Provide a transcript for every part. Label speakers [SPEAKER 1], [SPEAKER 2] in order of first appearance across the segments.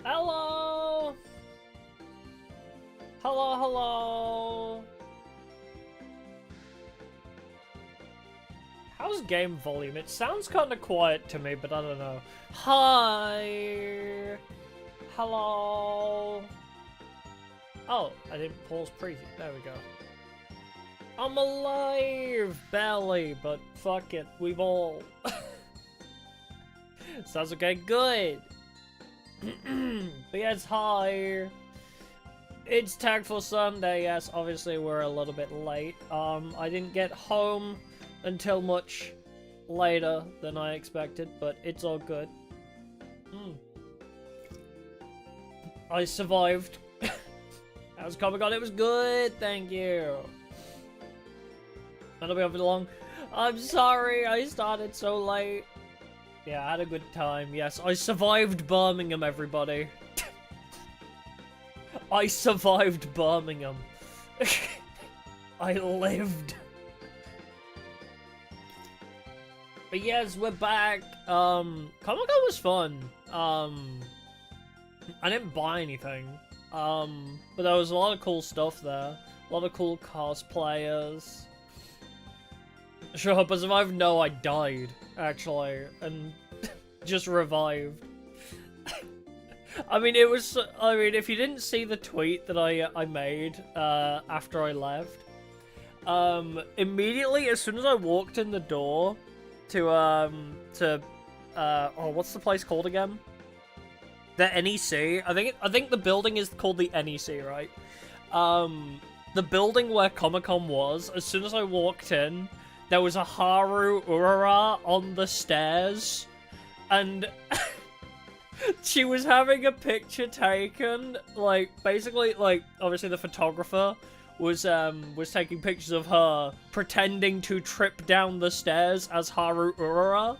[SPEAKER 1] Hello! Hello, hello! How's game volume? It sounds kind of quiet to me, but I don't know. Hi! Hello! Oh, I didn't pause preview. There we go. I'm alive! Barely, but fuck it. We've all... Sounds okay, good! But yes, hi! It's Tactful Sunday, yes, obviously we're a little bit late. I didn't get home until much later than I expected, but it's all good. I survived. How's Comic-Con? It was good, thank you. That'll be over long. I'm sorry, I started so late. Yeah, I had a good time, yes. I survived Birmingham, everybody. I survived Birmingham. I lived. But yes, we're back. Comic-Con was fun. I didn't buy anything. But there was a lot of cool stuff there. A lot of cool cosplayers. Sure, but I know I died, actually, and just revived. I mean, if you didn't see the tweet that I made, after I left, immediately, as soon as I walked in the door to, oh, what's the place called again? The NEC? I think the building is called the NEC, right? The building where Comic-Con was, as soon as I walked in, there was a Haru Urara on the stairs, and she was having a picture taken, like, basically, like, obviously the photographer was taking pictures of her pretending to trip down the stairs as Haru Urara,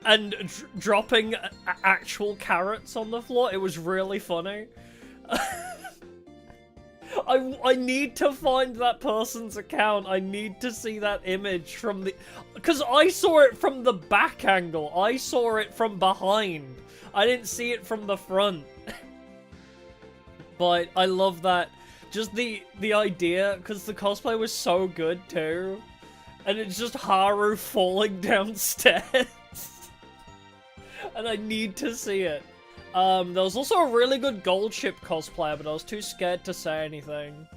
[SPEAKER 1] and dropping actual carrots on the floor. It was really funny. I need to find that person's account. I need to see that image from the... Because I saw it from the back angle. I saw it from behind. I didn't see it from the front. But I love that. Just the idea, because the cosplay was so good too. And it's just Haru falling downstairs. And I need to see it. There was also a really good Gold Ship cosplayer, but I was too scared to say anything.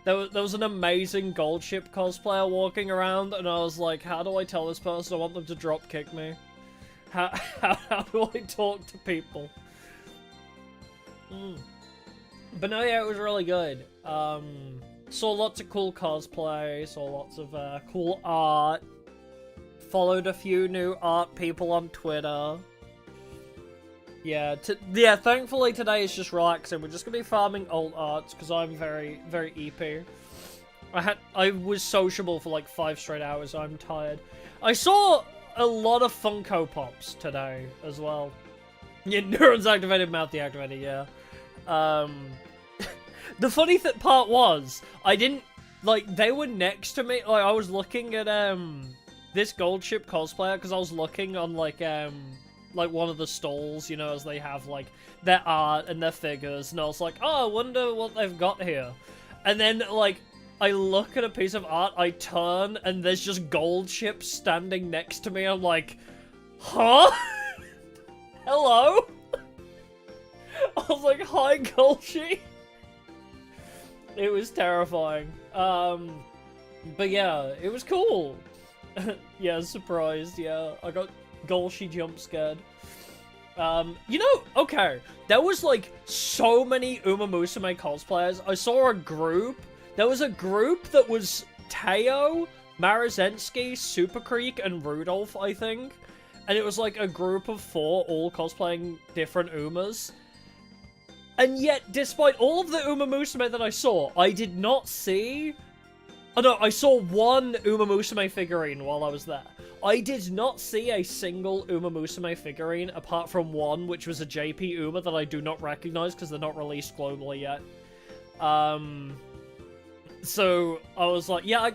[SPEAKER 1] There was an amazing Gold Ship cosplayer walking around, and I was like, how do I tell this person I want them to drop kick me? How do I talk to people? But no, yeah, it was really good. Saw lots of cool cosplay, saw lots of cool art. Followed a few new art people on Twitter. Yeah, thankfully today is just relaxing. We're just gonna be farming old arts, because I'm very, very Eepy. I was sociable for like 5 straight hours, so I'm tired. I saw a lot of Funko Pops today, as well. Yeah, neurons activated, mouth deactivated, yeah. The funny part was, I didn't, like, they were next to me, like, I was looking at, this Gold Ship cosplayer, because I was looking on, like, one of the stalls, you know, as they have, like, their art and their figures, and I was like, oh, I wonder what they've got here. And then, like, I look at a piece of art, I turn, and there's just Gold Ship standing next to me, I'm like, huh? Hello? I was like, hi, Gold Ship. It was terrifying. But yeah, it was cool. Yeah, surprised, yeah. I got Golshi jump scared. You know, okay, there was like so many Uma Musume cosplayers. I saw a group. There was a group that was Teo, Marizensky, Super Creek, and Rudolph, I think. And it was like a group of 4 all cosplaying different Umas. And yet, despite all of the Uma Musume that I saw, I did not see... Oh no, I saw one Uma Musume figurine while I was there. I did not see a single Uma Musume figurine, apart from one, which was a JP Uma that I do not recognize because they're not released globally yet. So, I was like, yeah,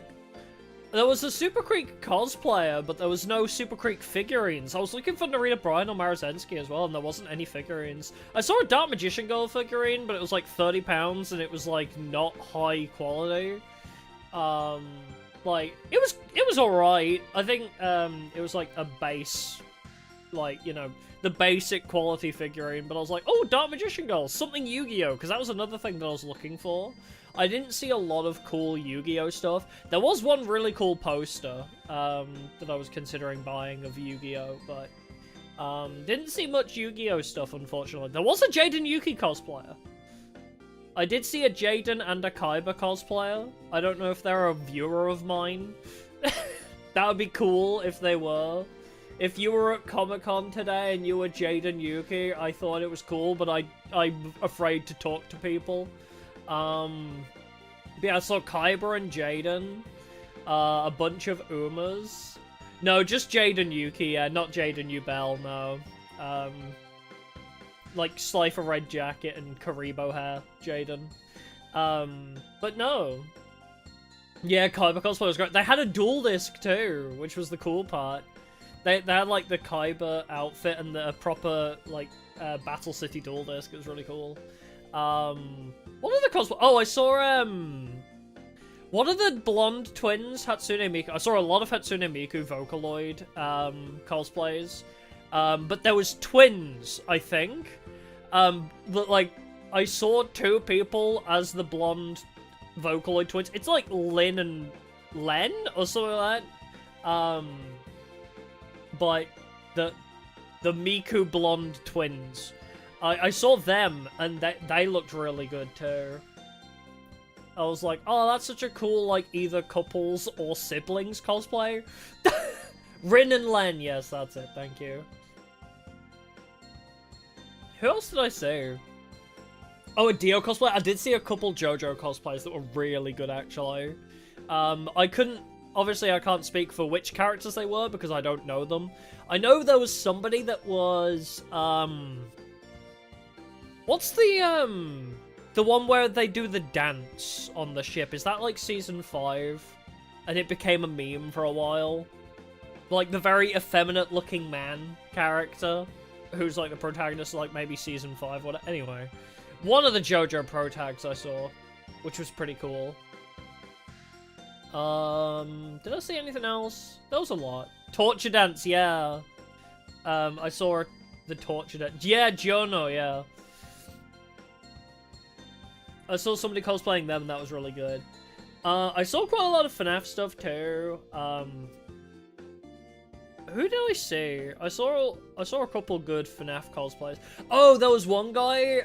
[SPEAKER 1] There was a Super Creek cosplayer, but there was no Super Creek figurines. I was looking for Narita Bryan or Marazensky as well, and there wasn't any figurines. I saw a Dark Magician Girl figurine, but it was like £30, and it was like not high quality. Like it was alright. I think it was like a base, like, you know, the basic quality figurine. But I was like, oh, Dark Magician Girl, something Yu-Gi-Oh, because that was another thing that I was looking for. I didn't see a lot of cool Yu-Gi-Oh stuff. There was one really cool poster that I was considering buying of Yu-Gi-Oh, but didn't see much Yu-Gi-Oh stuff, unfortunately. There was a Jaden Yuki cosplayer. I did see a Jaden and a Kaiba cosplayer. I don't know if they're a viewer of mine. That would be cool if they were. If you were at Comic-Con today and you were Jaden Yuki, I thought it was cool, but I'm afraid to talk to people. Yeah, I saw Kaiba and Jaden, a bunch of Umas. No, just Jaden Yuki, yeah, not Jaden Ubel, no. Like Slifer Red Jacket and Karibo hair, Jaden. But no. Yeah, Kaiba cosplay was great. They had a dual disc too, which was the cool part. They had like the Kaiba outfit and the proper like Battle City dual disc. It was really cool. What are the cosplay? Oh, I saw what are the blonde twins? Hatsune Miku. I saw a lot of Hatsune Miku Vocaloid cosplays. But there was twins, I think. But like I saw two people as the blonde Vocaloid twins. It's like Lin and Len or something like that. But the Miku blonde twins. I saw them, and they looked really good, too. I was like, oh, that's such a cool, like, either couples or siblings cosplay. Rin and Len, yes, that's it, thank you. Who else did I see? Oh, a Dio cosplay? I did see a couple JoJo cosplays that were really good, actually. I couldn't... Obviously, I can't speak for which characters they were, because I don't know them. I know there was somebody that was, what's the one where they do the dance on the ship? Is that, like, Season 5? And it became a meme for a while? Like, the very effeminate-looking man character, who's, like, the protagonist of, like, maybe Season 5, whatever. Anyway, one of the JoJo pro-tags I saw, which was pretty cool. Did I see anything else? There was a lot. Torture Dance, yeah. I saw the Torture Dance. Yeah, Jono, yeah. I saw somebody cosplaying them, and that was really good. I saw quite a lot of FNAF stuff, too. Who did I see? I saw a couple good FNAF cosplays. Oh, there was one guy,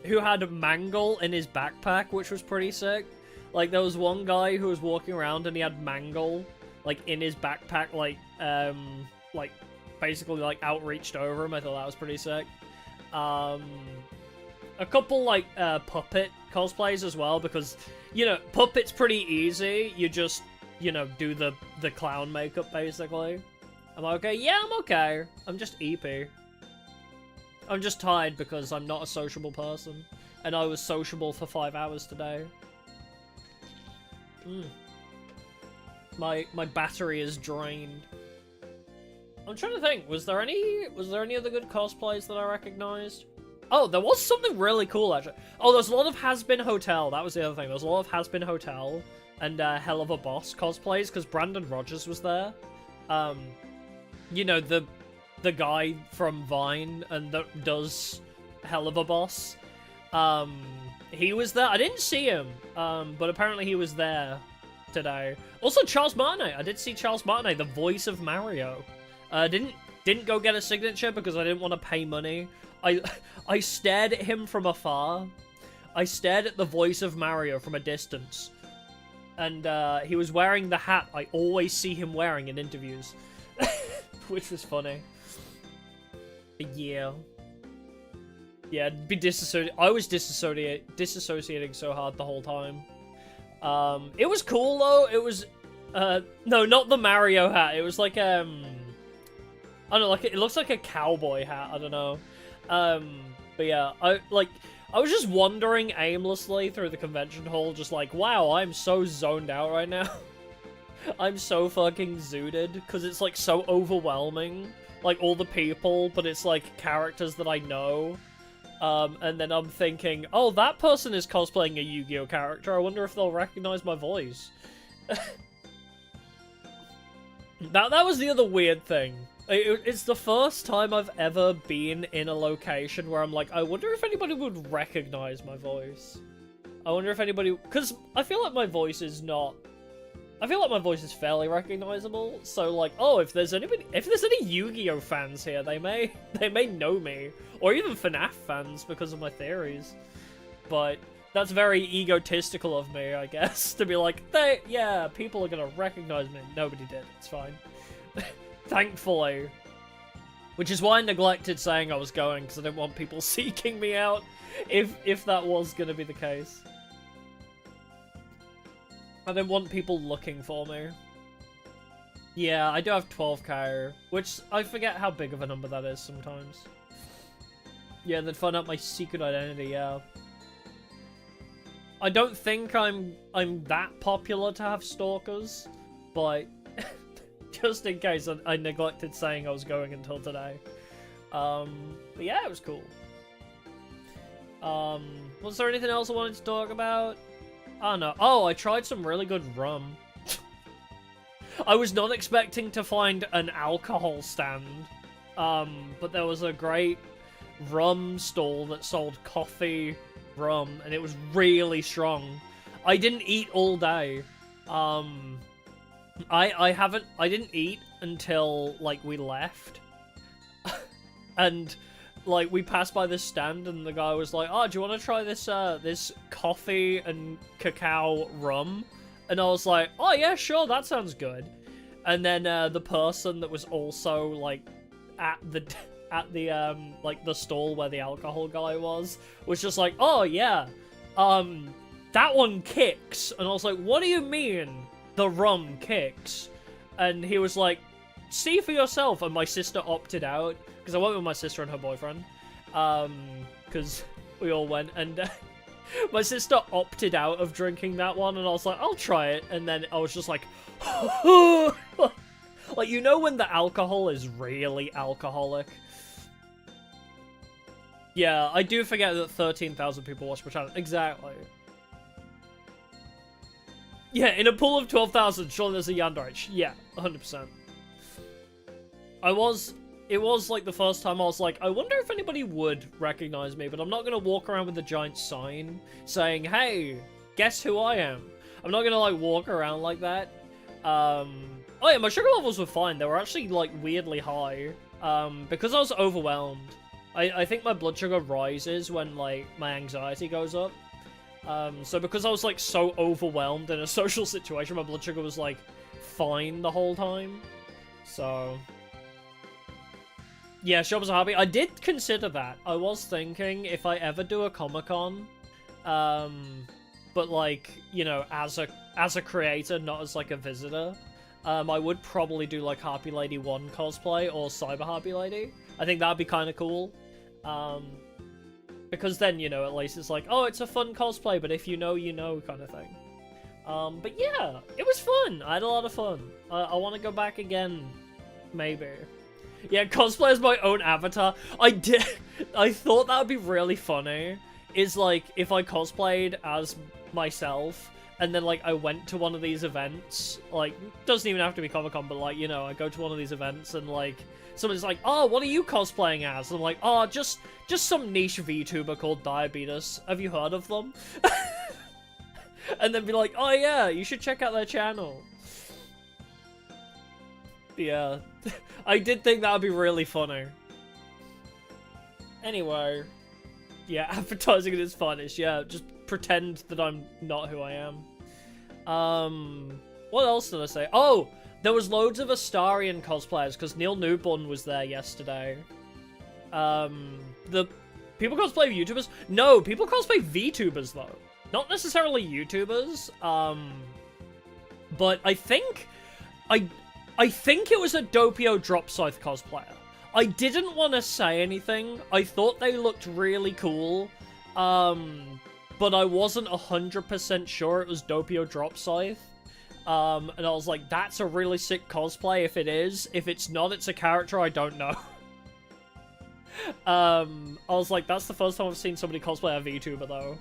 [SPEAKER 1] who had Mangle in his backpack, which was pretty sick. Like, there was one guy who was walking around, and he had Mangle, like, in his backpack, like, basically, like, outreached over him. I thought that was pretty sick. A couple, like, Puppet cosplays as well, because, you know, Puppet's pretty easy. You just, you know, do the clown makeup, basically. Am I okay? Yeah, I'm okay. I'm just Eepy. I'm just tired because I'm not a sociable person. And I was sociable for 5 hours today. My battery is drained. I'm trying to think, was there any other good cosplays that I recognized? Oh, there was something really cool, actually. Oh, there's a lot of Has-Been Hotel. That was the other thing. There was a lot of Has-Been Hotel and Hell of a Boss cosplays, because Brandon Rogers was there. You know, the guy from Vine and that does Hell of a Boss. He was there. I didn't see him, but apparently he was there today. Also, Charles Martinet. I did see Charles Martinet, the voice of Mario. Didn't go get a signature because I didn't want to pay money. I stared at him from afar. I stared at the voice of Mario from a distance. And he was wearing the hat I always see him wearing in interviews. Which was funny. Yeah. Yeah, be disassociating. I was disassociating so hard the whole time. It was cool though. It was, no, not the Mario hat. It was like, I don't know, like, it looks like a cowboy hat. I don't know. But yeah, I was just wandering aimlessly through the convention hall, just like, wow, I'm so zoned out right now. I'm so fucking zooted, because it's, like, so overwhelming. Like, all the people, but it's, like, characters that I know. And then I'm thinking, oh, that person is cosplaying a Yu-Gi-Oh! Character. I wonder if they'll recognize my voice. That was the other weird thing. It's the first time I've ever been in a location where I'm like, I wonder if anybody would recognize my voice. I wonder if anybody... Because I feel like my voice is not... I feel like my voice is fairly recognizable, so like, oh, if there's any Yu-Gi-Oh fans here, they may know me, or even FNAF fans because of my theories. But that's very egotistical of me, I guess, to be like, yeah, people are gonna recognize me. Nobody did. It's fine. Thankfully. Which is why I neglected saying I was going, because I didn't want people seeking me out if that was gonna be the case. I didn't want people looking for me. Yeah, I do have 12k, which I forget how big of a number that is sometimes. Yeah, they'd find out my secret identity, yeah. I don't think I'm that popular to have stalkers, but just in case I neglected saying I was going until today. But yeah, it was cool. Was there anything else I wanted to talk about? Oh no. Oh, I tried some really good rum. I was not expecting to find an alcohol stand, but there was a great rum stall that sold coffee, rum, and it was really strong. I didn't eat all day. I didn't eat until, like, we left. And, like, we passed by this stand, and the guy was like, oh, do you want to try this, this coffee and cacao rum? And I was like, oh, yeah, sure, that sounds good. And then, the person that was also, like, at the, like, the stall where the alcohol guy was just like, oh, yeah, that one kicks. And I was like, what do you mean, the rum kicks? And he was like, see for yourself. And my sister opted out, because I went with my sister and her boyfriend, because we all went, and my sister opted out of drinking that one, and I was like, I'll try it, and then I was just like, like, you know when the alcohol is really alcoholic? Yeah, I do forget that 13,000 people watch my channel. Exactly. Yeah, in a pool of 12,000, sure there's a Yandarich. Yeah, 100%. It was like the first time I was like, I wonder if anybody would recognize me, but I'm not gonna walk around with a giant sign saying, hey, guess who I am? I'm not gonna, like, walk around like that. Oh yeah, my sugar levels were fine. They were actually, like, weirdly high. Because I was overwhelmed. I think my blood sugar rises when, like, my anxiety goes up. So because I was, like, so overwhelmed in a social situation, my blood sugar was, like, fine the whole time. So... yeah, shops are happy. I did consider that. I was thinking if I ever do a Comic-Con, but, like, you know, as a creator, not as, like, a visitor, I would probably do, like, Harpy Lady 1 cosplay or Cyber Harpy Lady. I think that'd be kind of cool. Because then, you know, at least it's like, oh, it's a fun cosplay, but if you know, you know, kind of thing. But yeah, it was fun. I had a lot of fun. I want to go back again, maybe. Yeah, cosplay as my own avatar. I thought that would be really funny. Is, like, if I cosplayed as myself, and then, like, I went to one of these events, like, doesn't even have to be Comic-Con, but, like, you know, I go to one of these events, and, like, someone's like, oh, what are you cosplaying as? And I'm like, oh, just some niche VTuber called Diabetes. Have you heard of them? And then be like, oh, yeah, you should check out their channel. Yeah, I did think that would be really funny. Anyway, yeah, advertising at its finest. Yeah, just pretend that I'm not who I am. What else did I say? Oh, there was loads of Astarian cosplayers because Neil Newborn was there yesterday. The people cosplay YouTubers? No, people cosplay VTubers though. Not necessarily YouTubers. But I think it was a Doppio Drop Scythe cosplayer. I didn't want to say anything. I thought they looked really cool. But I wasn't 100% sure it was Doppio Drop Scythe. And I was like, that's a really sick cosplay if it is. If it's not, it's a character I don't know. I was like, that's the first time I've seen somebody cosplay a VTuber, though.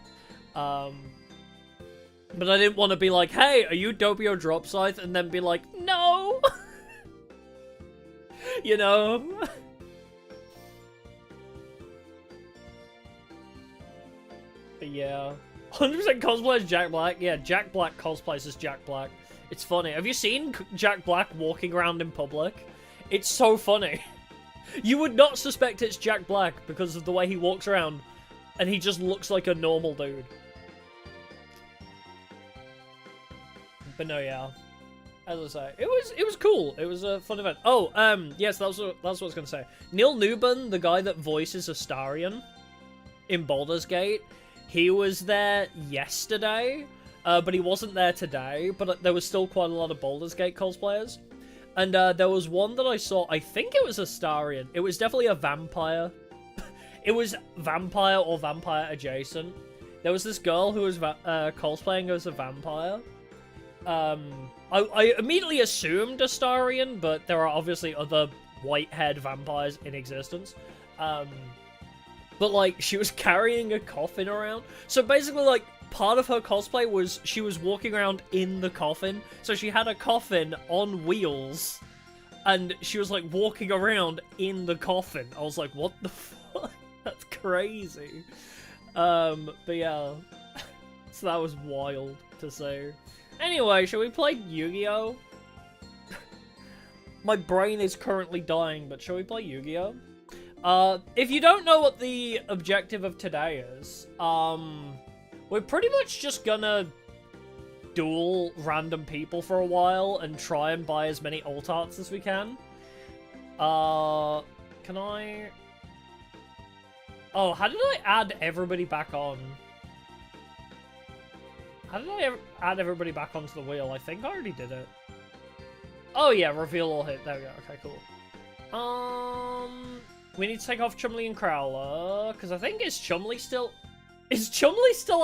[SPEAKER 1] But I didn't want to be like, hey, are you Doppio Drop Scythe? And then be like, no! You know? But yeah. 100% cosplay as Jack Black? Yeah, Jack Black cosplays as Jack Black. It's funny. Have you seen Jack Black walking around in public? It's so funny. You would not suspect it's Jack Black because of the way he walks around, and he just looks like a normal dude. But no, yeah. As I say, it was cool. It was a fun event. Oh, yes, that's what I was gonna say. Neil Newbern, the guy that voices Astarion in Baldur's Gate, he was there yesterday, but he wasn't there today. But there was still quite a lot of Baldur's Gate cosplayers. And there was one that I saw, I think it was Astarion. It was definitely a vampire. It was vampire or vampire adjacent. There was this girl who was cosplaying as a vampire. I immediately assumed Astarion, but there are obviously other white-haired vampires in existence. But, like, she was carrying a coffin around. So basically, like, part of her cosplay was she was walking around in the coffin. So she had a coffin on wheels, and she was, like, walking around in the coffin. I was like, what the fuck? That's crazy. But yeah. So that was wild to see. Anyway, shall we play Yu-Gi-Oh? My brain is currently dying, but shall we play Yu-Gi-Oh? If you don't know what the objective of today is, we're pretty much just gonna duel random people for a while and try and buy as many alt arts as we can. Can I... Oh, how did I add everybody back on? How did I add everybody back onto the wheel? I think I already did it. Oh yeah, reveal all hit. There we go. Okay, cool. We need to take off Chumley and Crowler, because I think is Chumley still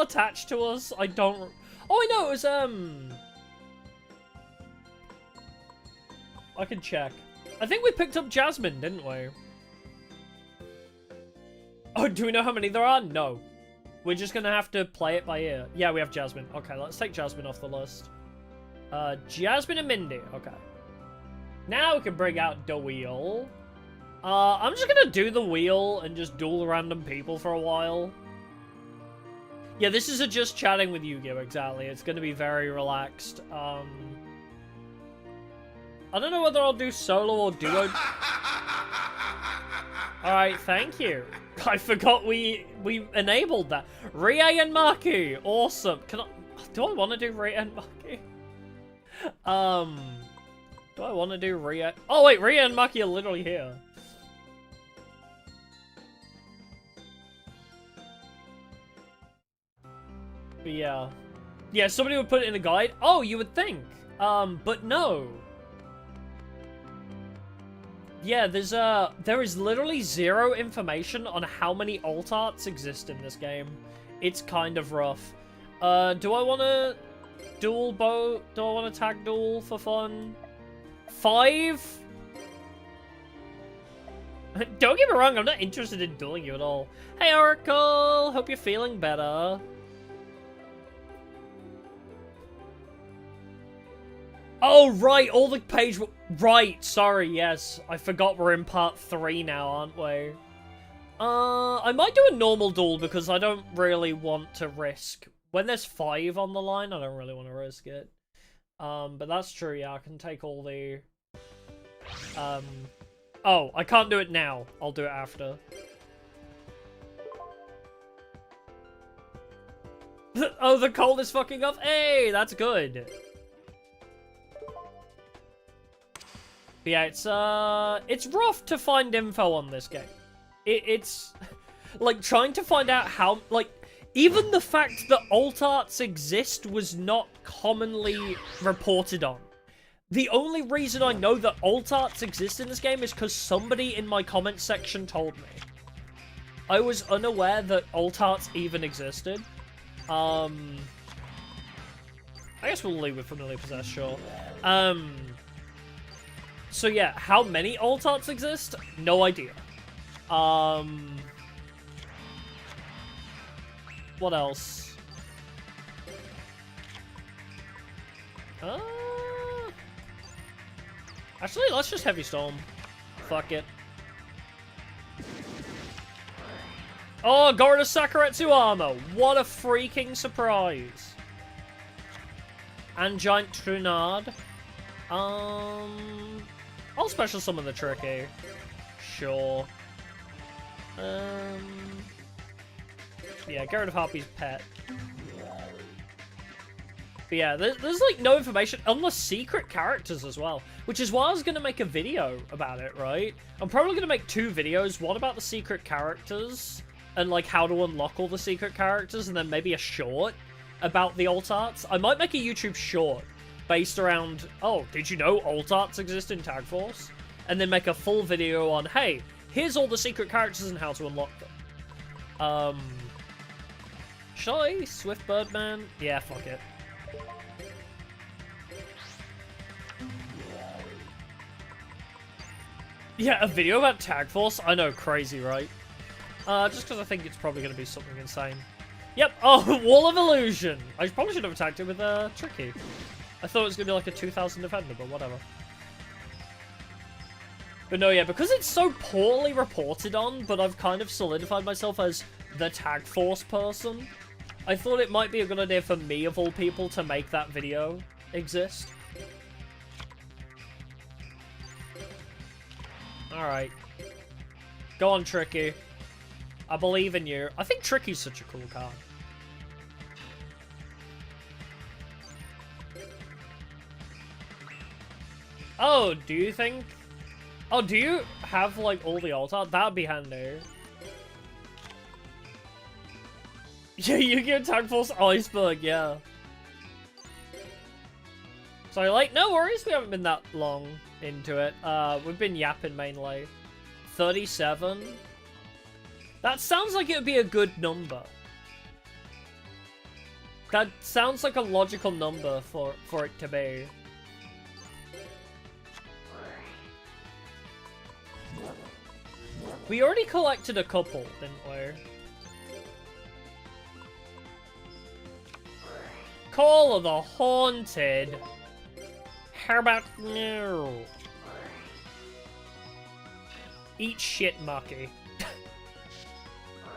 [SPEAKER 1] attached to us? I don't... Oh, I know, it was, I can check. I think we picked up Jasmine, didn't we? Oh, do we know how many there are? No. We're just gonna have to play it by ear. Yeah, we have Jasmine. Okay, let's take Jasmine off the list. Jasmine and Mindy. Okay. Now we can bring out the wheel. I'm just gonna do the wheel and just duel random people for a while. Yeah, this is a just chatting with Yu-Gi-Oh! Exactly. It's gonna be very relaxed. I don't know whether I'll do solo or duo. Alright, thank you. I forgot we enabled that. Rie and Maki! Awesome. Do I want to do Rie and Maki? Do I want to do Rie? Oh wait, Rie and Maki are literally here. But yeah. Yeah, somebody would put it in a guide. Oh, you would think. But no. Yeah, there is literally zero information on how many alt arts exist in this game. It's kind of rough. Do I want to duel bow? Do I want to tag duel for fun? 5? Don't get me wrong, I'm not interested in dueling you at all. Hey, Oracle! Hope you're feeling better. Oh, right, all the page... Right, sorry, yes. I forgot we're in part 3 now, aren't we? I might do a normal duel because I don't really want to risk... When there's 5 on the line, I don't really want to risk it. But that's true, yeah, I can take all the... Oh, I can't do it now. I'll do it after. Oh, the cold is fucking off? Hey, that's good. But yeah, it's rough to find info on this game. It's like trying to find out how, like, even the fact that alt arts exist was not commonly reported on. The only reason I know that alt arts exist in this game is because somebody in my comment section told me. I was unaware that alt arts even existed. I guess we'll leave with Familiar Possessed, sure. So yeah, how many alt arts exist? No idea. What else? Actually, let's just Heavy Storm. Fuck it. Oh, Gorda Sakuretsu armor. What a freaking surprise. And Giant Trunard. I'll special summon the Tricky. Sure. Yeah, Garrett of Harpy's pet. But yeah, there's like no information on the secret characters as well, which is why I was going to make a video about it, right? I'm probably going to make 2 videos, one about the secret characters and like how to unlock all the secret characters, and then maybe a short about the alt arts. I might make a YouTube short based around, oh, did you know alt arts exist in Tag Force? And then make a full video on, hey, here's all the secret characters and how to unlock them. Shall I Swift Birdman? Yeah, fuck it. Yeah, a video about Tag Force? I know, crazy, right? Just because I think it's probably going to be something insane. Yep, oh, Wall of Illusion! I probably should have attacked it with Tricky. I thought it was going to be like a 2000 defender, but whatever. But no, yeah, because it's so poorly reported on, but I've kind of solidified myself as the Tag Force person, I thought it might be a good idea for me, of all people, to make that video exist. Alright. Go on, Tricky. I believe in you. I think Tricky's such a cool card. Oh, do you think... Oh, do you have, like, all the alt art? That'd be handy. Yeah, you get Tag Force Iceberg, yeah. So, like, no worries, we haven't been that long into it. We've been yapping mainly. 37? That sounds like it would be a good number. That sounds like a logical number for it to be. We already collected a couple, didn't we? Call of the Haunted. How about no? Eat shit, Mucky.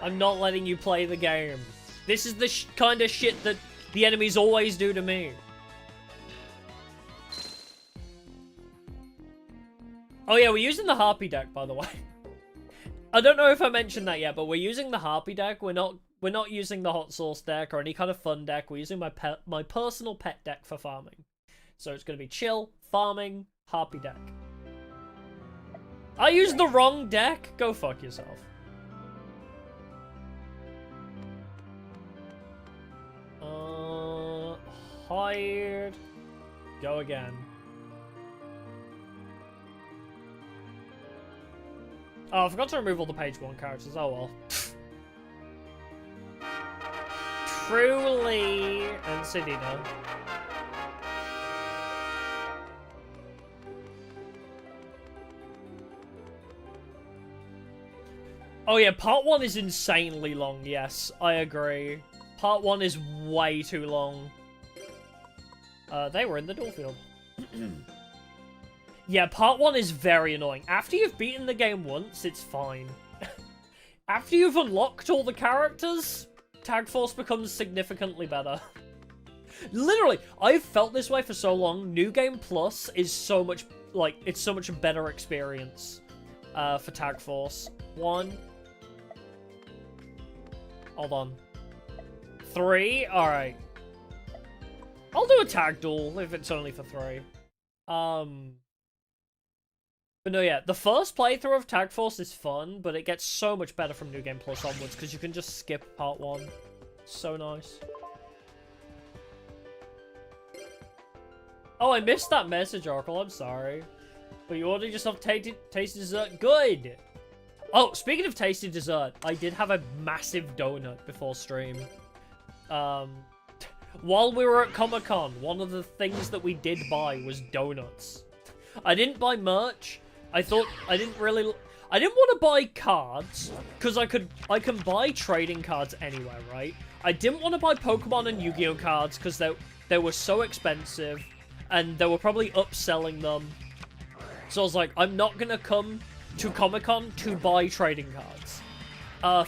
[SPEAKER 1] I'm not letting you play the game. This is the kind of shit that the enemies always do to me. Oh yeah, we're using the Harpy deck, by the way. I don't know if I mentioned that yet, but we're using the Harpy deck. We're not using the Hot Sauce deck or any kind of fun deck. We're using my personal pet deck for farming. So it's going to be chill, farming, Harpy deck. I used the wrong deck? Go fuck yourself. Hired. Go again. Oh, I forgot to remove all the page 1 characters. Oh well. Truly and Sidina. Oh yeah, part 1 is insanely long, yes, I agree. Part 1 is way too long. They were in the duel field. Yeah, part 1 is very annoying. After you've beaten the game once, it's fine. After you've unlocked all the characters, Tag Force becomes significantly better. Literally, I've felt this way for so long. New Game Plus is so much, like, it's so much a better experience for Tag Force. 1. Hold on. 3? Alright. I'll do a tag duel if it's only for 3. But no, yeah, the first playthrough of Tag Force is fun, but it gets so much better from New Game Plus onwards, because you can just skip part 1. So nice. Oh, I missed that message, Oracle, I'm sorry. But you ordered yourself tasty dessert? Good! Oh, speaking of tasty dessert, I did have a massive donut before stream. while we were at Comic-Con, one of the things that we did buy was donuts. I didn't buy merch. I thought I didn't want to buy cards because I can buy trading cards anywhere, right? I didn't want to buy Pokemon and Yu-Gi-Oh cards because they were so expensive and they were probably upselling them. So I was like, I'm not gonna come to Comic-Con to buy trading cards.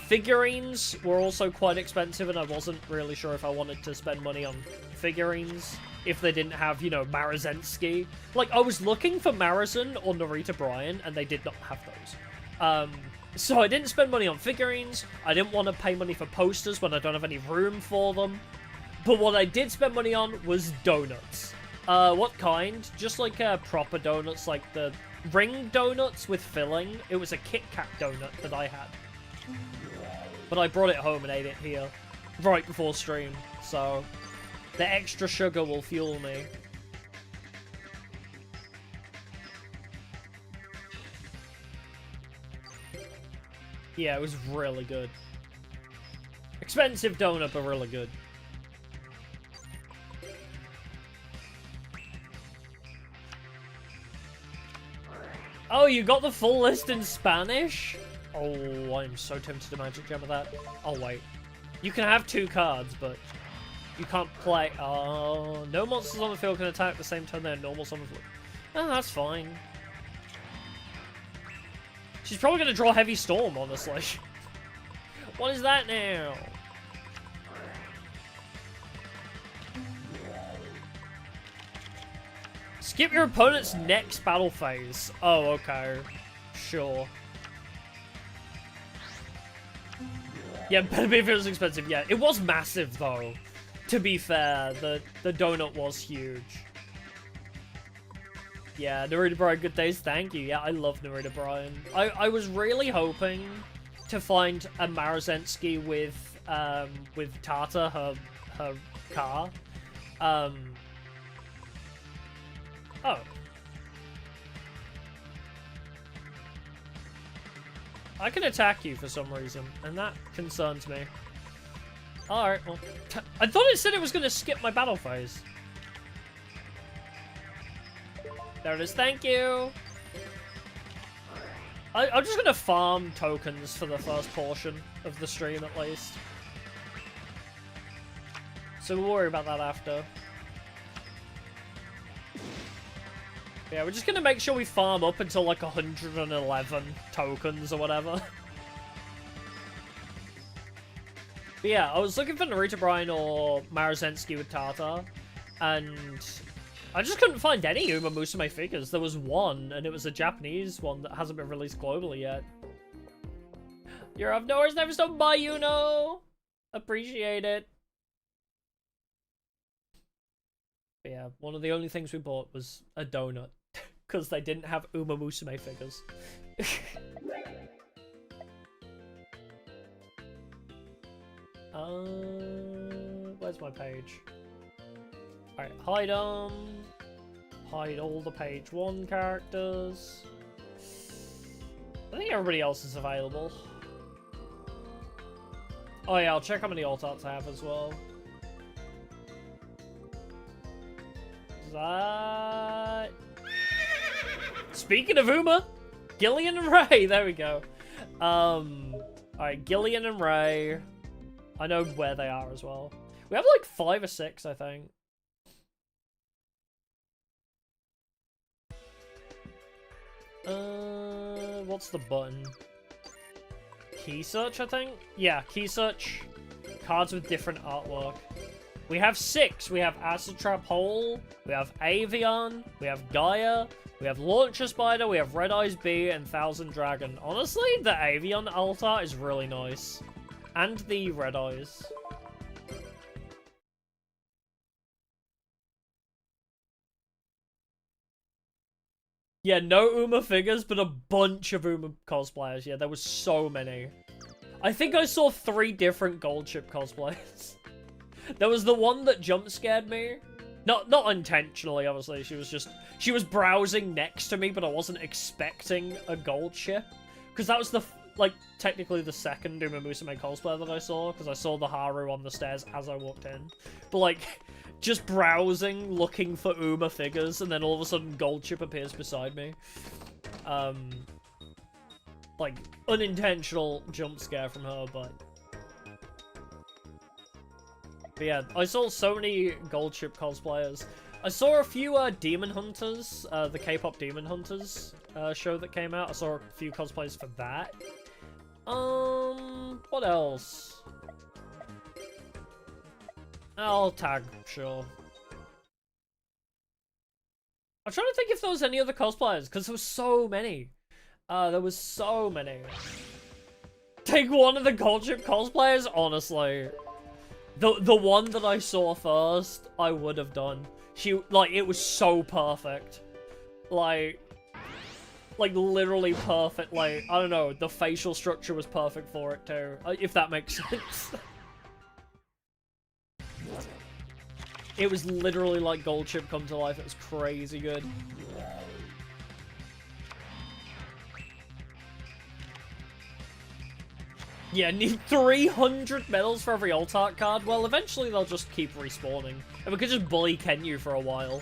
[SPEAKER 1] Figurines were also quite expensive, and I wasn't really sure if I wanted to spend money on figurines if they didn't have, you know, Marazensky. Like, I was looking for Marazin or Narita Bryan, and they did not have those. So I didn't spend money on figurines. I didn't want to pay money for posters when I don't have any room for them. But what I did spend money on was donuts. What kind? Just like proper donuts, like the ring donuts with filling. It was a Kit Kat donut that I had. But I brought it home and ate it here right before stream, so the extra sugar will fuel me. Yeah, it was really good. Expensive donut, but really good. Oh, you got the full list in Spanish? Oh, I'm so tempted to Magic Gem of that. Oh, wait. You can have 2 cards, but you can't play... Oh, no monsters on the field can attack at the same time they're normals on the field. Oh, that's fine. She's probably going to draw Heavy Storm, honestly. What is that now? Skip your opponent's next battle phase. Oh, okay. Sure. Yeah, better be if it was expensive. Yeah, it was massive, though. To be fair, the donut was huge. Yeah, Narita Bryan, good days, thank you. Yeah, I love Narita Bryan. I was really hoping to find a Marazensky with Tata, her car. Oh. I can attack you for some reason, and that concerns me. Alright, well... I thought it said it was going to skip my battle phase. There it is, thank you! I'm just going to farm tokens for the first portion of the stream, at least. So we'll worry about that after. Yeah, we're just gonna make sure we farm up until like 111 tokens or whatever. But yeah, I was looking for Narita Bryan or Marazensky with Tata, and I just couldn't find any Uma Musume figures. There was one, and it was a Japanese one that hasn't been released globally yet. You're of Norris, never stopped by, you know. Appreciate it. But yeah, one of the only things we bought was a donut. Because they didn't have Uma Musume figures. Where's my page? Alright, hide them. Hide all the page 1 characters. I think everybody else is available. Oh yeah, I'll check how many alt arts I have as well. That... Speaking of Uma, Gillian and Ray, there we go. Alright, Gillian and Ray. I know where they are as well. We have like 5 or 6, I think. What's the button? Key search, I think? Yeah, key search. Cards with different artwork. We have 6. We have Acid Trap Hole, we have Avian, we have Gaia, we have Launcher Spider, we have Red Eyes Bee, and Thousand Dragon. Honestly, the Avian altar is really nice. And the Red Eyes. Yeah, no Uma figures, but a bunch of Uma cosplayers. Yeah, there was so many. I think I saw 3 different Gold Chip cosplayers. There was the one that jump scared me. Not intentionally, obviously. She was browsing next to me, but I wasn't expecting a Gold Chip. Because that was like, technically the second Uma Musume cosplayer that I saw, because I saw the Haru on the stairs as I walked in. But, like, just browsing, looking for Uma figures, and then all of a sudden Goldchip appears beside me. Like, unintentional jump scare from her, but yeah, I saw so many Goldchip cosplayers. I saw a few Demon Hunters, the K-pop Demon Hunters show that came out. I saw a few cosplays for that. What else? I'll tag, sure. I'm trying to think if there was any other cosplayers, because there was so many. There was so many. Take one of the Goldchip cosplayers? Honestly. The one that I saw first, I would have done. She, like, it was so perfect. Like, literally perfect. Like, I don't know, the facial structure was perfect for it, too. If that makes sense. It was literally like Goldchip come to life. It was crazy good. Yeah, need 300 medals for every alt art card. Well, eventually they'll just keep respawning. And we could just bully Kenyu for a while.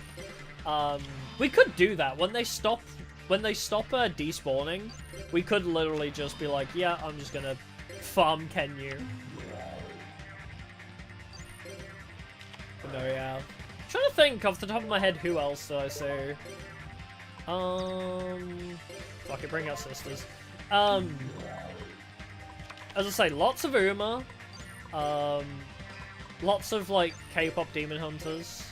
[SPEAKER 1] We could do that. When they stop despawning, we could literally just be like, yeah, I'm just gonna farm Kenyu. But no, yeah. I'm trying to think off the top of my head who else did I see. Fuck it, bring out sisters. As I say, lots of Uma. Lots of, like, K-pop Demon Hunters.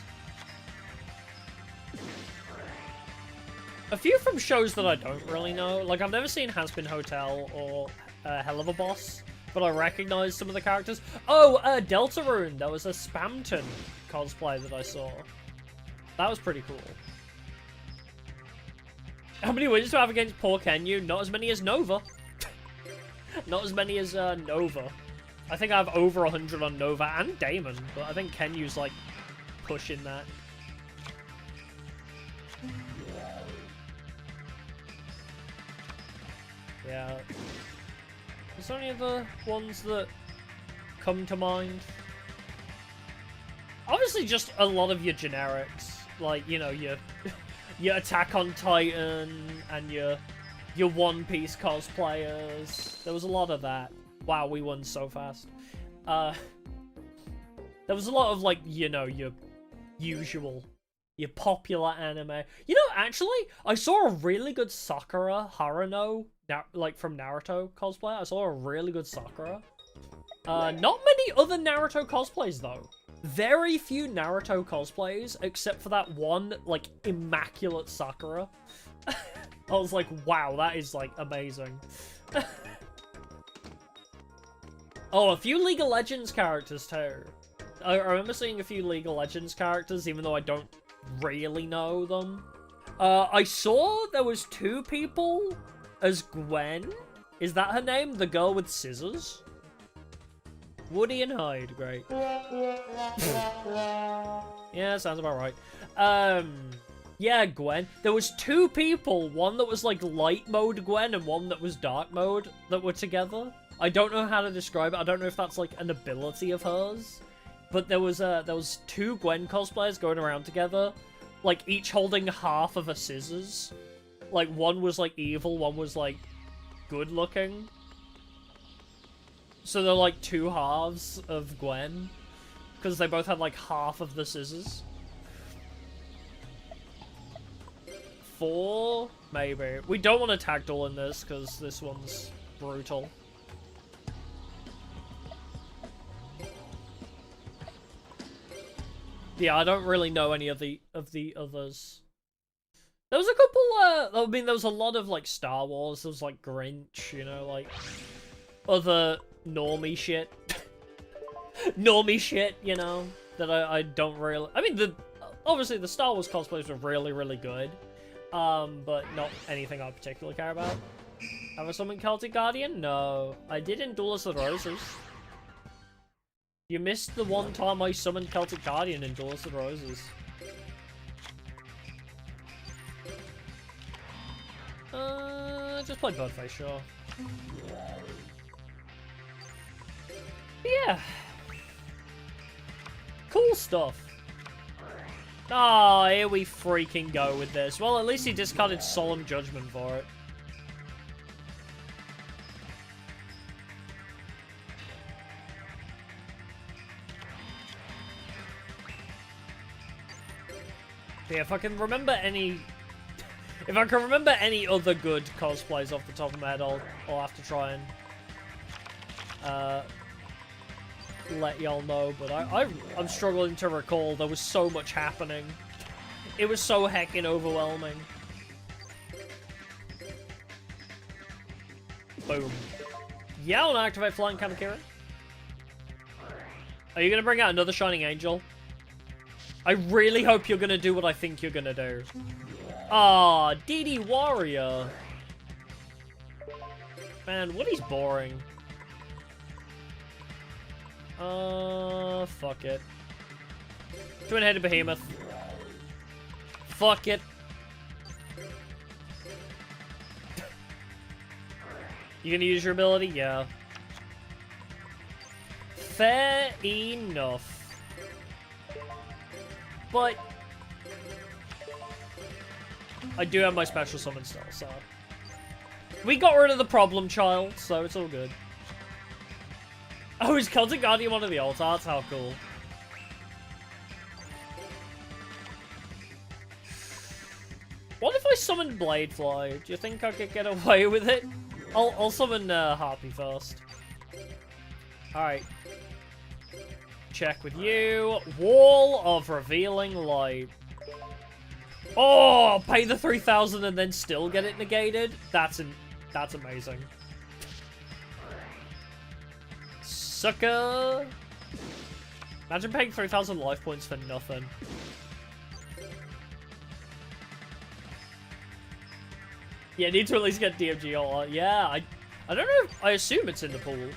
[SPEAKER 1] A few from shows that I don't really know. Like, I've never seen Hazbin Hotel or Hell of a Boss, but I recognize some of the characters. Oh, Deltarune! There was a Spamton cosplay that I saw. That was pretty cool. How many wins do I have against poor Kenyu? Not as many as Nova. Not as many as Nova. I think I have over 100 on Nova and Damon, but I think Kenyu's like pushing that. Yeah. Is there any other ones that come to mind? Obviously just a lot of your generics. Like, you know, your Attack on Titan and your One Piece cosplayers. There was a lot of that. Wow, we won so fast. There was a lot of, like, you know, your usual, your popular anime. You know, actually, I saw a really good Sakura Haruno, like, from Naruto cosplay. I saw a really good Sakura. Not many other Naruto cosplays, though. Very few Naruto cosplays, except for that one, like, immaculate Sakura. I was like, wow, that is, like, amazing. Oh, a few League of Legends characters, too. I remember seeing a few League of Legends characters, even though I don't really know them. I saw there was 2 people as Gwen. Is that her name? The girl with scissors? Woody and Hyde, great. Yeah, sounds about right. Yeah, Gwen. There was 2 people, one that was like light mode Gwen and one that was dark mode, that were together. I don't know how to describe it. I don't know if that's like an ability of hers. But there was 2 Gwen cosplayers going around together, like each holding half of a scissors. Like one was like evil, one was like good looking. So they're like 2 halves of Gwen, because they both had like half of the scissors. 4, maybe. We don't want to tag duel in this because this one's brutal. Yeah, I don't really know any of the others. There was a couple, I mean, there was a lot of, like, Star Wars. There was, like, Grinch, you know, like, other normie shit. Normie shit, you know, that I don't really... I mean, obviously, the Star Wars cosplays were really, really good. But not anything I particularly care about. Have I summoned Celtic Guardian? No. I did in Duelist of the Roses. You missed the one time I summoned Celtic Guardian in Duelist of the Roses. Just play Birdface, sure. Yeah. Cool stuff. Oh, here we freaking go with this. Well, at least he discarded Solemn Judgment for it. Yeah, if I can remember any... If I can remember any other good cosplays off the top of my head, I'll have to try and let y'all know. But I'm struggling to recall. There was so much happening. It was so heckin' overwhelming. Boom. Yeah, I'll activate Flying Kamakiri. Are you gonna bring out another Shining Angel? I really hope you're gonna do what I think you're gonna do. Ah, DD Warrior. Man, what is boring. Fuck it. Twin-headed behemoth. Fuck it. You gonna use your ability? Yeah. Fair enough. But I do have my special summon still, so we got rid of the problem child, so it's all good. Oh, is Celtic Guardian one of the alt arts? How cool. What if I summoned Bladefly? Do you think I could get away with it? I'll summon Harpy first. Alright. Check with you. Wall of Revealing Light. Oh, pay the 3,000 and then still get it negated? That's amazing. Sucker. Imagine paying 3,000 life points for nothing. Yeah, need to at least get DMG all. Yeah, I don't know. I assume it's in the pool.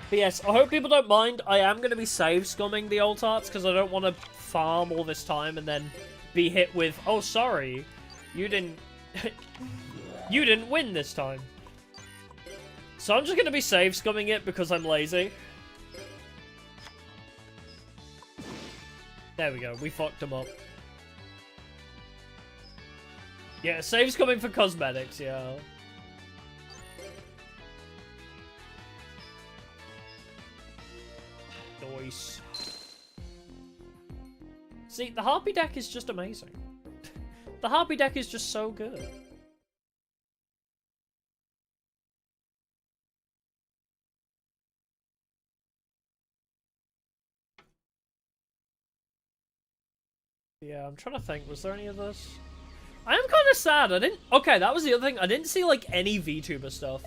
[SPEAKER 1] But yes, I hope people don't mind. I am going to be save scumming the alt arts because I don't want to farm all this time and then be hit with, oh, sorry, you didn't, you didn't win this time. So I'm just going to be save scumming it because I'm lazy. There we go. We fucked him up. Yeah, save's coming for cosmetics, yeah. Nice. See, the Harpy deck is just amazing. The Harpy deck is just so good. Yeah, I'm trying to think. Was there any of this? I am kind of sad. I didn't... Okay, that was the other thing. I didn't see, like, any VTuber stuff.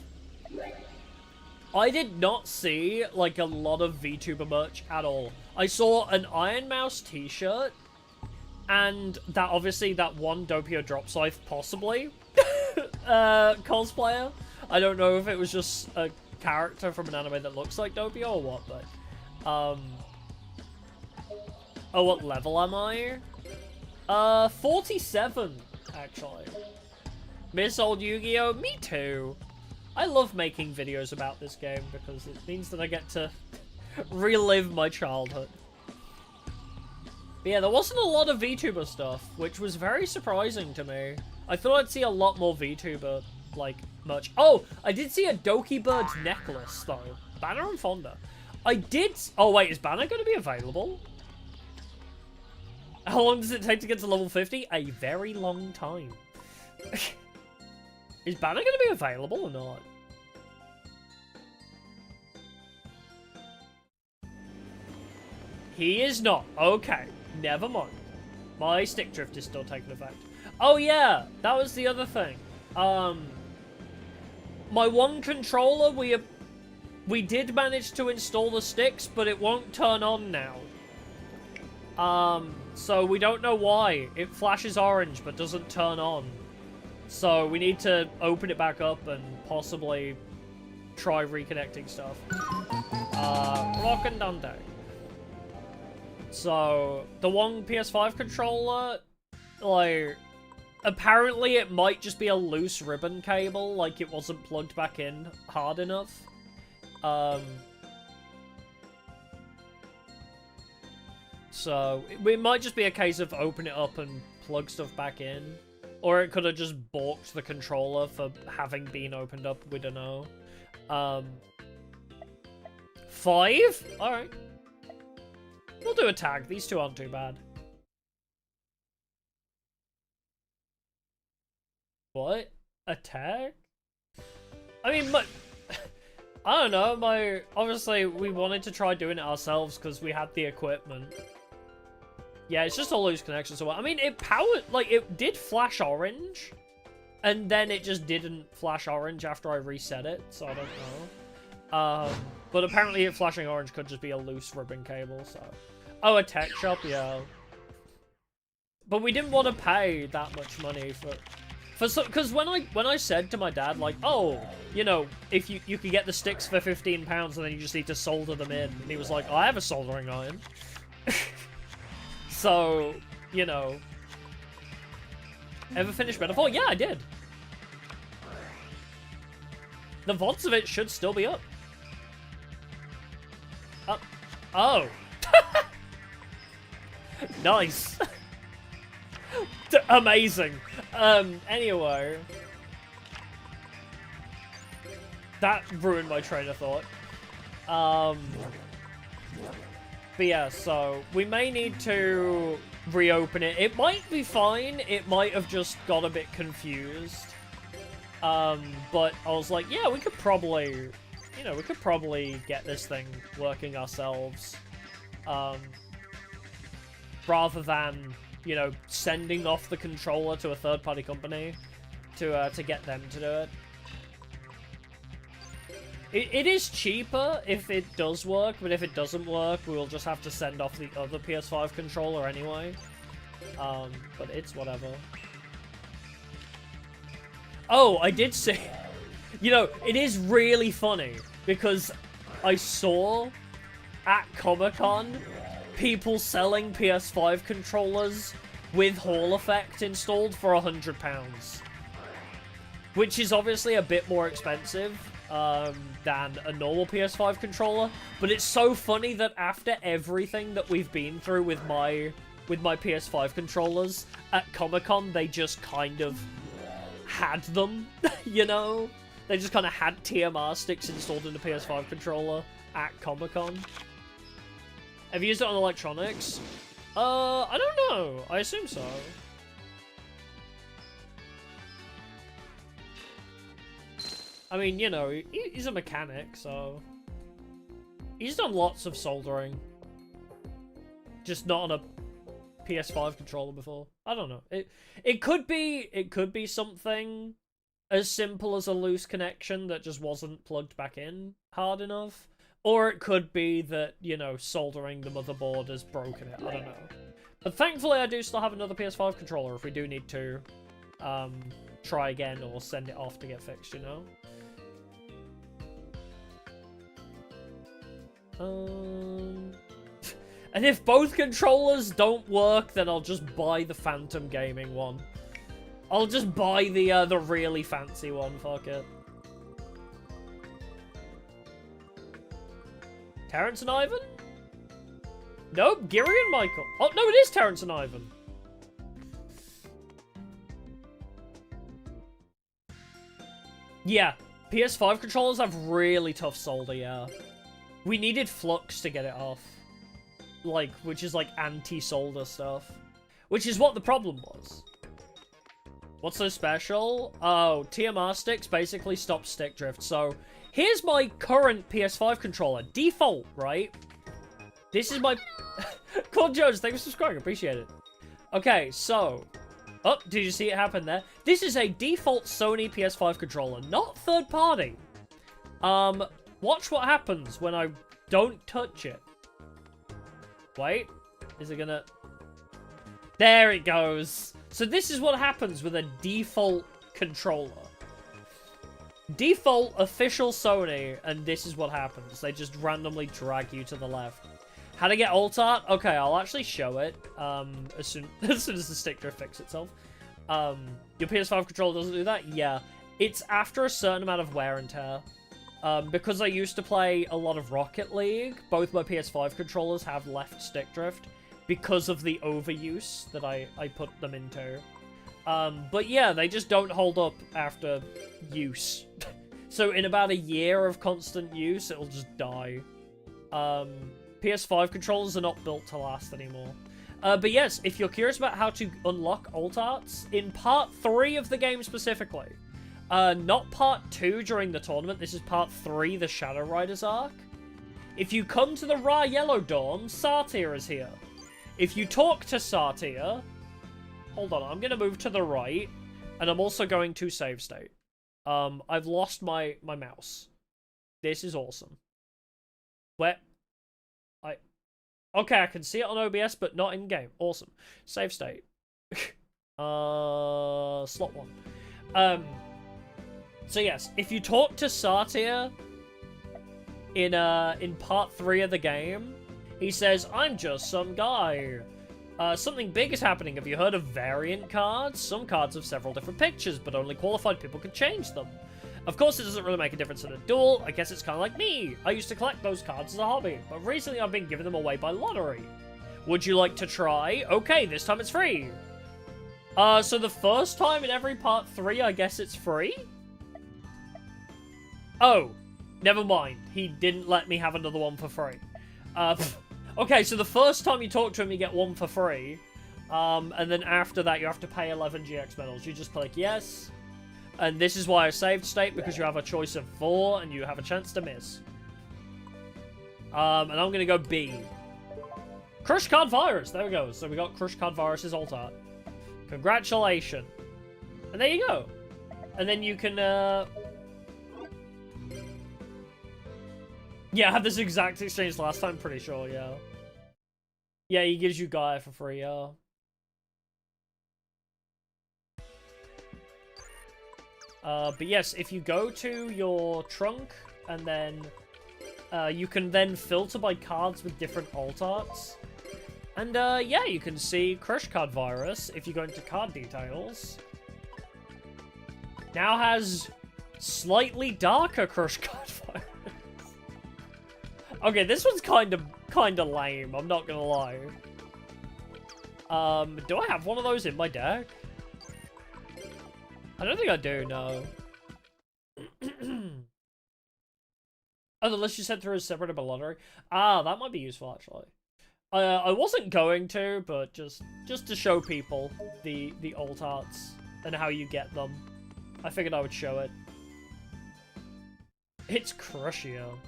[SPEAKER 1] I did not see, like, a lot of VTuber merch at all. I saw an Iron Mouse t-shirt, and that, obviously, that one Doppio Drop Scythe, possibly, cosplayer. I don't know if it was just a character from an anime that looks like Doppio or what, but, oh, what level am I? 47, actually. Miss Old Yu-Gi-Oh! Me too. I love making videos about this game because it means that I get to relive my childhood. But yeah, there wasn't a lot of VTuber stuff, which was very surprising to me. I thought I'd see a lot more VTuber, like, merch. Oh, I did see a Doki Bird's necklace, though. Banner and Fonda. I did... Oh, wait, is Banner going to be available? How long does it take to get to level 50? A very long time. Is Banner going to be available or not? He is not. Okay, never mind. My stick drift is still taking effect. Oh yeah, that was the other thing. My one controller, we did manage to install the sticks, but it won't turn on now. So we don't know why. It flashes orange, but doesn't turn on. So we need to open it back up and possibly try reconnecting stuff. Rock and Dundee. So, the one PS5 controller, like, apparently it might just be a loose ribbon cable, like it wasn't plugged back in hard enough. So, it might just be a case of open it up and plug stuff back in. Or it could have just balked the controller for having been opened up, we don't know. 5? Alright. We'll do a tag, these two aren't too bad. What? A tag? I mean, I don't know, obviously, we wanted to try doing it ourselves because we had the equipment. Yeah, it's just a loose connection, so I mean, it powered, like, it did flash orange, and then it just didn't flash orange after I reset it, so I don't know. But apparently it flashing orange could just be a loose ribbon cable, so... Oh, a tech shop, yeah. But we didn't want to pay that much money because when I said to my dad, like, oh, you know, if you could get the sticks for £15 and then you just need to solder them in, and he was like, I have a soldering iron. So, you know. Ever finished Metaphor? Yeah, I did. The VODs of it should still be up. Oh. Nice. Amazing. Anyway. That ruined my train of thought. But yeah, so we may need to reopen it. It might be fine. It might have just got a bit confused. But I was like, yeah, we could probably, you know, we could probably get this thing working ourselves. Rather than, you know, sending off the controller to a third-party company to get them to do it. It is cheaper if it does work, but if it doesn't work, we'll just have to send off the other PS5 controller anyway. But it's whatever. Oh, I did see... You know, it is really funny, because I saw at Comic-Con people selling PS5 controllers with Hall Effect installed for £100. Which is obviously a bit more expensive than a normal PS5 controller, but it's so funny that after everything that we've been through with my PS5 controllers, at Comic-Con they just kind of had them, you know? They just kind of had TMR sticks installed in the PS5 controller at Comic-Con. Have you used it on electronics? I don't know. I assume so. I mean, you know, he's a mechanic, so... He's done lots of soldering. Just not on a PS5 controller before. I don't know. It could be something as simple as a loose connection that just wasn't plugged back in hard enough. Or it could be that, you know, soldering the motherboard has broken it. I don't know. But thankfully I do still have another PS5 controller if we do need to try again or send it off to get fixed, you know? And if both controllers don't work, then I'll just buy the Phantom Gaming one. I'll just buy the really fancy one, fuck it. Terrence and Ivan? Nope, Gary and Michael. Oh, no, it is Terrence and Ivan. Yeah, PS5 controllers have really tough solder, yeah. We needed flux to get it off. Like, which is like anti-solder stuff. Which is what the problem was. What's so special? Oh, TMR sticks basically stop stick drift. So, here's my current PS5 controller. Default, right? This is my... Claude Jones, thanks for subscribing. Appreciate it. Okay, so... Oh, did you see it happen there? This is a default Sony PS5 controller, not third party. Watch what happens when I don't touch it. Wait, is it gonna... There it goes. So this is what happens with a default controller. Default official Sony, and this is what happens. They just randomly drag you to the left. How to get alt art? Okay, I'll actually show it as soon as the stick drift fixes itself. Your PS5 controller doesn't do that? Yeah. It's after a certain amount of wear and tear. Because I used to play a lot of Rocket League, both my PS5 controllers have left stick drift because of the overuse that I put them into. But yeah, they just don't hold up after use. So in about a year of constant use, it'll just die. PS5 controllers are not built to last anymore. But yes, if you're curious about how to unlock alt arts, in part 3 of the game specifically, not part 2 during the tournament, this is part 3, the Shadow Riders arc. If you come to the Ra Yellow Dawn, Satyr is here. If you talk to Satyr... Hold on, I'm going to move to the right, and I'm also going to save state. I've lost my mouse. This is awesome. Where? Okay, I can see it on OBS, but not in-game. Awesome. Save state. Slot 1. So yes, if you talk to Satyr in part 3 of the game, he says, I'm just some guy. Something big is happening. Have you heard of variant cards? Some cards have several different pictures, but only qualified people can change them. Of course, it doesn't really make a difference in a duel. I guess it's kind of like me. I used to collect those cards as a hobby, but recently I've been giving them away by lottery. Would you like to try? Okay, this time it's free. So the first time in every part 3, I guess it's free? Oh, never mind. He didn't let me have another one for free. Okay, so the first time you talk to him, you get one for free. And then after that, you have to pay 11 GX medals. You just click yes. And this is why I saved state, because you have a choice of 4, and you have a chance to miss. And I'm going to go B. Crush Card Virus! There we go. So we got Crush Card Virus's alt art. Congratulations. And there you go. And then you can, yeah, I had this exact exchange last time, pretty sure, yeah. Yeah, he gives you Gaia for free, yeah. But yes, if you go to your trunk, and then you can then filter by cards with different alt arts. And yeah, you can see Crush Card Virus, if you go into card details, now has slightly darker Crush Card Virus. Okay, this one's kind of lame, I'm not gonna lie. Do I have one of those in my deck? I don't think I do, no. Oh, the list you sent through is separate by lottery. Ah, that might be useful, actually. I wasn't going to, but just to show people the alt arts and how you get them. I figured I would show it. It's Crushio.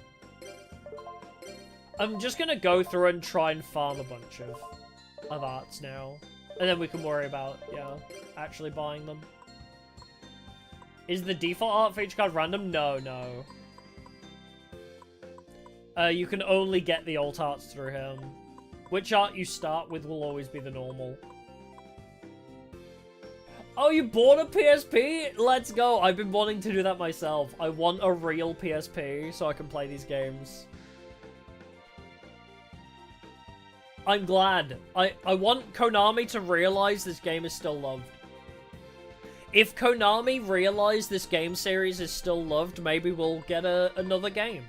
[SPEAKER 1] I'm just gonna go through and try and farm a bunch of arts now. And then we can worry about, yeah, actually buying them. Is the default art for each card random? No, no. You can only get the alt arts through him. Which art you start with will always be the normal. Oh, you bought a PSP? Let's go. I've been wanting to do that myself. I want a real PSP so I can play these games. I'm glad. I want Konami to realize this game is still loved. If Konami realize this game series is still loved, maybe we'll get another game.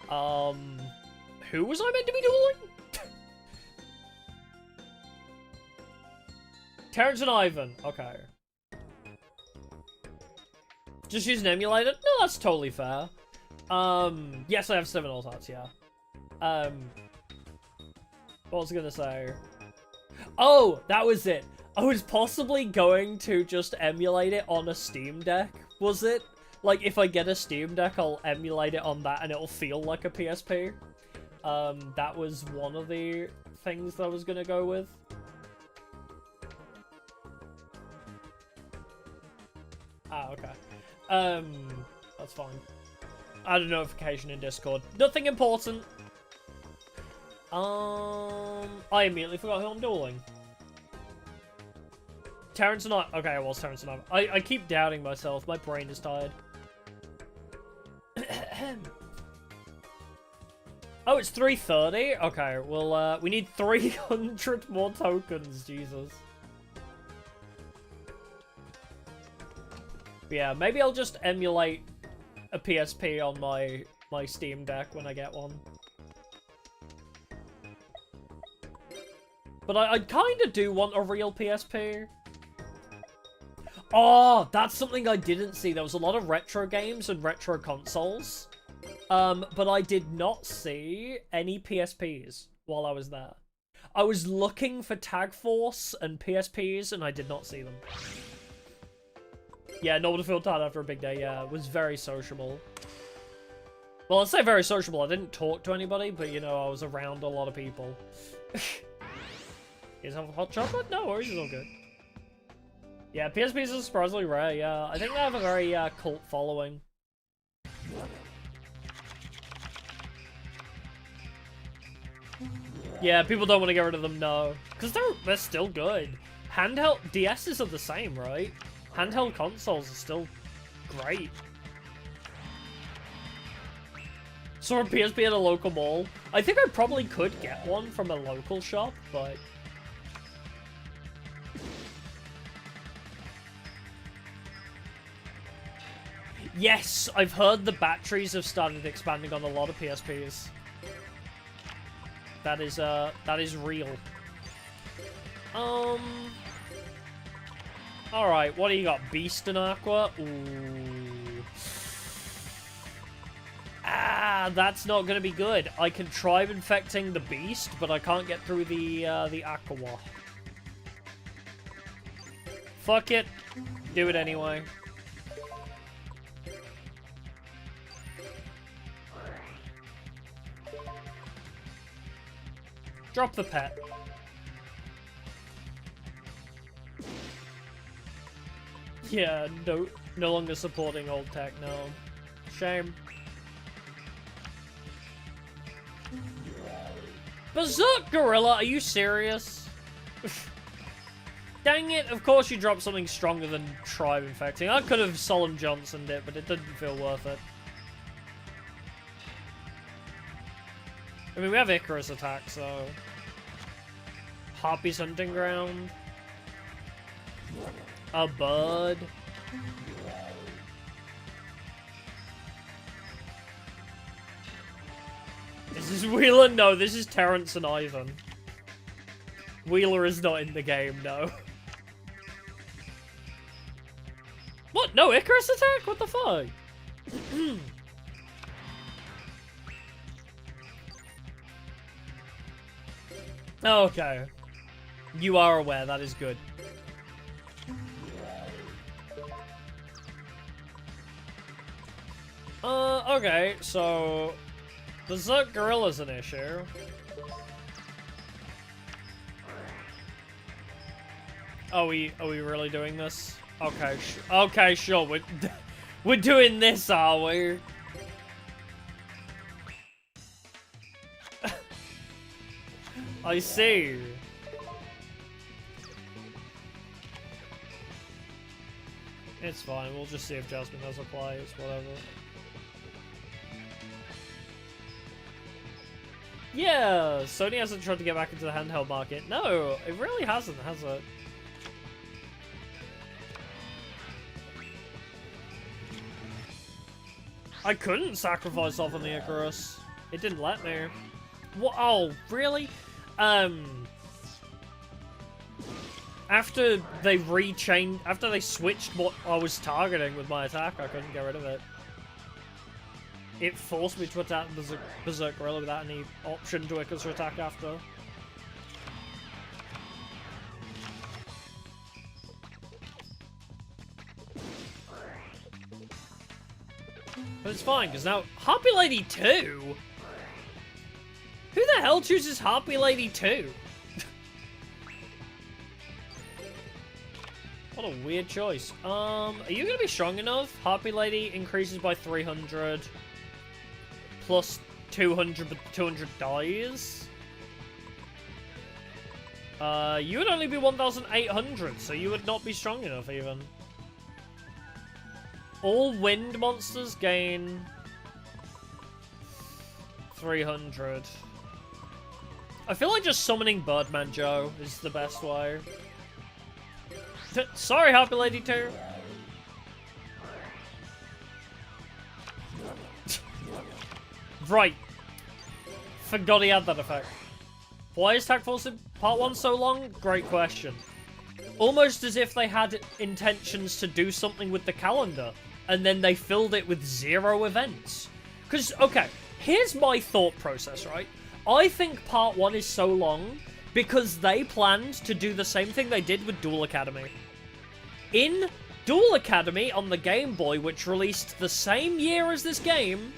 [SPEAKER 1] Who was I meant to be dueling? Terrence and Ivan. Okay. Just use an emulator? No, that's totally fair. Yes, I have 7 alt arts, yeah. What was I gonna say? Oh, that was it. I was possibly going to just emulate it on a Steam Deck, was it? Like, if I get a Steam Deck, I'll emulate it on that and it'll feel like a PSP. That was one of the things that I was gonna go with. Ah, okay. That's fine. I had a notification in Discord. Nothing important. I immediately forgot who I'm dueling. Terrence and I. Okay, it was Terrence and I keep doubting myself. My brain is tired. Oh, it's 3:30? Okay, well, we need 300 more tokens, Jesus. But yeah, maybe I'll just emulate a PSP on my Steam Deck when I get one. But I kind of do want a real PSP. Oh, that's something I didn't see. There was a lot of retro games and retro consoles. But I did not see any PSPs while I was there. I was looking for Tag Force and PSPs, and I did not see them. Yeah, normal to feel tired after a big day. Yeah, it was very sociable. Well, I'd say very sociable. I didn't talk to anybody, but, you know, I was around a lot of people. You guys have a hot chocolate? No worries, it's all good. Yeah, PSPs are surprisingly rare, yeah. I think they have a very cult following. Yeah, people don't want to get rid of them, no. Because they're still good. Handheld DSs are the same, right? Handheld consoles are still great. Saw a PSP at a local mall. I think I probably could get one from a local shop, but... Yes, I've heard the batteries have started expanding on a lot of PSPs. That is real. Alright, what do you got? Beast and Aqua? Ooh. Ah, that's not gonna be good. I can try infecting the Beast, but I can't get through the Aqua. Fuck it. Do it anyway. Drop the pet. Yeah, no longer supporting old tech, no. Shame. Berserk Gorilla, are you serious? Dang it, of course you dropped something stronger than Tribe Infecting. I could have Solemn Johnsoned it, but it didn't feel worth it. I mean, we have Icarus attack, so... Harpy's Hunting Ground. A Bud. Is this Wheeler? No, this is Terrence and Ivan. Wheeler is not in the game, no. What? No Icarus attack? What the fuck? Okay. You are aware, that is good. Okay, so... Berserk Gorilla's an issue. Are we really doing this? Okay, okay, sure, we're doing this, are we? I see. It's fine, we'll just see if Jasmine has a play, it's whatever. Yeah, Sony hasn't tried to get back into the handheld market. No, it really hasn't, has it? I couldn't sacrifice off on the Icarus. It didn't let me. What? Oh, really? After they switched what I was targeting with my attack, I couldn't get rid of it. It forced me to attack Berserk Gorilla without any option to Icarus attack after. But it's fine, because now... Harpy Lady 2? Who the hell chooses Harpy Lady 2? What a weird choice. Are you going to be strong enough? Harpy Lady increases by 300. Plus 200, but 200 dies. You would only be 1,800, so you would not be strong enough, even. All wind monsters gain 300. I feel like just summoning Birdman Joe is the best way. Sorry, Harpy Lady 2. Right. Forgot he had that effect. Why is Tag Force in Part 1 so long? Great question. Almost as if they had intentions to do something with the calendar, and then they filled it with 0 events. Because, okay, here's my thought process, right? I think Part 1 is so long because they planned to do the same thing they did with Duel Academy. In Duel Academy on the Game Boy, which released the same year as this game,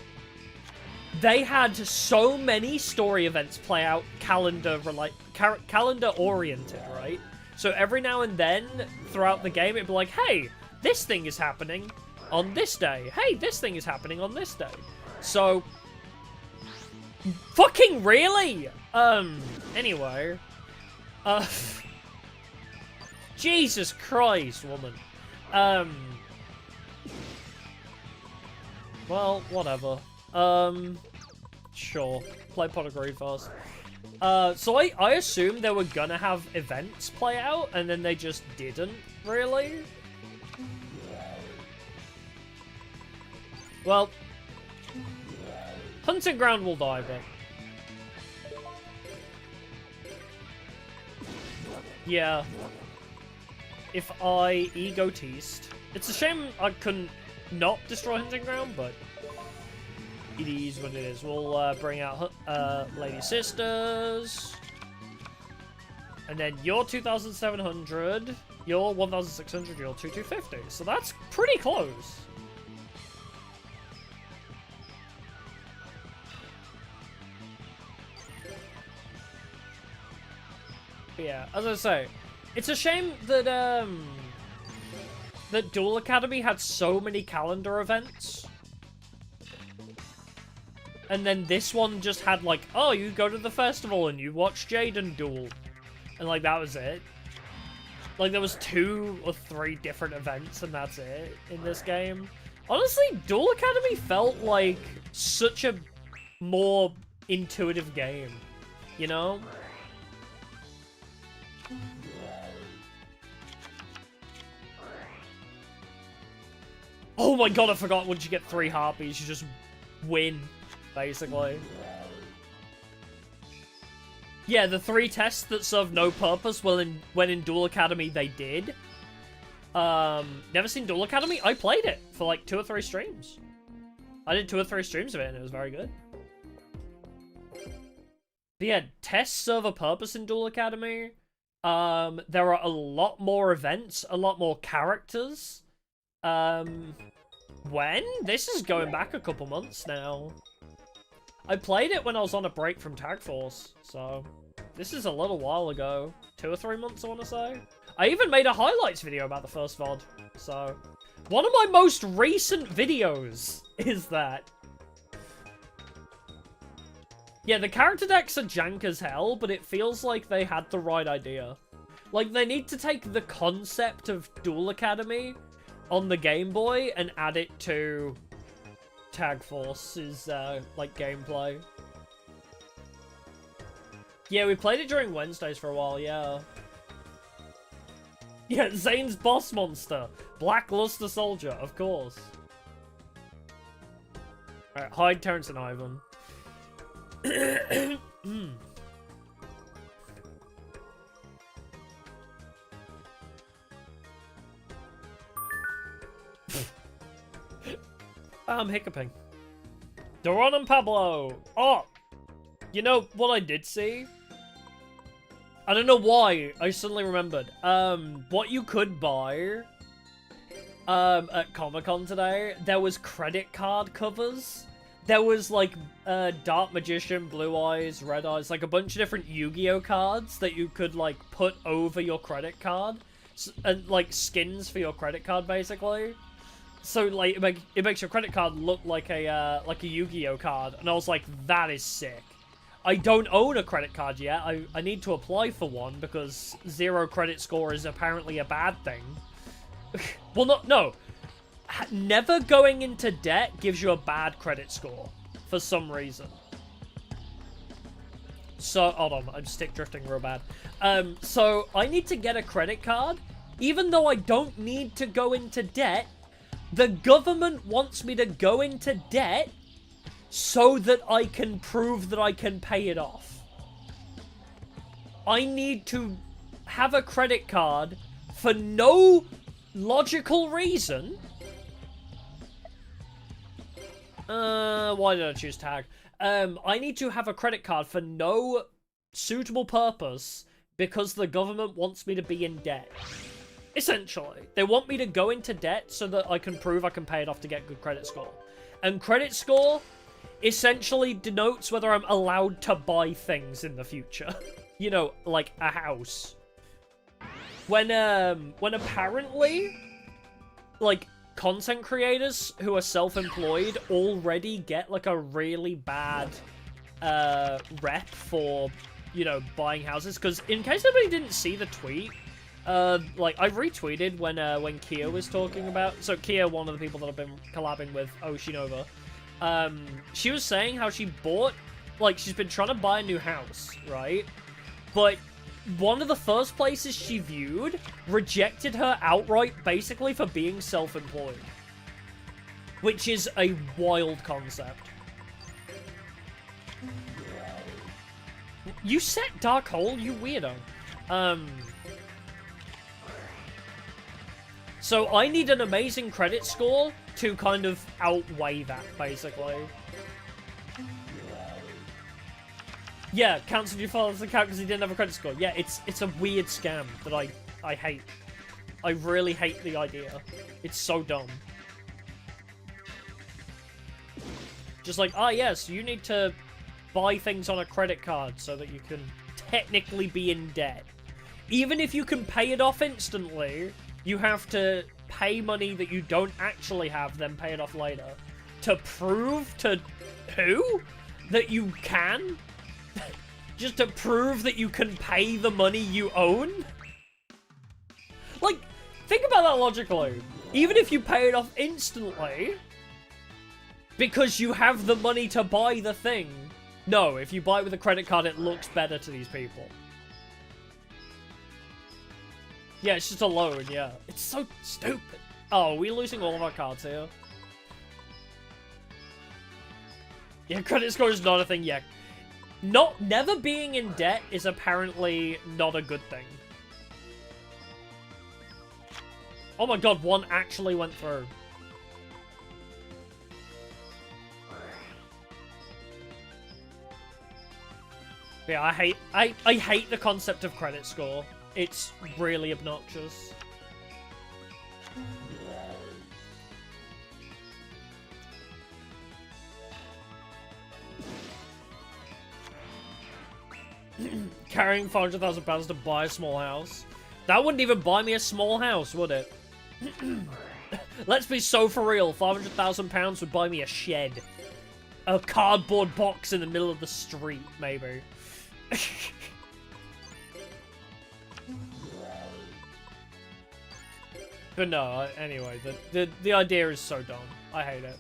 [SPEAKER 1] they had so many story events play out calendar-oriented, right? So every now and then, throughout the game, it'd be like, hey, this thing is happening on this day. Hey, this thing is happening on this day. So, fucking really? Anyway. Jesus Christ, woman. Well, whatever. Sure. Play Pot of Greed first. So I assumed they were gonna have events play out, and then they just didn't, really. Well, Hunting Ground will die, but... yeah. If I egotist... It's a shame I couldn't not destroy Hunting Ground, but... it is what it is. We'll bring out Lady Sisters. And then you're 2,700. You're 1,600. You're 2,250. So that's pretty close. But yeah, as I say, it's a shame that that Duel Academy had so many calendar events. And then this one just had, like, oh, you go to the festival and you watch Jaden duel. And, like, that was it. Like, there was 2 or 3 different events and that's it in this game. Honestly, Duel Academy felt like such a more intuitive game. You know? Oh my god, I forgot once you get 3 harpies, you just win. Basically. Yeah, the 3 tests that serve no purpose when in Duel Academy they did. Never seen Duel Academy? I played it for like 2 or 3 streams. I did 2 or 3 streams of it and it was very good. But yeah, tests serve a purpose in Duel Academy. There are a lot more events, a lot more characters. When? This is going back a couple months now. I played it when I was on a break from Tag Force, so this is a little while ago. 2 or 3 months, I want to say. I even made a highlights video about the first VOD, so... one of my most recent videos is that. Yeah, the character decks are jank as hell, but it feels like they had the right idea. Like, they need to take the concept of Duel Academy on the Game Boy and add it to Tag Force's, like, gameplay. Yeah, we played it during Wednesdays for a while, yeah. Yeah, Zane's boss monster. Blackluster Soldier, of course. Alright, hide Terrence and Ivan. I'm hiccuping. Doron and Pablo! Oh! You know what I did see? I don't know why, I suddenly remembered. What you could buy at Comic-Con today, there was credit card covers. There was, like, Dark Magician, Blue Eyes, Red Eyes, like a bunch of different Yu-Gi-Oh cards that you could, like, put over your credit card. And, like, skins for your credit card, basically. So, like, it makes your credit card look like a Yu-Gi-Oh card. And I was like, that is sick. I don't own a credit card yet. I need to apply for one because 0 credit score is apparently a bad thing. Well, no. Never going into debt gives you a bad credit score for some reason. So, hold on. I'm stick drifting real bad. So, I need to get a credit card. Even though I don't need to go into debt, the government wants me to go into debt so that I can prove that I can pay it off. I need to have a credit card for no logical reason. Why did I choose tag? I need to have a credit card for no suitable purpose because the government wants me to be in debt. Essentially, they want me to go into debt so that I can prove I can pay it off to get good credit score. And credit score essentially denotes whether I'm allowed to buy things in the future. You know, like a house. When apparently, like, content creators who are self-employed already get, like, a really bad, rep for, you know, buying houses. Because, in case anybody didn't see the tweet, like, I retweeted when Kia was talking about... So, Kia, one of the people that I've been collabing with, Oshinova, she was saying how she bought... Like, she's been trying to buy a new house, right? But one of the first places she viewed rejected her outright, basically, for being self-employed. Which is a wild concept. You set Dark Hole, you weirdo. So I need an amazing credit score to kind of outweigh that, basically. Yeah, cancelled your father's account because he didn't have a credit score. Yeah, it's a weird scam that I hate. I really hate the idea. It's so dumb. Just like, yes, you need to buy things on a credit card so that you can technically be in debt. Even if you can pay it off instantly, you have to pay money that you don't actually have, then pay it off later. To prove to who that you can? Just to prove that you can pay the money you own? Like, think about that logically. Even if you pay it off instantly, because you have the money to buy the thing. No, if you buy it with a credit card, it looks better to these people. Yeah, it's just a loan, yeah. It's so stupid. Oh, are we losing all of our cards here? Yeah, credit score is not a thing yet. Never being in debt is apparently not a good thing. Oh my god, one actually went through. Yeah, I hate the concept of credit score. It's really obnoxious. Carrying £500,000 to buy a small house. That wouldn't even buy me a small house, would it? Let's be so for real. £500,000 would buy me a shed. A cardboard box in the middle of the street, maybe. But no, anyway, the idea is so dumb. I hate it.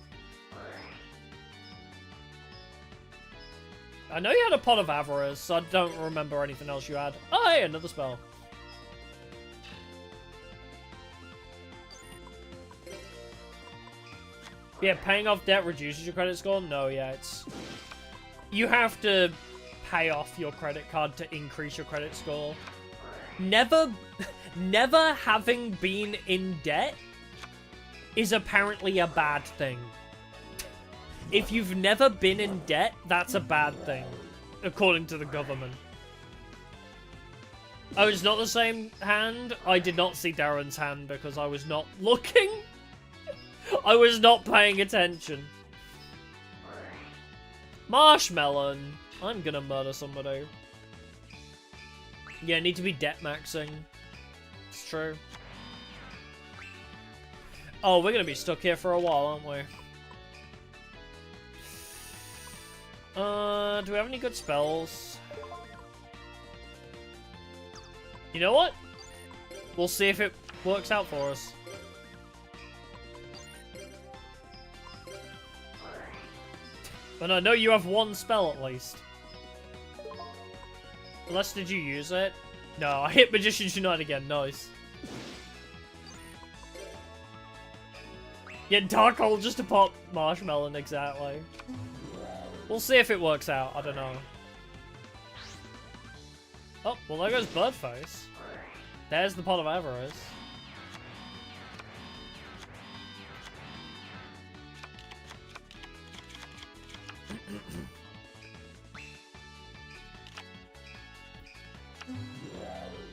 [SPEAKER 1] I know you had a Pot of Avarice. I don't remember anything else you had. Oh, hey, another spell. Yeah, paying off debt reduces your credit score? No, yeah, it's... You have to pay off your credit card to increase your credit score. Never having been in debt is apparently a bad thing. If you've never been in debt, that's a bad thing, according to the government. Oh, it's not the same hand? I did not see Darren's hand because I was not looking. I was not paying attention. Marshmallow. I'm gonna murder somebody. Yeah, need to be debt maxing. It's true. Oh, we're gonna be stuck here for a while, aren't we? Do we have any good spells? You know what? We'll see if it works out for us. But I know you have one spell at least. Unless, did you use it? No, I hit Magician's Unite again. Nice. Yeah, Dark Hole just to pop Marshmallow, exactly. We'll see if it works out. I don't know. Oh, well, there goes Birdface. There's the pot of avarice.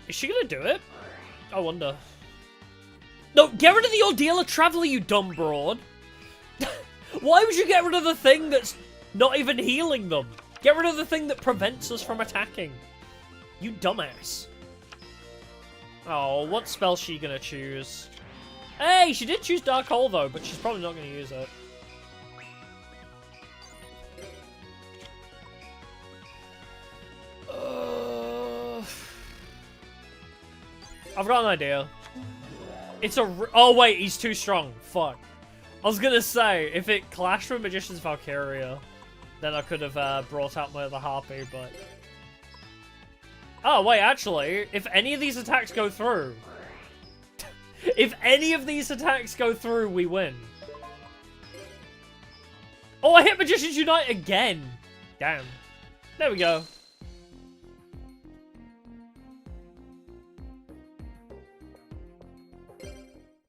[SPEAKER 1] Is she gonna do it? I wonder. No, get rid of the Ordealer Traveler, you dumb broad. Why would you get rid of the thing that's not even healing them? Get rid of the thing that prevents us from attacking. You dumbass. Oh, what spell's she gonna choose? Hey, she did choose Dark Hole though, but she's probably not gonna use it. I've got an idea. It's a... Oh, wait, he's too strong. Fuck. I was gonna say, if it clashed with Magician's Valkyria, then I could have brought out my other Harpy, but... Oh, wait, actually, if any of these attacks go through... if any of these attacks go through, we win. Oh, I hit Magician's Unite again. Damn. There we go.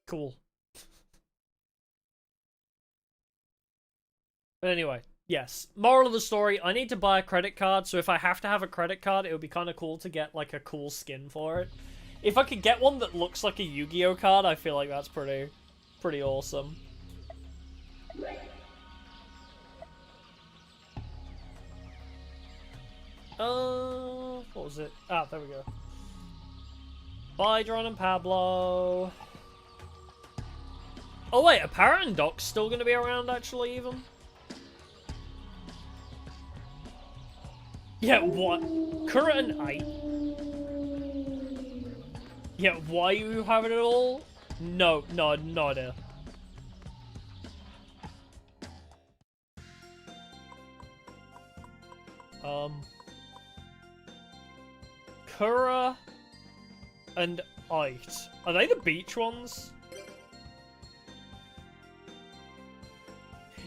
[SPEAKER 1] Cool. But anyway, yes. Moral of the story, I need to buy a credit card, so if I have to have a credit card, it would be kind of cool to get, like, a cool skin for it. If I could get one that looks like a Yu-Gi-Oh card, I feel like that's pretty awesome. What was it? Ah, there we go. Bye, Dron and Pablo. Oh wait, a Parrot and Doc's still gonna be around actually, even? Yeah, what? Kura and Ike? Yeah, why you have it at all? No idea. Kura and Ike. Are they the beach ones?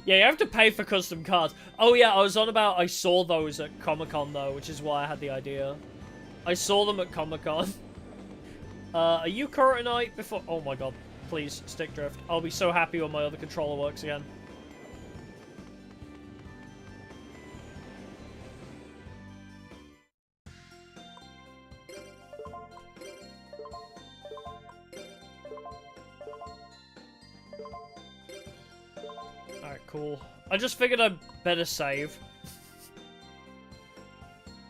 [SPEAKER 1] Yeah, you have to pay for custom cards. Oh yeah, I was on about I saw those at Comic-Con though, which is why I had the idea. I saw them at Comic-Con. Are you Kuratonite before? Oh my god, please, stick drift. I'll be so happy when my other controller works again. Cool. I just figured I'd better save.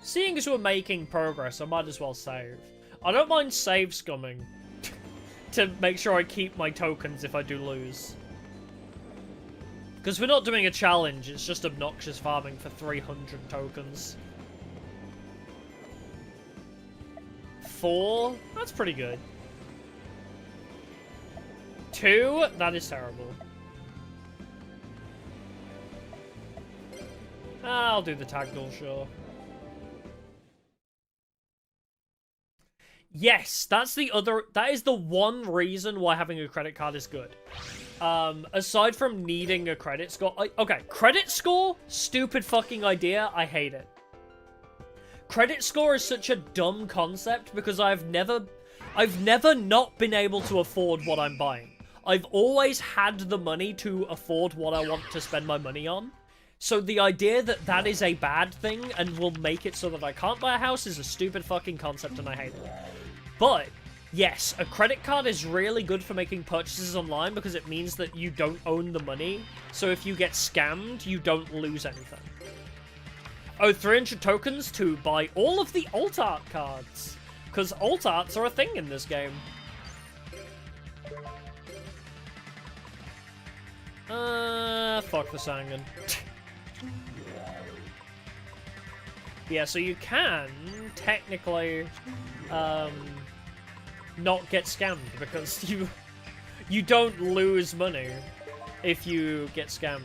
[SPEAKER 1] Seeing as we're making progress, I might as well save. I don't mind save scumming to make sure I keep my tokens if I do lose. Because we're not doing a challenge, it's just obnoxious farming for 300 tokens. 4? That's pretty good. 2? That is terrible. I'll do the tag duel, sure. Yes, that is the one reason why having a credit card is good. Aside from needing a credit score, okay, credit score, stupid fucking idea, I hate it. Credit score is such a dumb concept because I've never not been able to afford what I'm buying. I've always had the money to afford what I want to spend my money on. So the idea that that is a bad thing and will make it so that I can't buy a house is a stupid fucking concept and I hate it. But, yes, a credit card is really good for making purchases online because it means that you don't own the money. So if you get scammed, you don't lose anything. Oh, 300 tokens to buy all of the alt art cards. Because alt arts are a thing in this game. Fuck the Sangan. Yeah, so you can technically not get scammed because you don't lose money if you get scammed.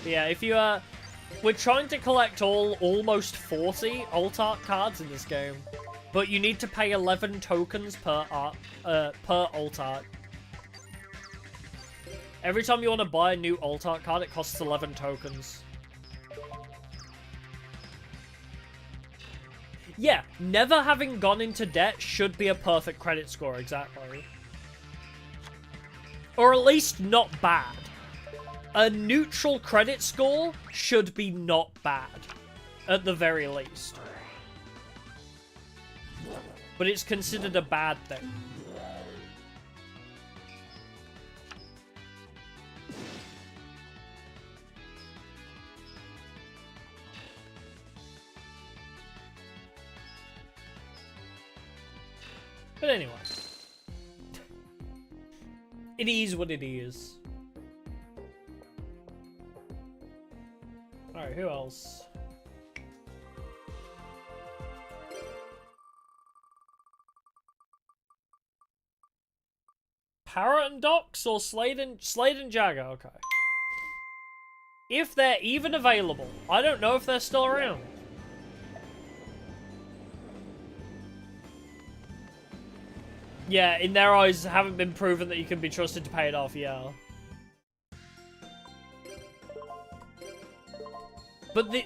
[SPEAKER 1] Yeah, if you we're trying to collect almost 40 alt art cards in this game, but you need to pay 11 tokens per alt art. Every time you want to buy a new alt art card, it costs 11 tokens. Yeah, never having gone into debt should be a perfect credit score, exactly. Or at least not bad. A neutral credit score should be not bad, at the very least. But it's considered a bad thing. But anyway. It is what it is. Alright, who else? Parrot and Docs or Slade and Jagger? Okay. If they're even available. I don't know if they're still around. Yeah, in their eyes, haven't been proven that you can be trusted to pay it off, yeah. But the...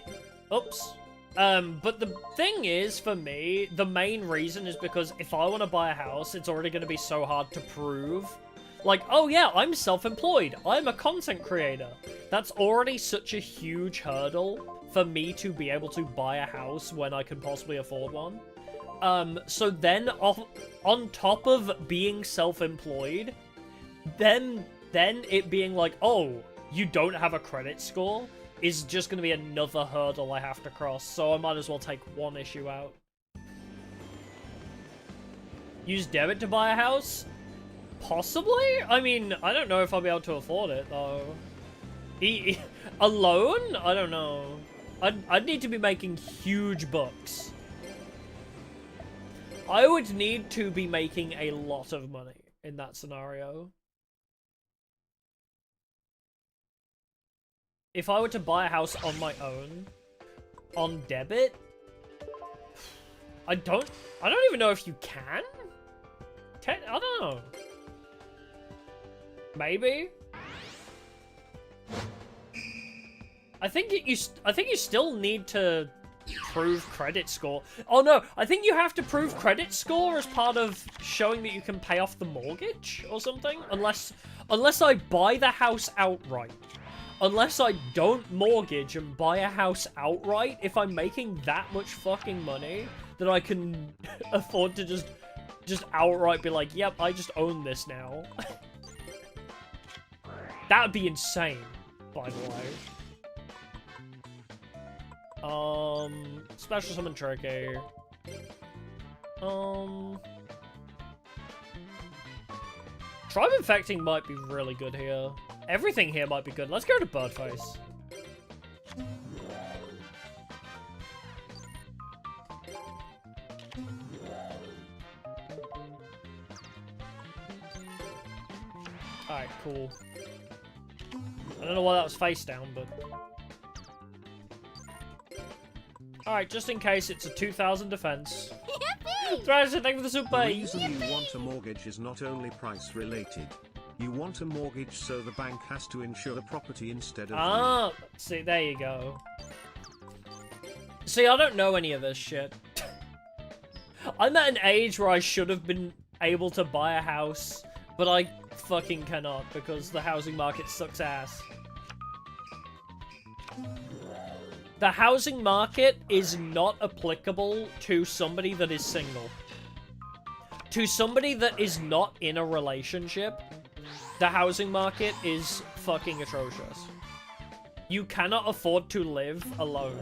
[SPEAKER 1] Oops. But the thing is, for me, the main reason is because if I want to buy a house, it's already going to be so hard to prove. Like, oh yeah, I'm self-employed. I'm a content creator. That's already such a huge hurdle for me to be able to buy a house when I can possibly afford one. So then, on top of being self-employed, then it being like, oh, you don't have a credit score, is just going to be another hurdle I have to cross, so I might as well take one issue out. Use debit to buy a house? Possibly? I mean, I don't know if I'll be able to afford it, though. Alone? I don't know. I'd need to be making huge bucks. I would need to be making a lot of money in that scenario. If I were to buy a house on my own, on debit, I don't even know if you can. I don't know. Maybe. I think you still need to prove credit score. Oh no, I think you have to prove credit score as part of showing that you can pay off the mortgage or something. Unless I buy the house outright. Unless I don't mortgage and buy a house outright, if I'm making that much fucking money, that I can afford to just outright be like, yep, I just own this now. That would be insane, by the way. Special summon tricky. Tribe infecting might be really good here. Everything here might be good. Let's go to Birdface. Alright, cool. I don't know why that was face down, but... Alright, just in case, it's a 2,000 defense. Thrasher, thank you for the super.
[SPEAKER 2] The reason you want a mortgage is not only price related. You want a mortgage so the bank has to insure the property instead of
[SPEAKER 1] you. See, there you go. See, I don't know any of this shit. I'm at an age where I should have been able to buy a house, but I fucking cannot because the housing market sucks ass. The housing market is not applicable to somebody that is single. To somebody that is not in a relationship, the housing market is fucking atrocious. You cannot afford to live alone.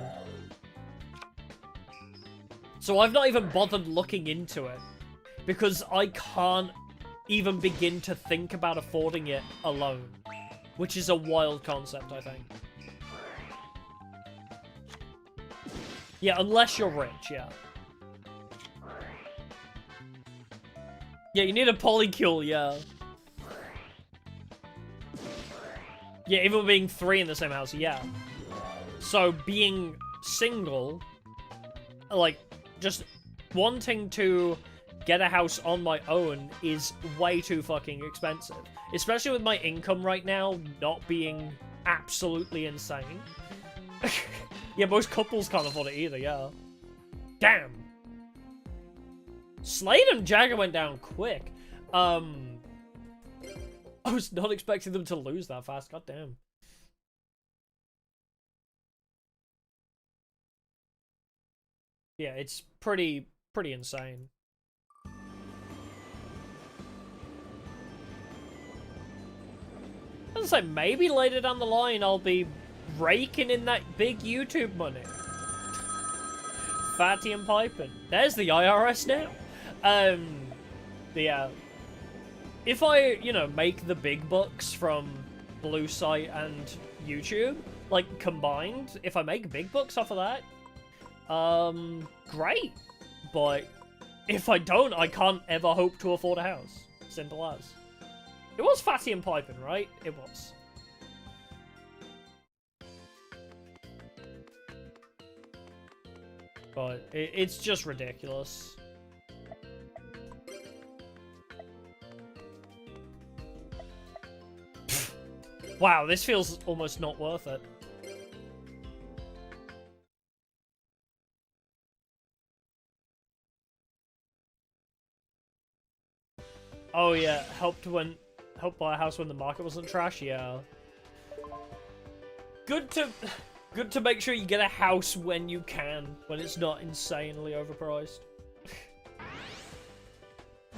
[SPEAKER 1] So I've not even bothered looking into it, because I can't even begin to think about affording it alone. Which is a wild concept, I think. Yeah, unless you're rich, yeah. Yeah, you need a polycule, yeah. Yeah, even being 3 in the same house, yeah. So, being single, like, just wanting to get a house on my own is way too fucking expensive. Especially with my income right now not being absolutely insane. Yeah, most couples can't afford it either, yeah. Damn. Slade and Jagger went down quick. I was not expecting them to lose that fast, god damn. Yeah, it's pretty insane. I was like, maybe later down the line I'll be raking in that big YouTube money. Fatty and piping. There's the IRS now. But yeah. If I, you know, make the big bucks from Blue Site and YouTube, like, combined, if I make big bucks off of that, great. But if I don't, I can't ever hope to afford a house. Simple as. It was Fatty and Piping, right? It was. But it's just ridiculous. Wow, this feels almost not worth it. Oh yeah, helped buy a house when the market wasn't trash, yeah. Good to make sure you get a house when you can, when it's not insanely overpriced.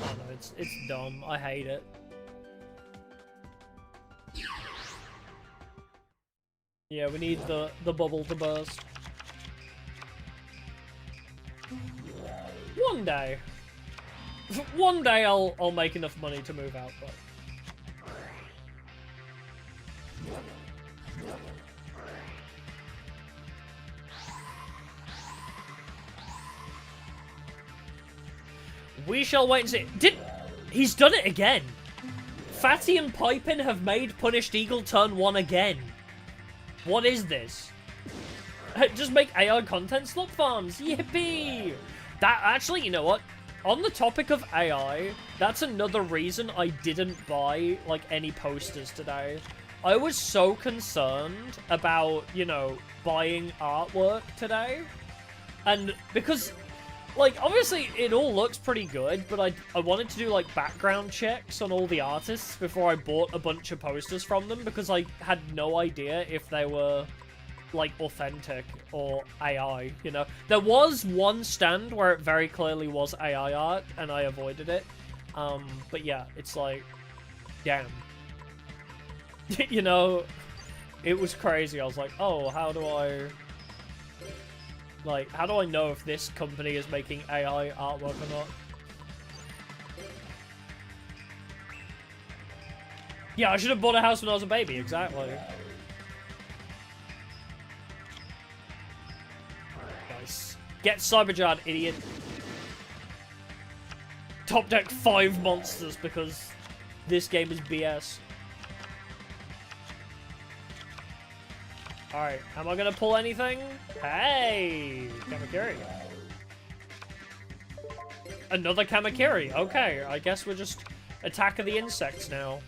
[SPEAKER 1] Oh no, it's dumb. I hate it. Yeah, we need the bubble to burst. One day. One day I'll make enough money to move out, but we shall wait and see. He's done it again? Fatty and Pipin have made Punished Eagle turn 1 again. What is this? Just make AI content slot farms. Yippee! That actually, you know what? On the topic of AI, that's another reason I didn't buy, like, any posters today. I was so concerned about, you know, buying artwork today. And because, like, obviously it all looks pretty good, but I wanted to do, like, background checks on all the artists before I bought a bunch of posters from them, because I had no idea if they were, like, authentic or AI, you know? There was one stand where it very clearly was AI art, and I avoided it. But yeah, it's like, damn. You know, it was crazy. I was like, oh, how do I know if this company is making AI artwork or not? Yeah, I should have bought a house when I was a baby, exactly. Nice. Get Cyberjarred, idiot. Top deck 5 monsters because this game is BS. Alright, am I gonna pull anything? Hey! Kamakiri. Another Kamakiri. Okay, I guess we're just Attack of the Insects now.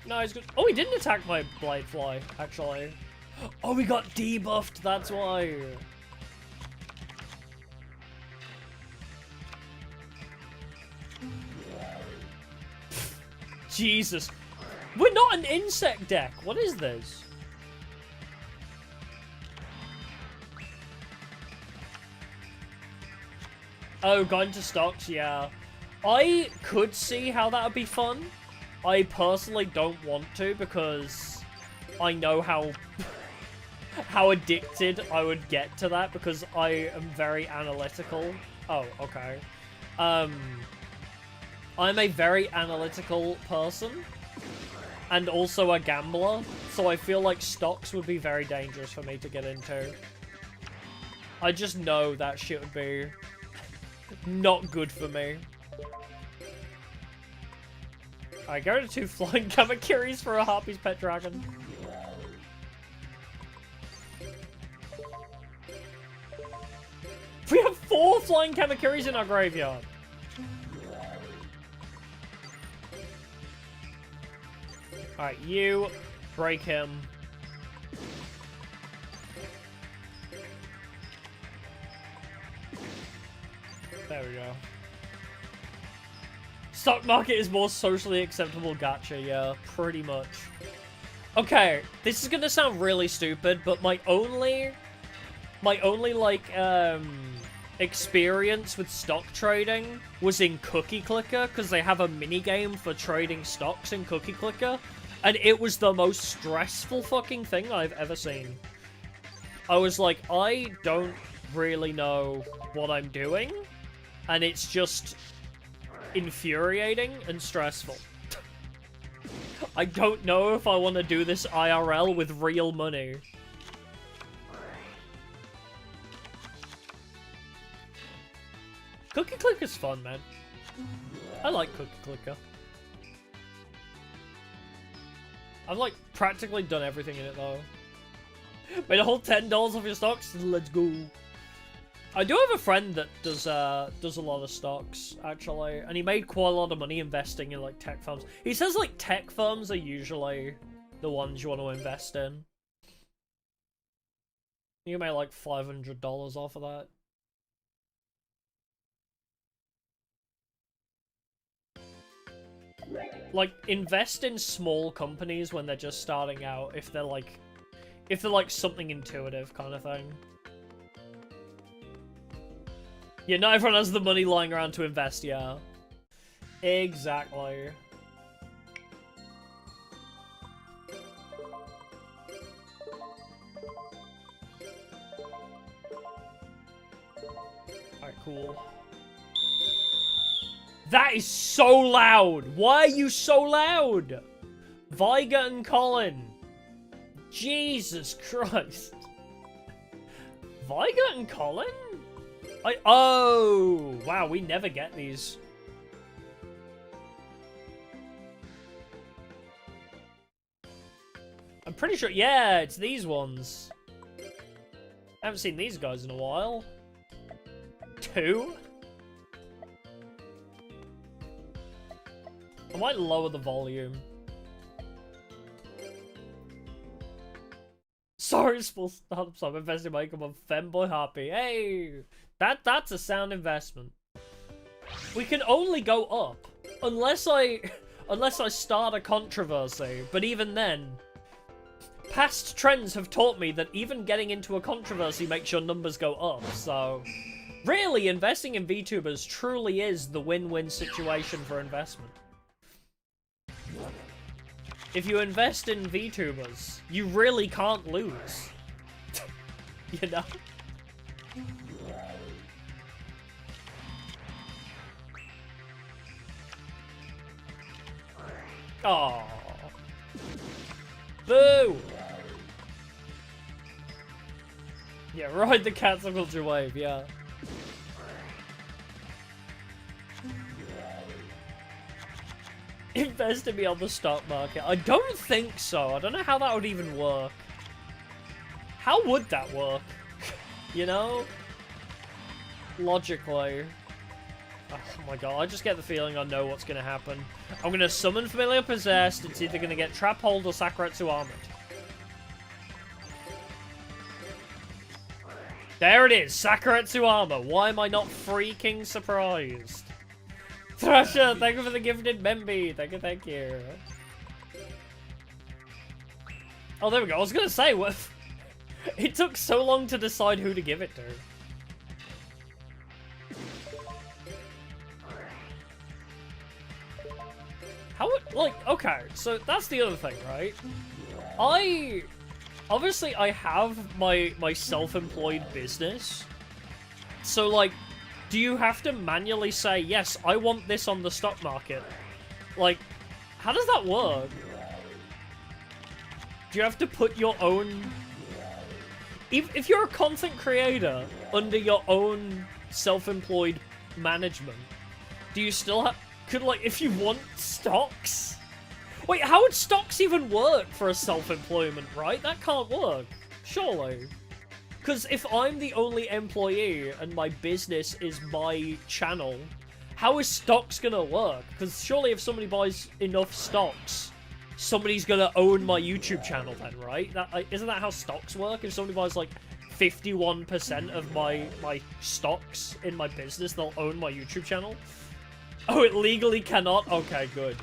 [SPEAKER 1] No, he's good. Oh, he didn't attack my Blightfly, actually. Oh, we got debuffed, that's why. Jesus. We're not an insect deck. What is this? Oh, going to stocks, yeah. I could see how that would be fun. I personally don't want to because I know how how addicted I would get to that because I am very analytical. Oh, okay. I'm a very analytical person. And also a gambler, so I feel like stocks would be very dangerous for me to get into. I just know that shit would be not good for me. Alright, go to 2 flying Kamakiris for a Harpy's Pet Dragon. We have 4 flying Kamakiris in our graveyard. Alright, you break him. There we go. Stock market is more socially acceptable gacha, yeah, pretty much. Okay, this is gonna sound really stupid, but my only like, experience with stock trading was in Cookie Clicker, because they have a minigame for trading stocks in Cookie Clicker, and it was the most stressful fucking thing I've ever seen. I was like, I don't really know what I'm doing, and it's just infuriating and stressful. I don't know if I want to do this IRL with real money. Cookie Clicker's fun, man. I like Cookie Clicker. I've, like, practically done everything in it, though. Made a whole $10 off your stocks? Let's go. I do have a friend that does a lot of stocks, actually. And he made quite a lot of money investing in, like, tech firms. He says, like, tech firms are usually the ones you want to invest in. You made, like, $500 off of that. Like, invest in small companies when they're just starting out, if they're like something intuitive kind of thing. Yeah, not everyone has the money lying around to invest, yeah. Exactly. Alright, cool. That is so loud! Why are you so loud? Viga and Colin. Jesus Christ. Viga and Colin? Oh! Wow, we never get these. I'm pretty sure, yeah, it's these ones. I haven't seen these guys in a while. 2? I might lower the volume. Sorry, small startups. I'm investing my income on Femboy Happy. Hey, that's a sound investment. We can only go up unless I start a controversy. But even then, past trends have taught me that even getting into a controversy makes your numbers go up. So, really, investing in VTubers truly is the win-win situation for investment. If you invest in VTubers, you really can't lose. You know? Aww. Boo! Yeah, ride the cancel culture wave, yeah. Invest in me on the stock market. I don't think so. I don't know how that would even work. How would that work? You know? Logically. Oh my god, I just get the feeling I know what's gonna happen. I'm gonna summon Familiar Possessed. It's either gonna get Trap Hold or Sakuretsu Armored. There it is, Sakuretsu Armor. Why am I not freaking surprised? Thrasher, thank you for the gifted Memby. Thank you, thank you. Oh, there we go. I was gonna say, what? It took so long to decide who to give it to. How would, like, okay, so that's the other thing, right? Obviously, I have my self-employed business. So, like, do you have to manually say, yes, I want this on the stock market? Like, how does that work? Do you have to put your own... If you're a content creator under your own self-employed management, do you still have... Could, like, if you want stocks? Wait, how would stocks even work for a self-employment, right? That can't work. Surely. Because if I'm the only employee and my business is my channel, how is stocks gonna work? Because surely if somebody buys enough stocks, somebody's gonna own my YouTube channel then, right? Isn't that how stocks work? If somebody buys like 51% of my stocks in my business, they'll own my YouTube channel? Oh, it legally cannot? Okay, good.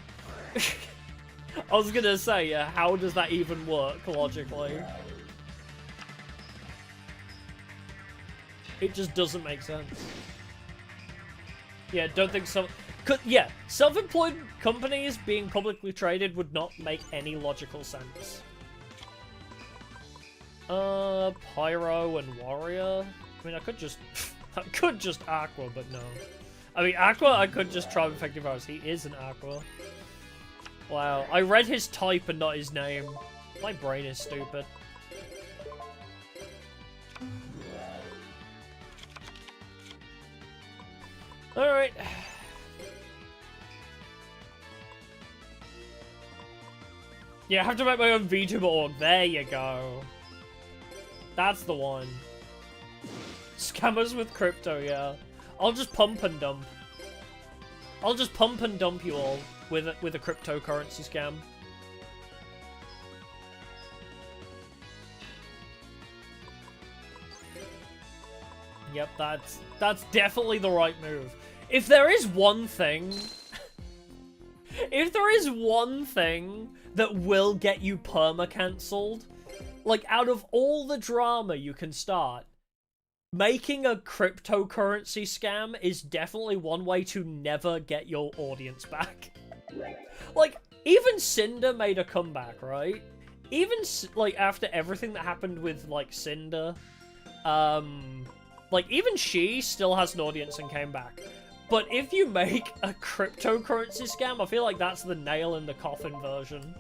[SPEAKER 1] I was gonna say, yeah, how does that even work logically? It just doesn't make sense. Yeah, don't think so. Yeah, self-employed companies being publicly traded would not make any logical sense. Pyro and Warrior? I mean, I could just Aqua, but no. I mean, Aqua, I could just try Effective Arrows. He is an Aqua. Wow, I read his type and not his name. My brain is stupid. Alright. Yeah, I have to make my own VTuber org. There you go. That's the one. Scammers with crypto, yeah. I'll just pump and dump. I'll just pump and dump you all with a cryptocurrency scam. Yep, that's definitely the right move. If there is one thing... if there is one thing that will get you perma-cancelled, like, out of all the drama you can start, making a cryptocurrency scam is definitely one way to never get your audience back. Like, even Cinder made a comeback, right? Even, like, after everything that happened with, like, Cinder, like, even she still has an audience and came back. But if you make a cryptocurrency scam, I feel like that's the nail in the coffin version.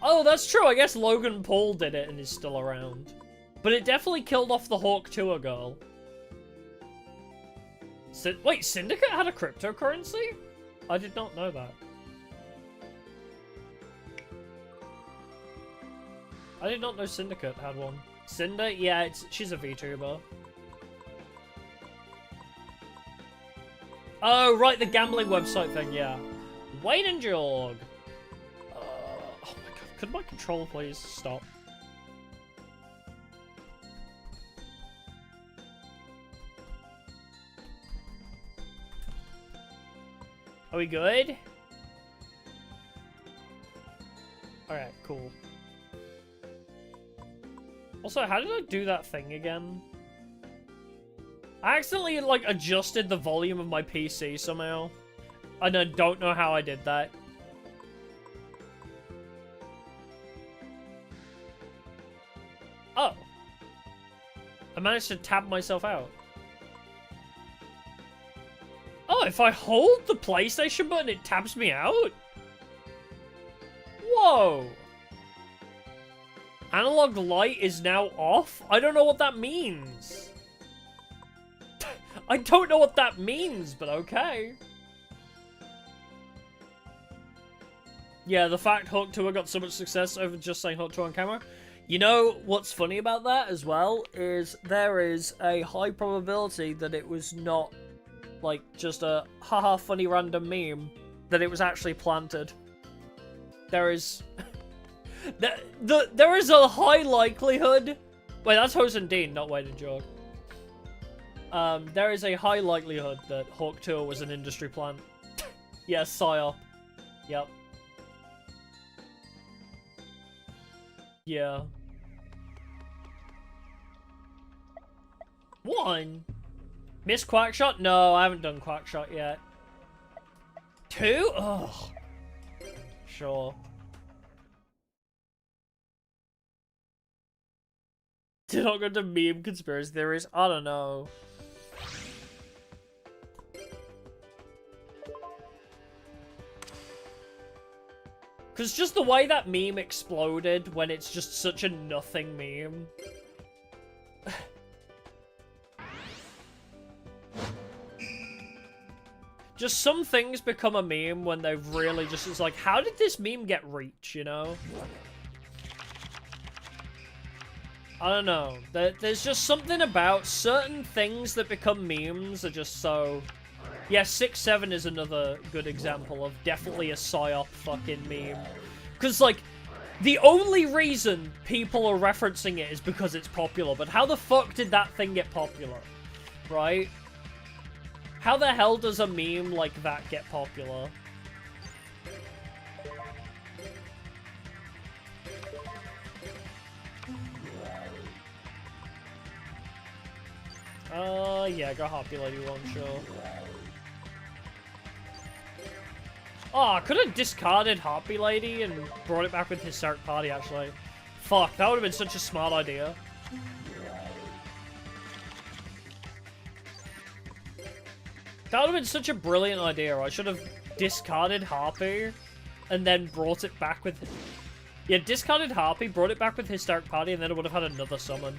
[SPEAKER 1] Oh, that's true. I guess Logan Paul did it and is still around. But it definitely killed off the Hawk Tour girl. Wait, Syndicate had a cryptocurrency? I did not know that. I did not know Syndicate had one. Cinder? Yeah, she's a VTuber. Oh, right, the gambling website thing, yeah. Wayne and Jorg. Oh my god, could my controller please stop? Are we good? Alright, cool. Also, how did I do that thing again? I accidentally, like, adjusted the volume of my PC somehow. And I don't know how I did that. Oh. I managed to tab myself out. Oh, if I hold the PlayStation button, it tabs me out? Whoa. Analog light is now off? I don't know what that means. I don't know what that means, but okay. Yeah, the fact Hawk Tour got so much success over just saying Hawk Tour on camera. You know what's funny about that as well is there is a high probability that it was not like just a haha funny random meme, that it was actually planted. There is there is a high likelihood. Wait, that's Hosen Dean, not Wade and Jorg. There is a high likelihood that Hawk Tour was an industry plant. Yes, PSYOP. Yep. Yeah. 1. Miss Quackshot? No, I haven't done Quackshot yet. 2? Ugh. Sure. Did not go to meme conspiracy theories? I don't know. Because just the way that meme exploded when it's just such a nothing meme. Just some things become a meme when they've really just... It's like, how did this meme get reach, you know? I don't know. There's just something about certain things that become memes are just so... Yeah, 6-7 is another good example of definitely a psyop fucking meme. Because, like, the only reason people are referencing it is because it's popular. But how the fuck did that thing get popular? Right? How the hell does a meme like that get popular? Yeah, go Happy Lady one, sure. Oh, I could have discarded Happy Lady and brought it back with Hysteric Party, actually. Fuck, that would have been such a smart idea. That would have been such a brilliant idea. I should have discarded Harpy and then brought it back with... Yeah, discarded Harpy, brought it back with Hysteric Party, and then it would have had another summon.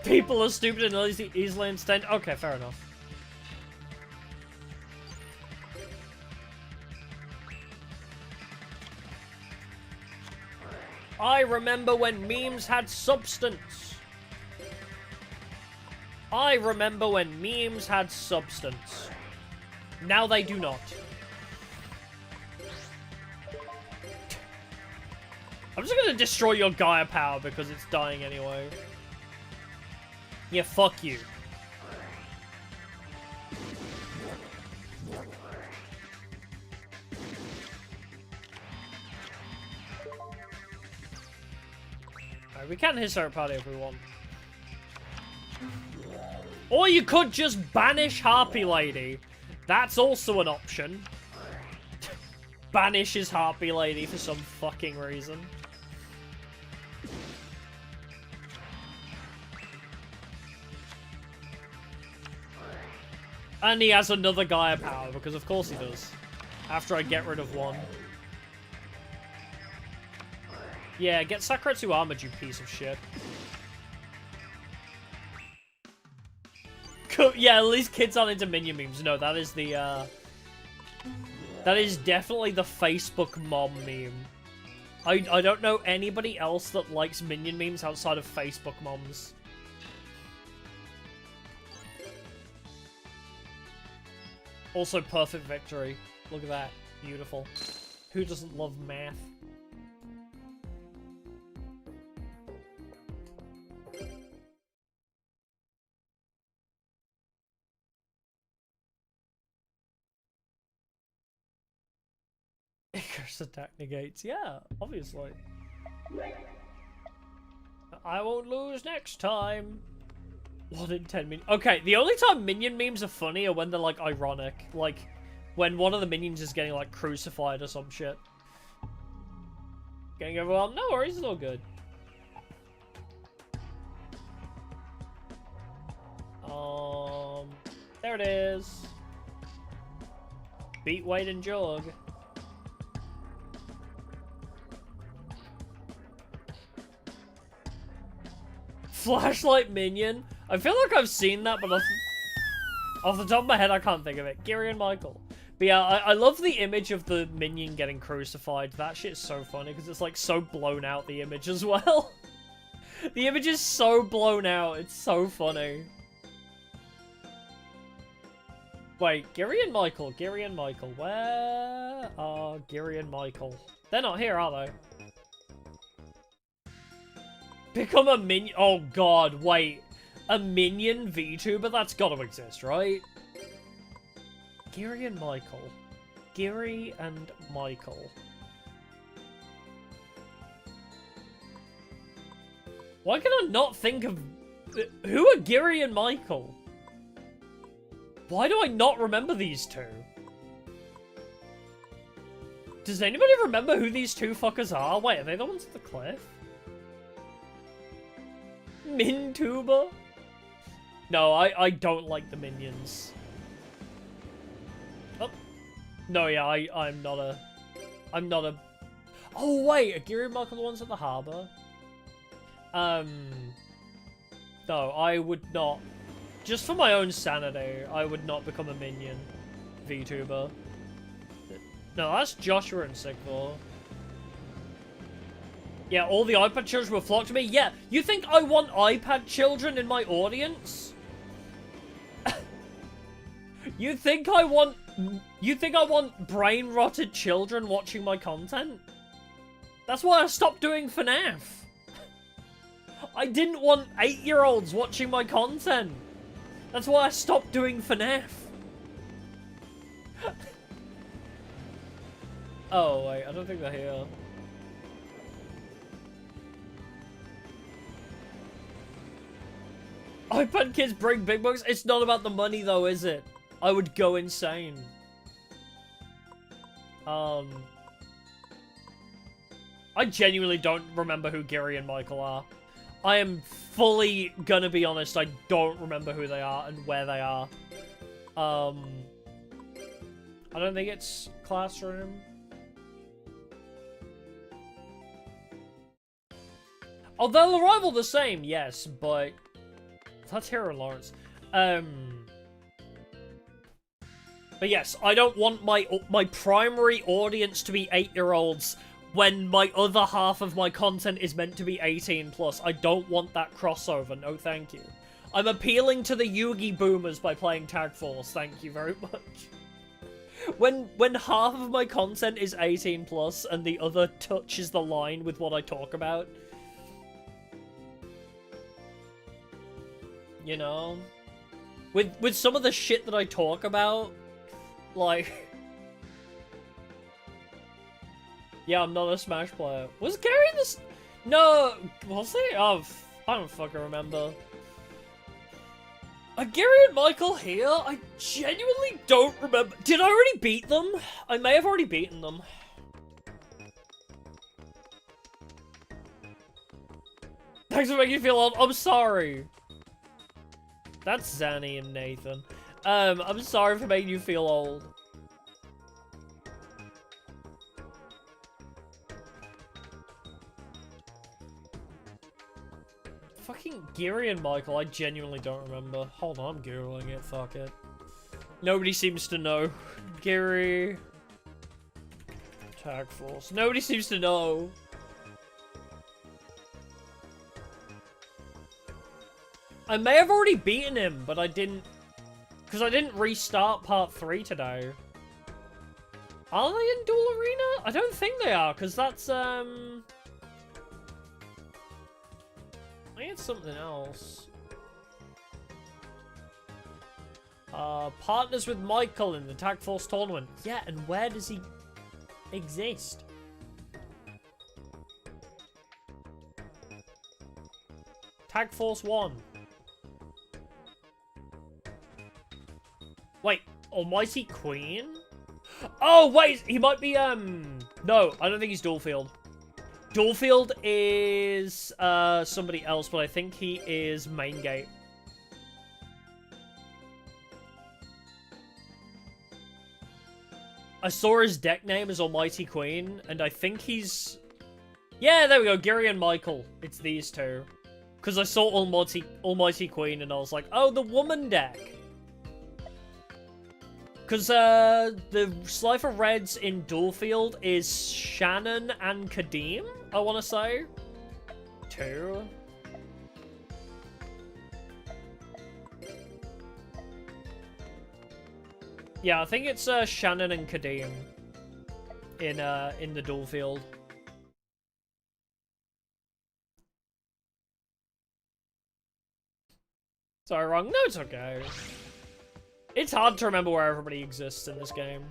[SPEAKER 1] People are stupid and easily entertained. Okay, fair enough. I remember when memes had substance. I remember when memes had substance. Now they do not. I'm just gonna destroy your Gaia power because it's dying anyway. Yeah, fuck you. Alright, we can Hysteric Party if we want. Or you could just banish Harpy Lady. That's also an option. Banish his Harpy Lady for some fucking reason. And he has another Gaia power, because of course he does. After I get rid of one. Yeah, get Sakuretsu armored, you piece of shit. Yeah, at least kids aren't into minion memes. No, that is the, that is definitely the Facebook mom meme. I don't know anybody else that likes minion memes outside of Facebook moms. Also, perfect victory. Look at that. Beautiful. Who doesn't love math? Icarus attack negates. Yeah, obviously. I won't lose next time. 1 in 10 minions. Okay, the only time minion memes are funny are when they're, like, ironic. Like, when one of the minions is getting, like, crucified or some shit. Getting overwhelmed? No worries, it's all good. There it is. Beat, weight, and jog. Flashlight minion? I feel like I've seen that, but off the top of my head, I can't think of it. Gary and Michael. But yeah, I love the image of the minion getting crucified. That shit's so funny, because it's, like, so blown out, the image as well. The image is so blown out. It's so funny. Wait, Gary and Michael. Gary and Michael. Where are Gary and Michael? They're not here, are they? Become a minion. Oh god, wait. A minion VTuber? That's gotta exist, right? Gary and Michael. Gary and Michael. Why can I not think of... Who are Gary and Michael? Why do I not remember these two? Does anybody remember who these two fuckers are? Wait, are they the ones at the cliff? Mintuber? No, I don't like the minions. Oh. No, yeah, I'm not a... Oh, wait, are Giri and Michael the ones at the harbour? No, I would not. Just for my own sanity, I would not become a minion VTuber. No, that's Joshua and Sigvor. Yeah, all the iPad children will flock to me. Yeah, you think I want iPad children in my audience? You think I want brain-rotted children watching my content? That's why I stopped doing FNAF. I didn't want 8-year-olds watching my content. That's why I stopped doing FNAF. Oh, wait, I don't think they're here. iPad kids bring big bucks? It's not about the money though, is it? I would go insane. I genuinely don't remember who Gary and Michael are. I am fully gonna be honest, I don't remember who they are and where they are. I don't think it's Classroom. Oh, they'll arrival the same, yes, but that's Hero Lawrence. But yes, I don't want my primary audience to be 8-year-olds when my other half of my content is meant to be 18+. I don't want that crossover, no thank you. I'm appealing to the Yugi boomers by playing Tag Force, thank you very much. When half of my content is 18+ and the other touches the line with what I talk about, you know? With some of the shit that I talk about, like... Yeah, I'm not a Smash player. Was Gary in this? No, was he? Oh, I don't fucking remember. Are Gary and Michael here? I genuinely don't remember. Did I already beat them? I may have already beaten them. Thanks for making you feel old. I'm sorry. That's Zanny and Nathan. I'm sorry for making you feel old. Fucking Gary and Michael, I genuinely don't remember. Hold on, I'm Googling it, fuck it. Nobody seems to know. Gary... Tag Force. Nobody seems to know. I may have already beaten him, but I didn't... Because I didn't restart part 3 today. Are they in Duel Arena? I don't think they are, because that's, I think it's something else. Partners with Michael in the Tag Force tournament. Yeah, and where does he exist? Tag Force 1. Wait, Almighty Queen? Oh, wait, he might be, no, I don't think he's Dualfield. Dualfield is, somebody else, but I think he is Main Gate. I saw his deck name as Almighty Queen, and I think he's... Yeah, there we go, Gary and Michael. It's these two. Because I saw Almighty Queen, and I was like, oh, the woman deck. Because, the Slifer Reds in Dualfield is Shannon and Kadeem, I want to say. Two. Yeah, I think it's, Shannon and Kadeem in the Dualfield. Sorry, wrong. No, it's okay. It's hard to remember where everybody exists in this game.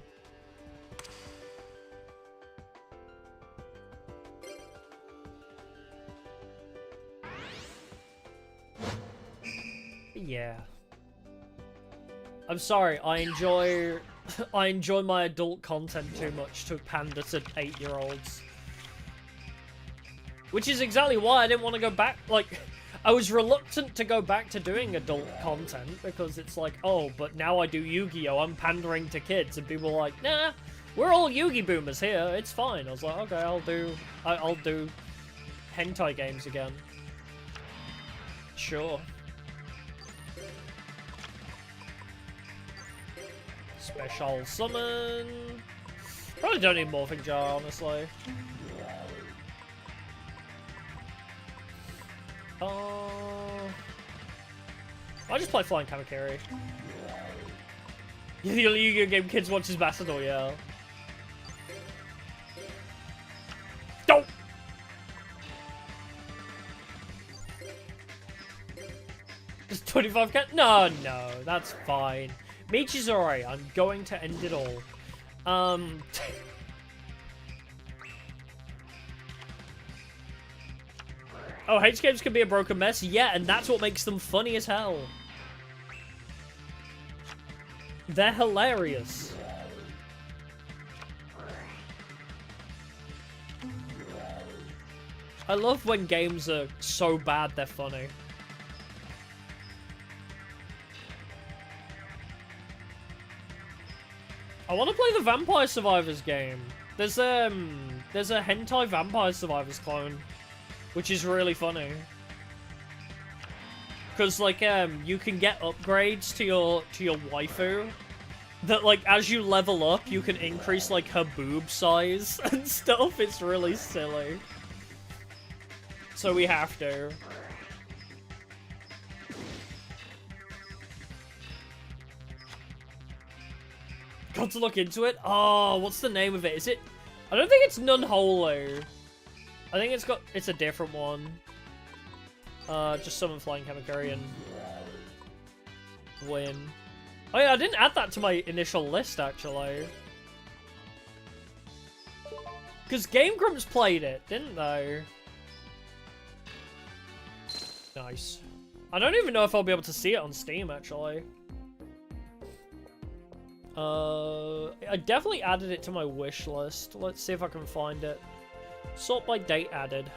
[SPEAKER 1] Yeah. I'm sorry, I enjoy my adult content too much to pander to 8-year-olds. Which is exactly why I didn't want to go back, like... I was reluctant to go back to doing adult content because it's like, oh, but now I do Yu-Gi-Oh! I'm pandering to kids, and people are like, nah, we're all Yu-Gi boomers here. It's fine. I was like, okay, I'll do hentai games again. Sure. Special summon. Probably don't need Morphing Jar, honestly. I just play Flying Kamakiri. The Yu-Gi-Oh game kids watch his Bassador, yeah. Don't! Just 25k? No, that's fine. Michizori, I'm going to end it all. Oh, H games can be a broken mess? Yeah, and that's what makes them funny as hell. They're hilarious. I love when games are so bad they're funny. I want to play the Vampire Survivors game. There's a hentai Vampire Survivors clone, which is really funny. Because, like, you can get upgrades to your waifu that, like, as you level up, you can increase, like, her boob size and stuff. It's really silly. So we have to. Got to look into it? Oh, what's the name of it? Is it... I don't think it's Nunholo. I think it's a different one. Just summon Flying Kamakiri and win. Oh yeah, I didn't add that to my initial list, actually. Because Game Grumps played it, didn't they? Nice. I don't even know if I'll be able to see it on Steam, actually. I definitely added it to my wish list. Let's see if I can find it. Sort by date added.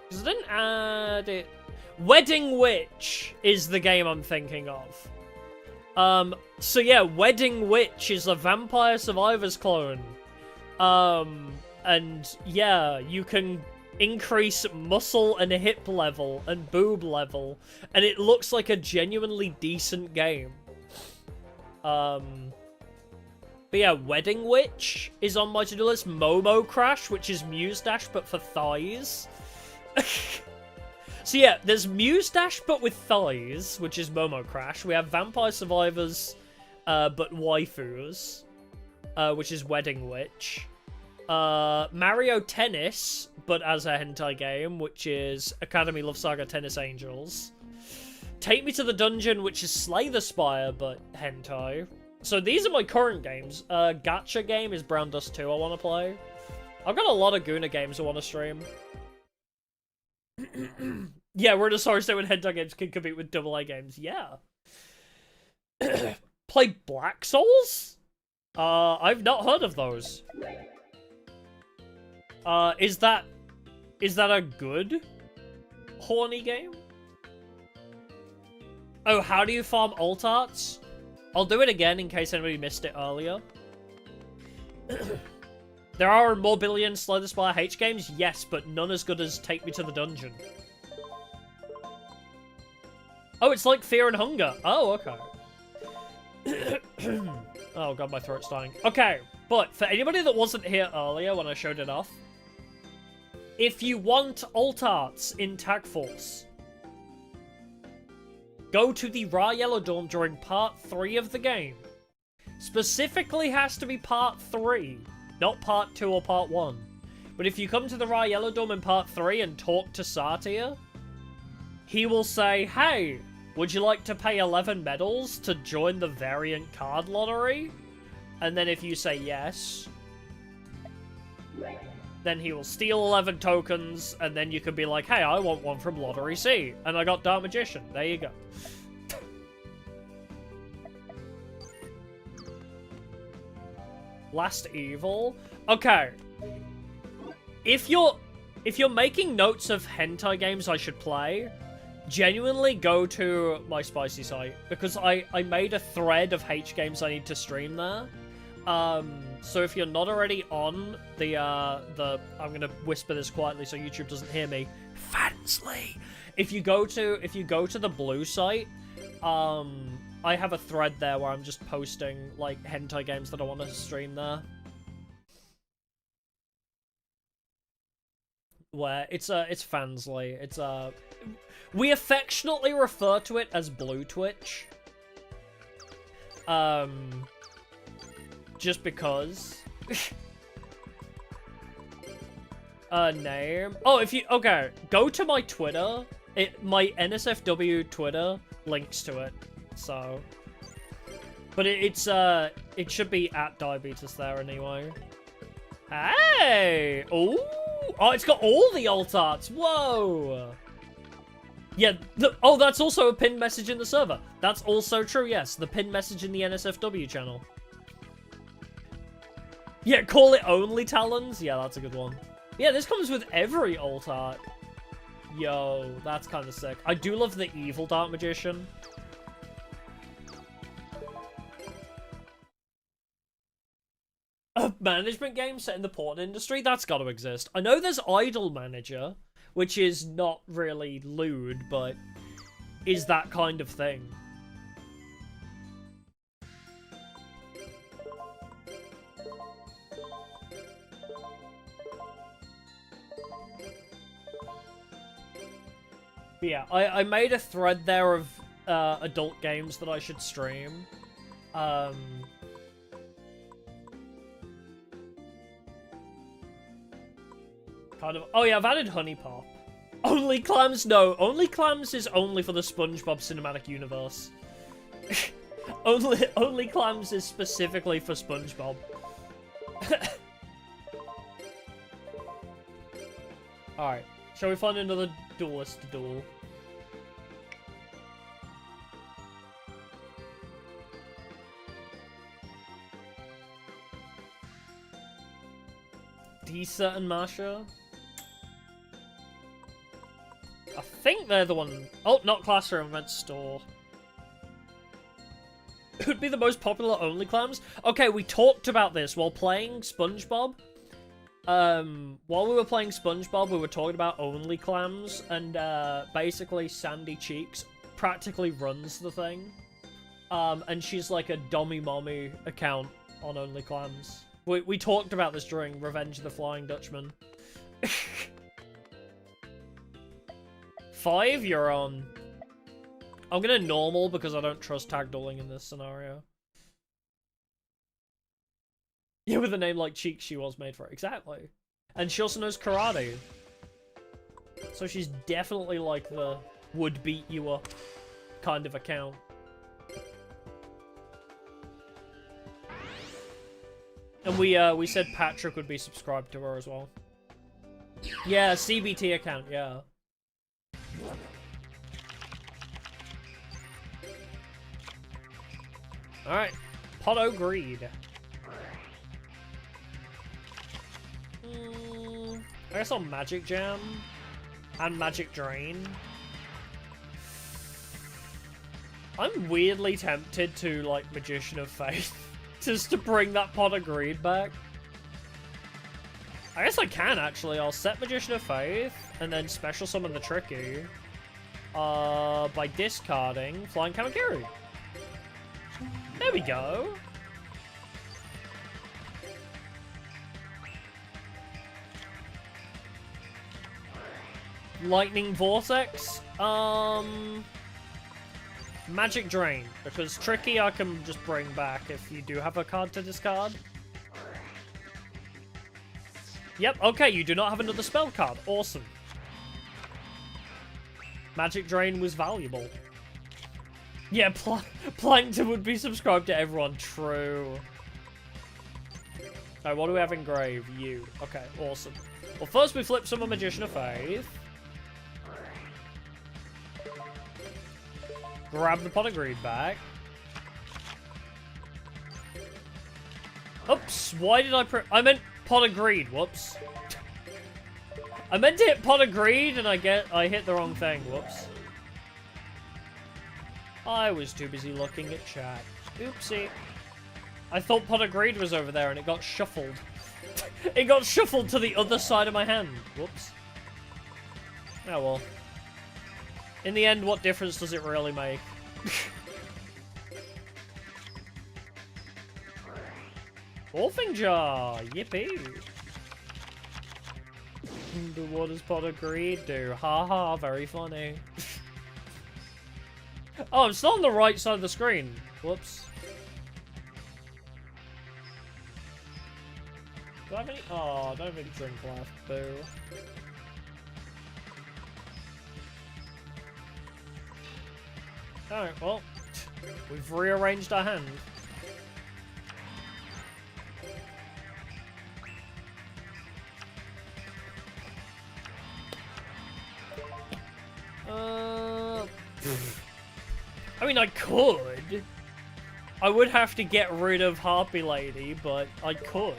[SPEAKER 1] Because I didn't add it. Wedding Witch is the game I'm thinking of. So yeah, Wedding Witch is a Vampire Survivors clone. And yeah, you can increase muscle and hip level and boob level, and it looks like a genuinely decent game. But yeah, Wedding Witch is on my to-do list. Momo Crash, which is Muse Dash, but for thighs. So yeah, there's Muse Dash, but with thighs, which is Momo Crash. We have Vampire Survivors, but waifus, which is Wedding Witch. Mario Tennis, but as a hentai game, which is Academy Love Saga Tennis Angels. Take Me to the Dungeon, which is Slay the Spire, but hentai. So these are my current games. Gacha game is Brown Dust 2 I want to play. I've got a lot of Guna games I want to stream. Yeah, we're in a sorry state when hentai games can compete with AA games. Yeah. Play Black Souls? I've not heard of those. Is that a good horny game? Oh, how do you farm alt arts? I'll do it again in case anybody missed it earlier. There are more billion Slay the Spire H games? Yes, but none as good as Take Me to the Dungeon. Oh, it's like Fear and Hunger. Oh, okay. Oh god, my throat's dying. Okay, but for anybody that wasn't here earlier when I showed it off, if you want alt arts in Tag Force, go to the Ra Yellow Dorm during part 3 of the game. Specifically has to be part 3, not part 2 or part 1. But if you come to the Ra Yellow Dorm in part 3 and talk to Satir, he will say, hey, would you like to pay 11 medals to join the variant card lottery? And then if you say yes, then he will steal 11 tokens, and then you can be like, hey, I want one from Lottery C. And I got Dark Magician. There you go. Last Evil? Okay. If you're making notes of hentai games I should play, genuinely go to my spicy site, because I made a thread of H games I need to stream there. So if you're not already on the I'm gonna whisper this quietly so YouTube doesn't hear me. Fansly. If you go to the blue site, I have a thread there where I'm just posting like hentai games that I want to stream there. where it's Fansly. It's we affectionately refer to it as Blue Twitch. Just because. Name. Oh, if you okay, go to my Twitter. My NSFW Twitter links to it. So, but it should be at diabetes there anyway. Hey! Oh, it's got all the alt arts. Whoa! Yeah, oh, that's also a pinned message in the server. That's also true, yes. The pinned message in the NSFW channel. Yeah, call it only Talons. Yeah, that's a good one. Yeah, this comes with every alt art. Yo, that's kind of sick. I do love the evil Dark Magician. A management game set in the porn industry? That's got to exist. I know there's Idol Manager, which is not really lewd, but is that kind of thing. But yeah, I made a thread there of adult games that I should stream. Kind of. Oh yeah, I've added Honey Pop. Only Clams? No, Only Clams is only for the SpongeBob cinematic universe. Only Clams is specifically for SpongeBob. Alright, shall we find another duelist to duel? Disa and Masha? I think they're the one... Oh, not Classroom, I meant Store. It would be the most popular Only Clams? Okay, we talked about this while playing SpongeBob. While we were playing SpongeBob, we were talking about Only Clams, and basically Sandy Cheeks practically runs the thing. And she's like a dummy mommy account on Only Clams. We talked about this during Revenge of the Flying Dutchman. 5, you're on. I'm gonna normal because I don't trust tag dueling in this scenario. Yeah, with a name like Cheeks, she was made for it. Exactly. And she also knows karate. So she's definitely like the would beat you up kind of account. And we said Patrick would be subscribed to her as well. Yeah, CBT account, yeah. Alright. Potto Greed. I guess I'll Magic Jam. And Magic Drain. I'm weirdly tempted to, like, Magician of Faith. Just to bring that Pot of Greed back. I guess I can, actually. I'll set Magician of Faith, and then special summon the Tricky. By discarding Flying Kamakiri. There we go. Lightning Vortex? Magic Drain, because Tricky I can just bring back if you do have a card to discard. Yep, okay, you do not have another spell card. Awesome. Magic Drain was valuable. Yeah, Plankton would be subscribed to everyone. True. Alright, what do we have engraved? You. Okay, awesome. Well, first we flip some Magician of Faith. Grab the Pot of Greed back. Oops, why did I meant Pot of Greed, whoops. I meant to hit Pot of Greed and I hit the wrong thing, whoops. I was too busy looking at chat. Oopsie. I thought Pot of Greed was over there and it got shuffled. It got shuffled to the other side of my hand. Whoops. Oh well. In the end, what difference does it really make? Wolfing Jaw! Yippee! But what does Potter Greed do? Ha ha, very funny. Oh, I'm still on the right side of the screen. Whoops. Do I have any? Oh, I don't have any drink left. Boo. Alright, well, we've rearranged our hand. I mean, I could. I would have to get rid of Harpy Lady, but I could.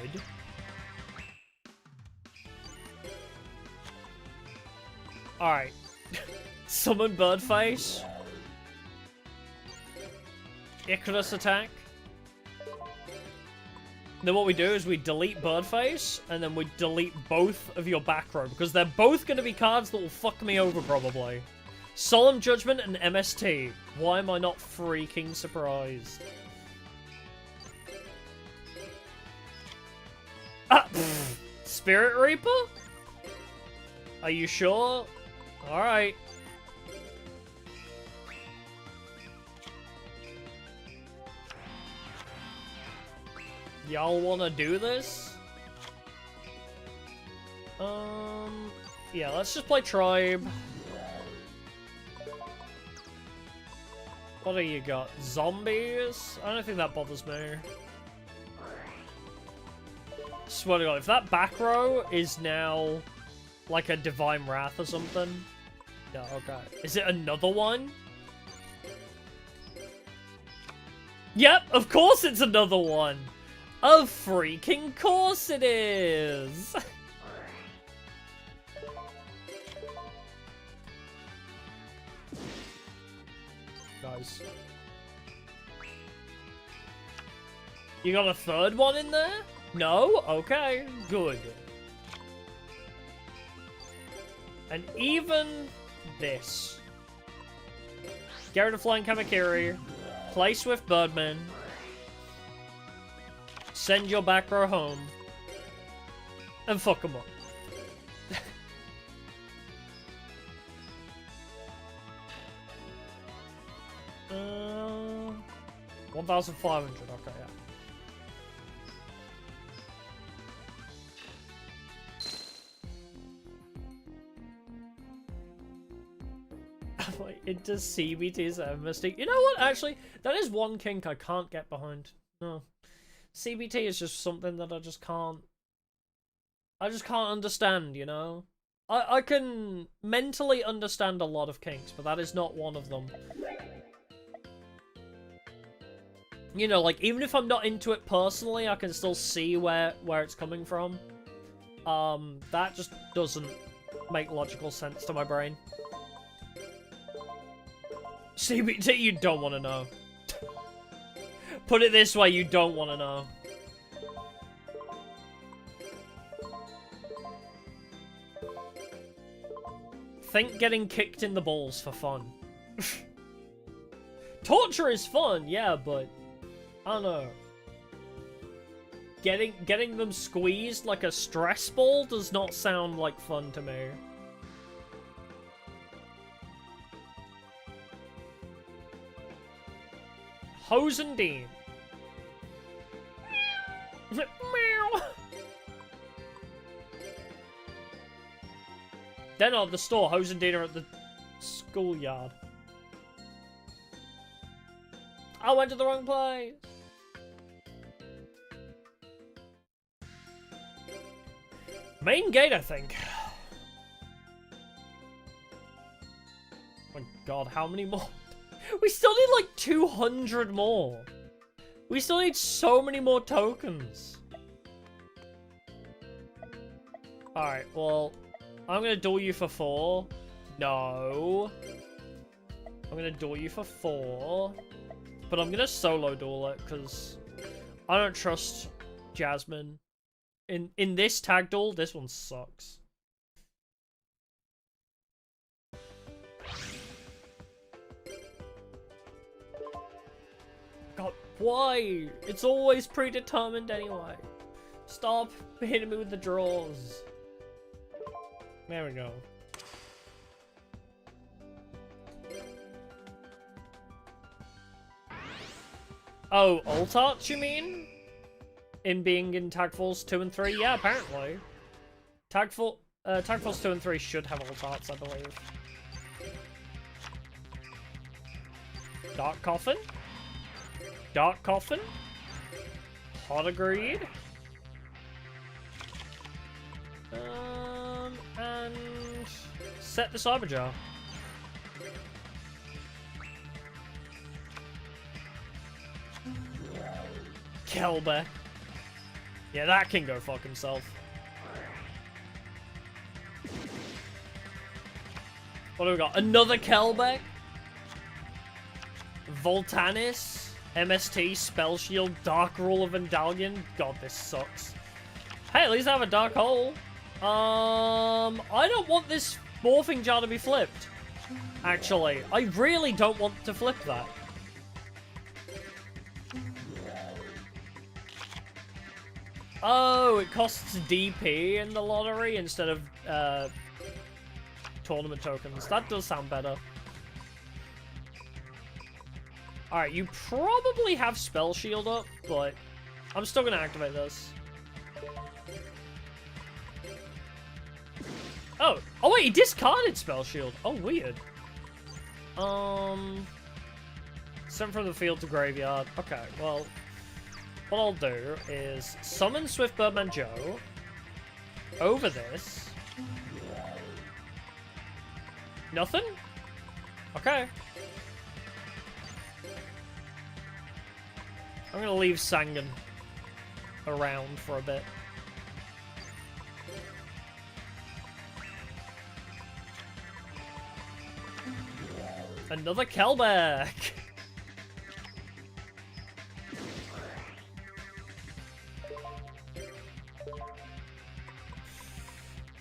[SPEAKER 1] Alright. Summon Birdface. Icarus attack. Then what we do is we delete Birdface, and then we delete both of your back row, because they're both going to be cards that will fuck me over, probably. Solemn Judgment and MST. Why am I not freaking surprised? Ah! Pfft. Spirit Reaper? Are you sure? Alright. Y'all wanna do this? Yeah, let's just play Tribe. What do you got? Zombies? I don't think that bothers me. Swear to God, if that back row is now like a Divine Wrath or something. No, okay. Is it another one? Yep, of course it's another one. Of freaking course it is! Nice. You got a third one in there? No? Okay, good. And even this. Get rid of Flying Kamakiri. Play Swift Birdman. Send your back row home. And fuck them up. 1,500, okay, yeah. Like, into CBT's a mistake. You know what, actually? That is one kink I can't get behind. No. CBT is just something that I just can't understand, you know? I can mentally understand a lot of kinks, but that is not one of them. You know, like, even if I'm not into it personally, I can still see where it's coming from. That just doesn't make logical sense to my brain. CBT, you don't want to know. Put it this way, you don't want to know. Think getting kicked in the balls for fun. Torture is fun, yeah, but I don't know. Getting them squeezed like a stress ball does not sound like fun to me. Hosendine. Meow. They're not at the store. Hosendine are at the schoolyard. I went to the wrong place. Main gate, I think. Oh my god, how many more? We still need like 200 more. We still need so many more tokens. Alright, well, I'm gonna duel you for 4. No. I'm gonna duel you for 4. But I'm gonna solo duel it, because I don't trust Jasmine. In this tag duel, this one sucks. God, why? It's always predetermined anyway. Stop hitting me with the draws. There we go. Oh, alt arts, you mean? In being in Tag Force 2 and 3? Yeah, apparently. Tag Force 2 and 3 should have alt arts, I believe. Dark Coffin? Dark Coffin? Hot agreed. And set the Cyberjar. Kelbeck. Yeah, that can go fuck himself. What do we got? Another Kelbeck? Voltanis? MST, Spell Shield, Dark Rule of Vendalion? God, this sucks. Hey, at least I have a Dark Hole. I don't want this Morphing Jar to be flipped. Actually, I really don't want to flip that. Oh, it costs DP in the lottery instead of tournament tokens. That does sound better. Alright, you probably have Spell Shield up, but I'm still gonna activate this. Oh, wait, he discarded Spell Shield. Oh, weird. Sent from the field to graveyard. Okay, well, what I'll do is summon Swift Birdman Joe over this. Nothing? Okay. I'm gonna leave Sangan around for a bit. Another Kelbeck!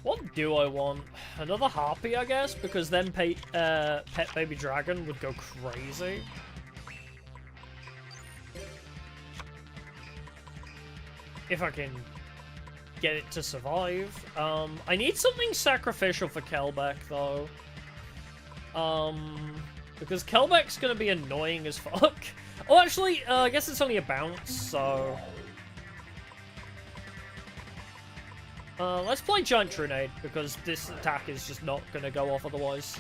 [SPEAKER 1] What do I want? Another Harpy, I guess? Because then Pet Baby Dragon would go crazy. If I can get it to survive. I need something sacrificial for Kelbeck, though. Because Kelbeck's gonna be annoying as fuck. Oh, actually, I guess it's only a bounce, so... let's play Giant Trunade, because this attack is just not gonna go off otherwise.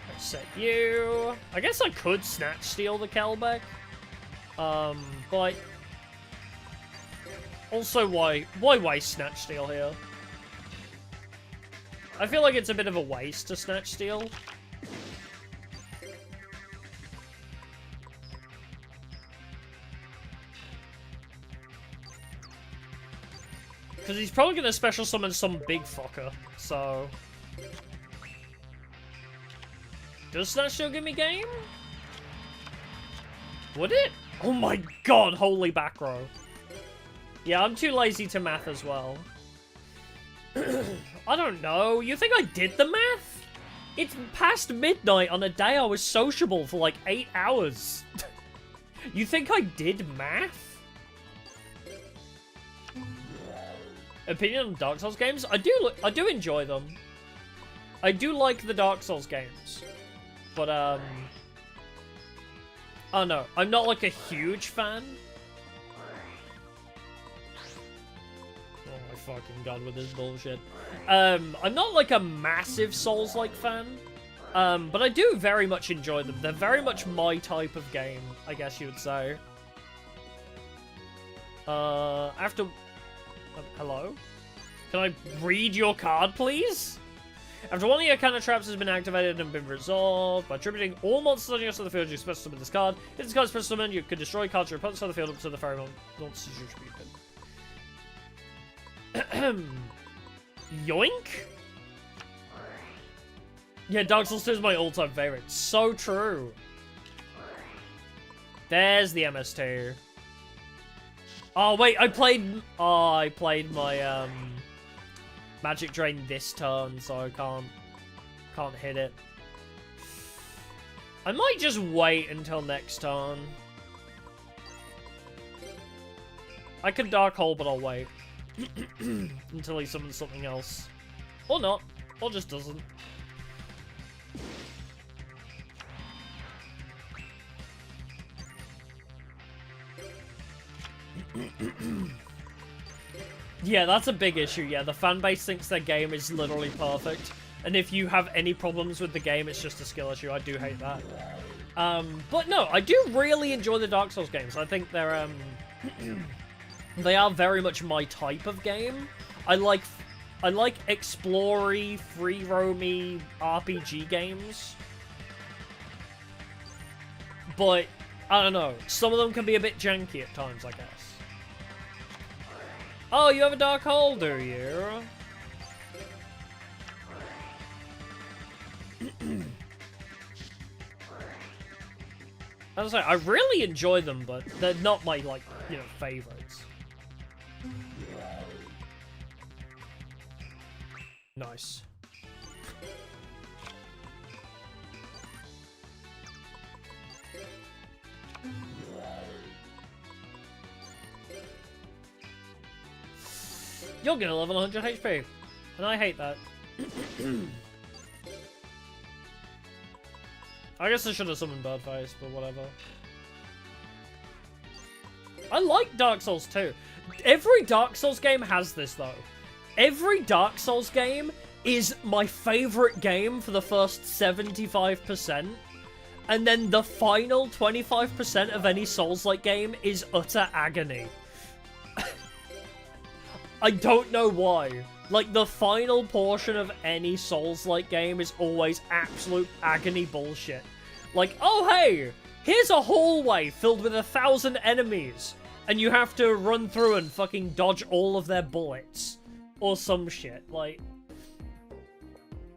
[SPEAKER 1] Let's set you... I guess I could Snatch Steal the Kelbeck. But... Also, why waste Snatch Steal here? I feel like it's a bit of a waste to Snatch Steal. Because he's probably going to special summon some big fucker, so... Does Snatch Steal give me game? Would it? Oh my god, holy back row. Yeah, I'm too lazy to math as well. I don't know. You think I did the math? It's past midnight on a day I was sociable for like 8 hours. You think I did math? Opinion on Dark Souls games? I do enjoy them. I do like the Dark Souls games. But, I don't know. I'm not like a huge fan. Oh my fucking god with this bullshit. I'm not like a massive Souls-like fan. But I do very much enjoy them. They're very much my type of game, I guess you would say. After... hello? Can I read your card, please? After one of your counter traps has been activated and been resolved, by attributing all monsters on your side of the field, you special summon this card. If this card is special summoned, you can destroy cards your opponent's side of the field up to the fairy monsters you attributed. Yoink? Yeah, Dark Souls 2 is my all-time favorite. So true. There's the MS2. Oh, wait, I played my, Magic Drain this turn, so I can't hit it. I might just wait until next turn. I could Dark Hole, but I'll wait. Until he summons something else. Or not. Or just doesn't. Yeah, that's a big issue, yeah. The fanbase thinks their game is literally perfect. And if you have any problems with the game, it's just a skill issue. I do hate that. But no, I do really enjoy the Dark Souls games. I think they're, they are very much my type of game. I like explory, free-roamy RPG games. But, I don't know. Some of them can be a bit janky at times, I guess. Oh, you have a dark hole, do you? As I say, I really enjoy them, but they're not my, like, you know, favorites. Nice. You're gonna level 100 HP, and I hate that. I guess I should have summoned Birdface, but whatever. I like Dark Souls too. Every Dark Souls game has this, though. Every Dark Souls game is my favorite game for the first 75%, and then the final 25% of any Souls-like game is utter agony. I don't know why. Like, the final portion of any Souls-like game is always absolute agony bullshit. Like, oh hey, here's a hallway filled with 1,000 enemies, and you have to run through and fucking dodge all of their bullets. Or some shit, like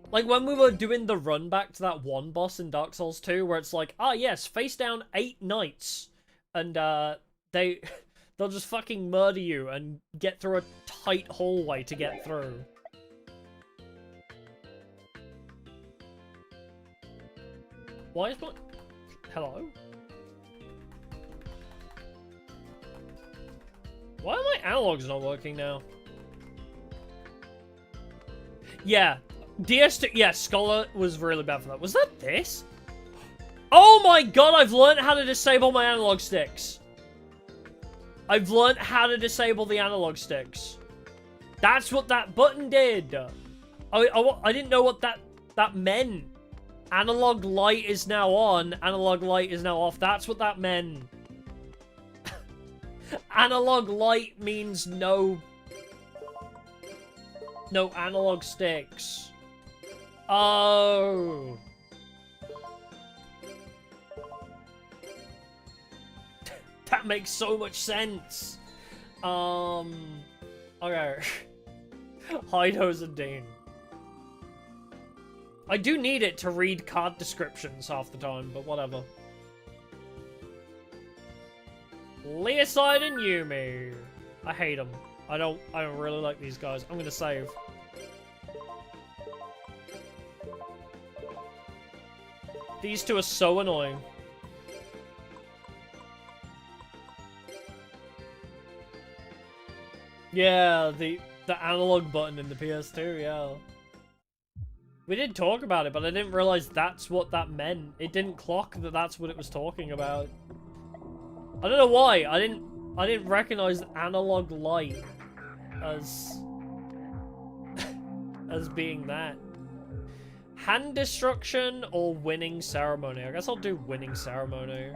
[SPEAKER 1] when we were doing the run back to that one boss in Dark Souls 2, where it's like, ah yes, face down 8 knights, and they'll just fucking murder you and get through a tight hallway to get through. Why is my... Hello? Why are my analogs not working now? Yeah, DS2, yeah, Scholar was really bad for that. Was that this? Oh my god, I've learned how to disable my analog sticks. I've learned how to disable the analog sticks. That's what that button did. I didn't know what that meant. Analog light is now on, analog light is now off. That's what that meant. Analog light means no analog sticks. Oh. That makes so much sense. Okay. Hidos and Dean. I do need it to read card descriptions half the time, but whatever. Leoside and Yumi. I hate them. I don't really like these guys. I'm gonna save. These two are so annoying. Yeah, the analog button in the PS2, yeah. We did talk about it, but I didn't realize that's what that meant. It didn't clock that that's what it was talking about. I don't know why. I didn't recognize analog light as being that. Hand destruction or winning ceremony? I guess I'll do winning ceremony.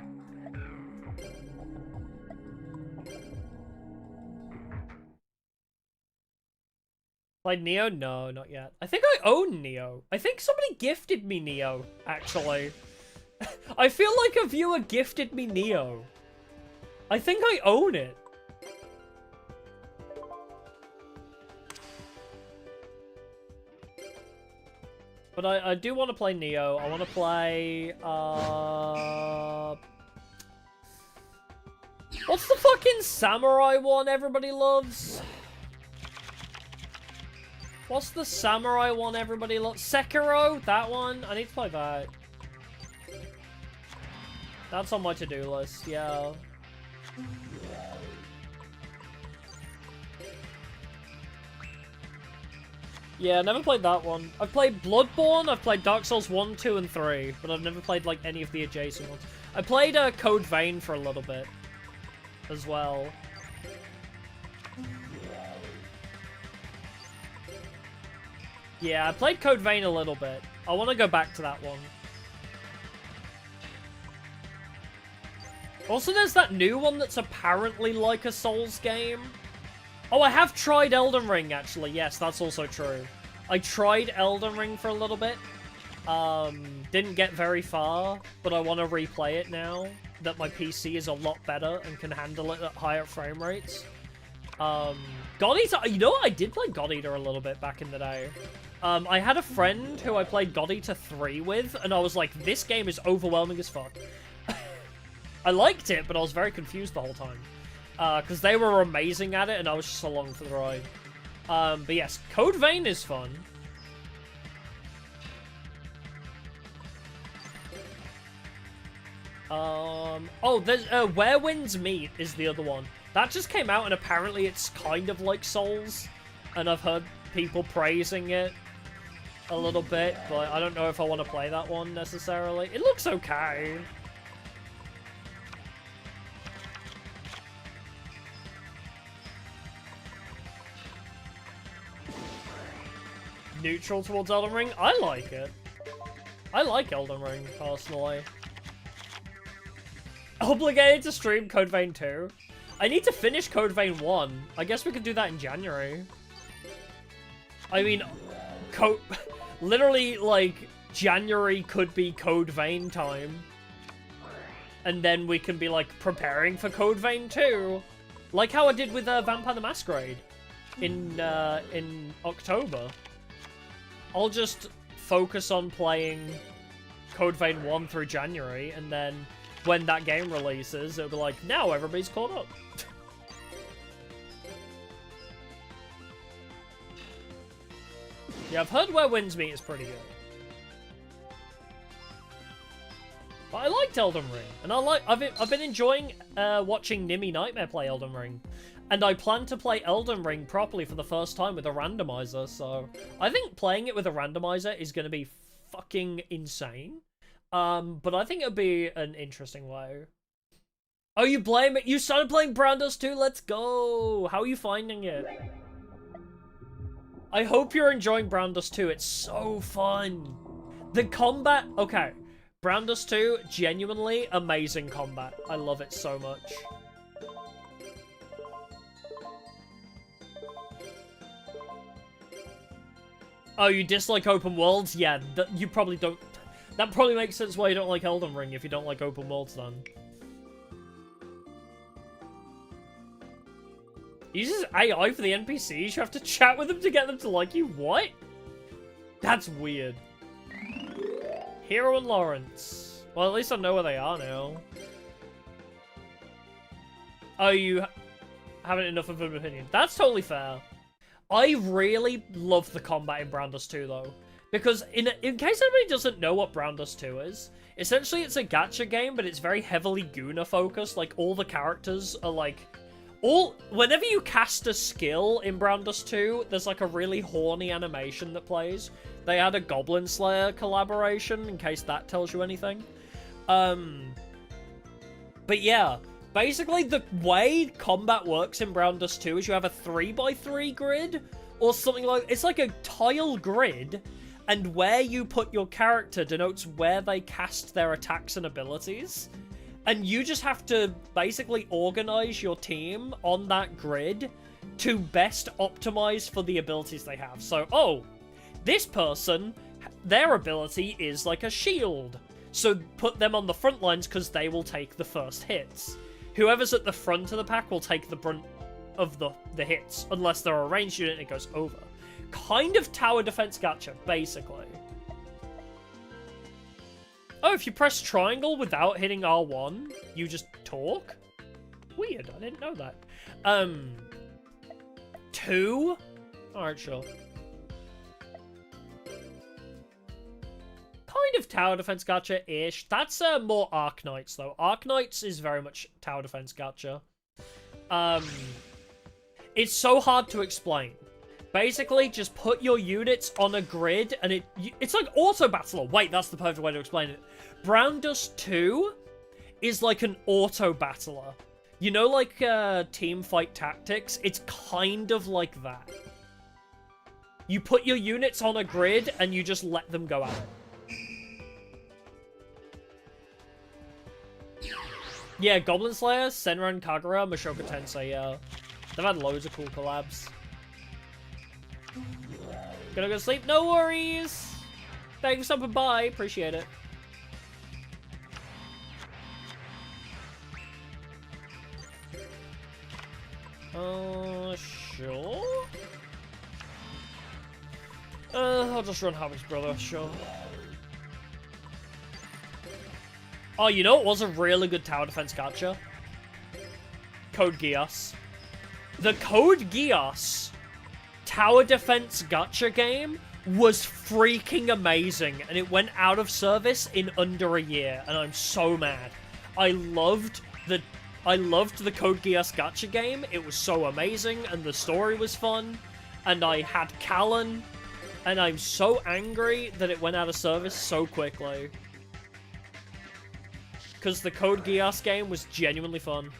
[SPEAKER 1] Played Neo? No, not yet. I think I own Neo. I think somebody gifted me Neo, actually. I feel like a viewer gifted me Neo. I think I own it. But I do want to play Neo. I want to play, what's the fucking samurai one everybody loves? What's the samurai one everybody loves? Sekiro? That one? I need to play that. That's on my to-do list, yeah. Yeah, never played that one. I've played Bloodborne, I've played Dark Souls 1, 2, and 3, but I've never played, like, any of the adjacent ones. I played Code Vein for a little bit as well. Yeah, I played Code Vein a little bit. I want to go back to that one. Also, there's that new one that's apparently like a Souls game. Oh, I have tried Elden Ring, actually. Yes, that's also true. I tried Elden Ring for a little bit. Didn't get very far, but I want to replay it now that my PC is a lot better and can handle it at higher frame rates. God Eater, you know what? I did play God Eater a little bit back in the day. I had a friend who I played God Eater 3 with, and I was like, this game is overwhelming as fuck. I liked it, but I was very confused the whole time. Because they were amazing at it, and I was just along for the ride. But yes, Code Vein is fun. Oh, there's, Where Winds Meet is the other one. That just came out, and apparently it's kind of like Souls. And I've heard people praising it a little bit, but I don't know if I want to play that one necessarily. It looks okay. Neutral towards Elden Ring? I like it. I like Elden Ring, personally. Obligated to stream Code Vein 2? I need to finish Code Vein 1. I guess we could do that in January. I mean, literally, like, January could be Code Vein time. And then we can be, like, preparing for Code Vein 2. Like how I did with Vampire the Masquerade in October. I'll just focus on playing Code Vein 1 through January, and then when that game releases, it'll be like, now everybody's caught up. Yeah, I've heard Where Winds Meet is pretty good. But I liked Elden Ring, and I've been enjoying watching Nimmy Nightmare play Elden Ring. And I plan to play Elden Ring properly for the first time with a randomizer, so I think playing it with a randomizer is going to be fucking insane. But I think it'll be an interesting way. Oh, you blame it? You started playing Brown Dust 2? Let's go! How are you finding it? I hope you're enjoying Brown Dust 2. It's so fun. The combat... Okay. Brown Dust 2, genuinely amazing combat. I love it so much. Oh, you dislike open worlds? Yeah, you probably don't... That probably makes sense why you don't like Elden Ring, if you don't like open worlds, then. Uses AI for the NPCs? You have to chat with them to get them to like you? What? That's weird. Hero and Lawrence. Well, at least I know where they are now. Oh, you haven't enough of an opinion. That's totally fair. I really love the combat in Brown Dust 2, though. Because, in case anybody doesn't know what Brown Dust 2 is, essentially it's a gacha game, but it's very heavily Guna-focused. Like, all the characters are, like... Whenever you cast a skill in Brown Dust 2, there's, like, a really horny animation that plays. They had a Goblin Slayer collaboration, in case that tells you anything. But yeah... Basically, the way combat works in Brown Dust 2 is you have a 3x3 grid, or something like... It's like a tile grid, and where you put your character denotes where they cast their attacks and abilities. And you just have to basically organize your team on that grid to best optimize for the abilities they have. So, oh, this person, their ability is like a shield. So put them on the front lines because they will take the first hits. Whoever's at the front of the pack will take the brunt of the hits, unless they're a ranged unit and it goes over. Kind of tower defense gacha, basically. Oh, if you press triangle without hitting R1, you just talk? Weird, I didn't know that. 2? Alright, sure. Kind of tower defense gacha-ish. That's more Arknights, though. Arknights is very much tower defense gacha. It's so hard to explain. Basically, just put your units on a grid, and it's like auto battler. Wait, that's the perfect way to explain it. Brown Dust 2 is like an auto battler. You know, like team fight tactics? It's kind of like that. You put your units on a grid, and you just let them go at it. Yeah, Goblin Slayer, Senran Kagura, Mashoka Tensei, yeah. They've had loads of cool collabs. Gonna go sleep? No worries! Thanks for stopping by, appreciate it. Sure? I'll just run Harvey's brother, sure. Oh, you know what was a really good tower defense gacha? Code Geass. The Code Geass tower defense gacha game was freaking amazing, and it went out of service in under a year, and I'm so mad. I loved the Code Geass gacha game. It was so amazing, and the story was fun, and I had Callan, and I'm so angry that it went out of service so quickly. Because the Code Geass game was genuinely fun.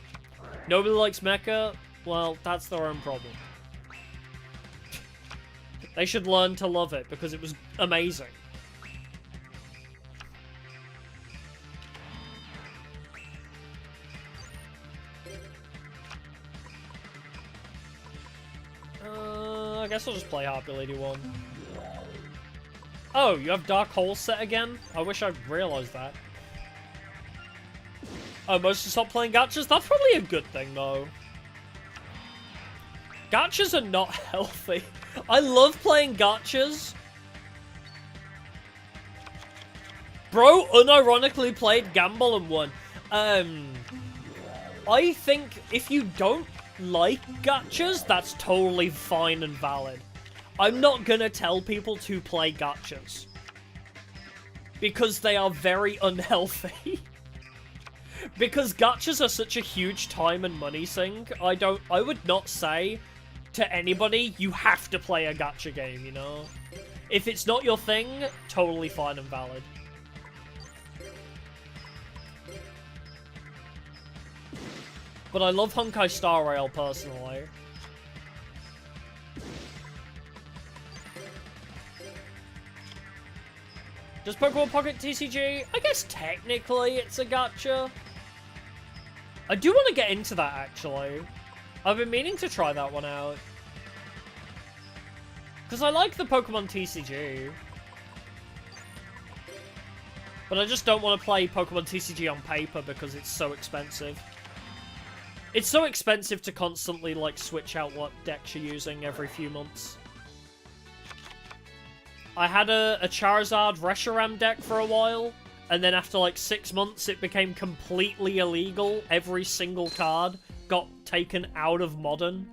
[SPEAKER 1] Nobody likes mecha. Well, that's their own problem. They should learn to love it, because it was amazing. I guess I'll just play Happy Lady 1. Oh, you have Dark Hole set again? I wish I'd realized that. Oh, most of stop playing gachas? That's probably a good thing, though. Gachas are not healthy. I love playing gachas. Bro unironically played Gamble and won. I think if you don't like gachas, that's totally fine and valid. I'm not gonna tell people to play gachas, because they are very unhealthy. Because gachas are such a huge time and money sink, I would not say to anybody, you have to play a gacha game, you know? If it's not your thing, totally fine and valid. But I love Honkai Star Rail, personally. Does Pokemon Pocket TCG? I guess technically it's a gacha. I do want to get into that, actually. I've been meaning to try that one out. Because I like the Pokemon TCG. But I just don't want to play Pokemon TCG on paper because it's so expensive. It's so expensive to constantly, like, switch out what decks you're using every few months. I had a Charizard Reshiram deck for a while, and then after, like, 6 months, it became completely illegal. Every single card got taken out of Modern.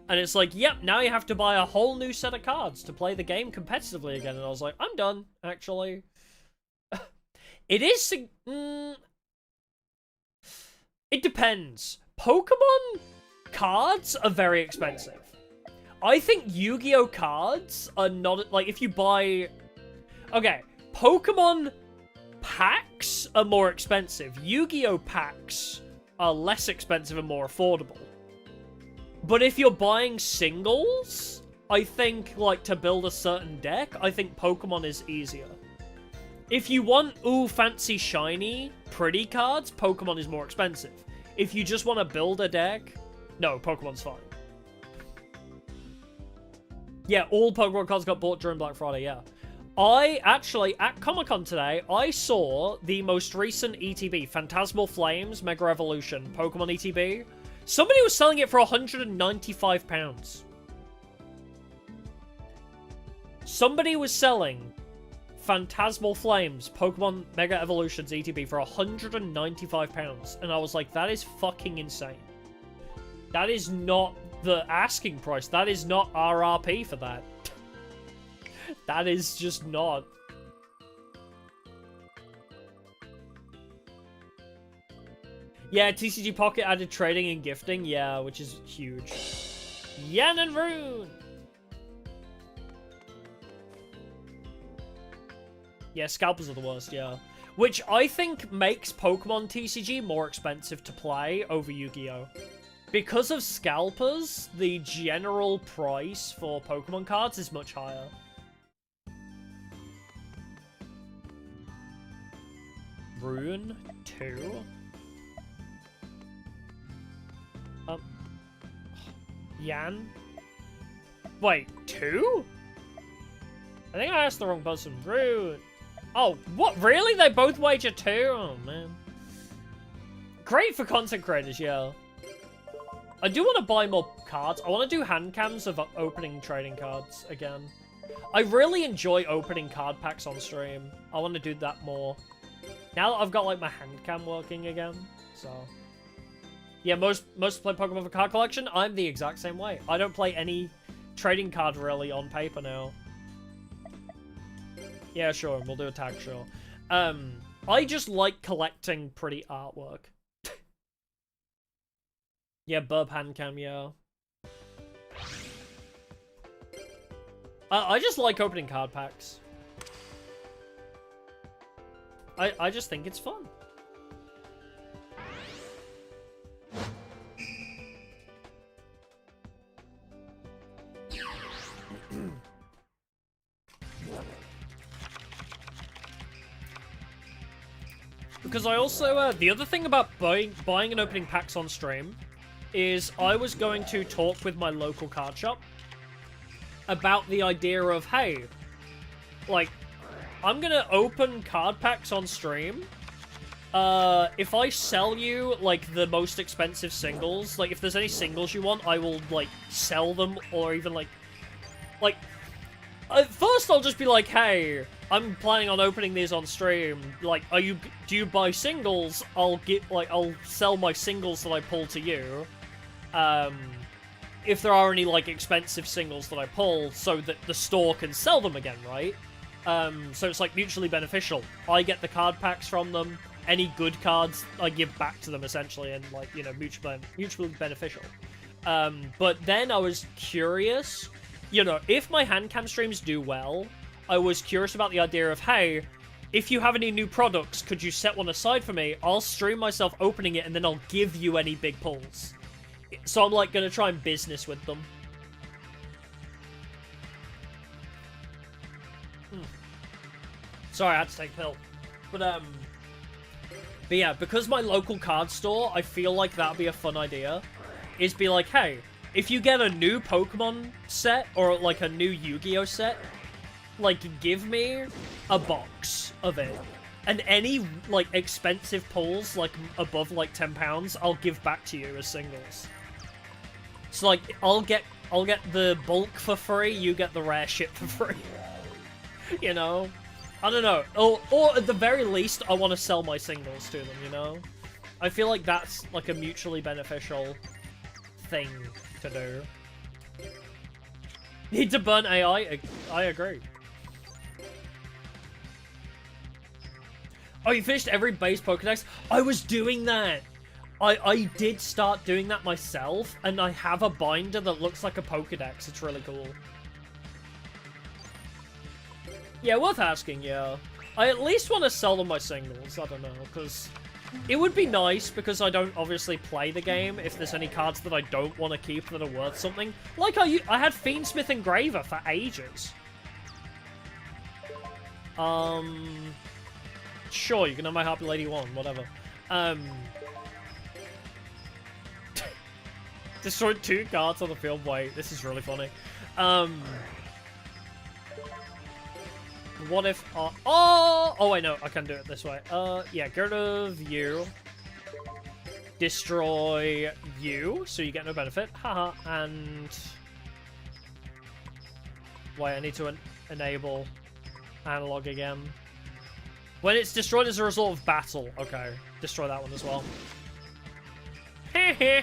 [SPEAKER 1] And it's like, yep, now you have to buy a whole new set of cards to play the game competitively again. And I was like, I'm done, actually. It is... it depends. Pokemon cards are very expensive. I think Yu-Gi-Oh cards are not... Like, if you buy... Okay, Pokemon packs are more expensive. Yu-Gi-Oh packs are less expensive and more affordable. But if you're buying singles, I think, like, to build a certain deck, I think Pokemon is easier. If you want, ooh, fancy, shiny, pretty cards, Pokemon is more expensive. If you just want to build a deck, no, Pokemon's fine. Yeah, all Pokemon cards got bought during Black Friday, yeah. I, actually, at Comic-Con today, I saw the most recent ETB, Phantasmal Flames Mega Evolution Pokemon ETB. Somebody was selling it for £195. Somebody was selling Phantasmal Flames Pokemon Mega Evolutions ETB for £195. And I was like, that is fucking insane. That is not the asking price. That is not RRP for that. That is just not. Yeah, TCG Pocket added trading and gifting. Yeah, which is huge. Yan and Rune! Yeah, scalpers are the worst, yeah. Which I think makes Pokemon TCG more expensive to play over Yu-Gi-Oh! Because of scalpers, the general price for Pokemon cards is much higher. Rune 2? Yan? Wait, 2? I think I asked the wrong person. Rune. Oh, what? Really? They both wager 2? Oh, man. Great for content creators, yeah. I do want to buy more cards. I want to do hand cams of opening trading cards again. I really enjoy opening card packs on stream. I want to do that more. Now that I've got, like, my hand cam working again, so... Yeah, most play Pokemon for card collection. I'm the exact same way. I don't play any trading card, really, on paper now. Yeah, sure, we'll do a tag, sure. I just like collecting pretty artwork. Yeah, Burb hand cam, yeah. I just like opening card packs. I just think it's fun. Because I also, the other thing about buying and opening packs on stream is I was going to talk with my local card shop about the idea of, hey, like, I'm gonna open card packs on stream. If I sell you, like, the most expensive singles, like, if there's any singles you want, I will, like, sell them, or even, like, first I'll just be like, hey, I'm planning on opening these on stream, like, do you buy singles? I'll sell my singles that I pull to you, if there are any, like, expensive singles that I pull, so that the store can sell them again, right? So it's, like, mutually beneficial. I get the card packs from them, any good cards I give back to them, essentially, and, like, you know, mutually beneficial. But then I was curious, you know, if my hand cam streams do well, I was curious about the idea of, hey, if you have any new products, could you set one aside for me? I'll stream myself opening it, and then I'll give you any big pulls. So I'm, like, gonna try and business with them. Sorry, I had to take a pill. But yeah, because my local card store, I feel like that'd be a fun idea. Is be like, hey, if you get a new Pokemon set, or, like, a new Yu-Gi-Oh set, like, give me a box of it. And any, like, expensive pulls, like, above, like, £10, I'll give back to you as singles. So, like, I'll get the bulk for free, you get the rare shit for free. You know? I don't know. Or at the very least, I want to sell my singles to them, you know? I feel like that's, like, a mutually beneficial thing to do. Need to burn AI? I agree. Oh, you finished every base Pokedex? I was doing that! I did start doing that myself, and I have a binder that looks like a Pokedex. It's really cool. Yeah, worth asking, yeah. I at least want to sell them my singles, I don't know, because it would be nice, because I don't obviously play the game, if there's any cards that I don't want to keep that are worth something. Like, I had Fiendsmith Engraver for ages. Sure, you can have my Happy Lady 1, whatever. Destroyed 2 cards on the field. Wait, this is really funny. What if... oh, wait, no, I can do it this way. Yeah, get rid of you. Destroy you, so you get no benefit. Haha, and... Wait, I need to enable analog again. When it's destroyed as a result of battle. Okay, destroy that one as well. Heh.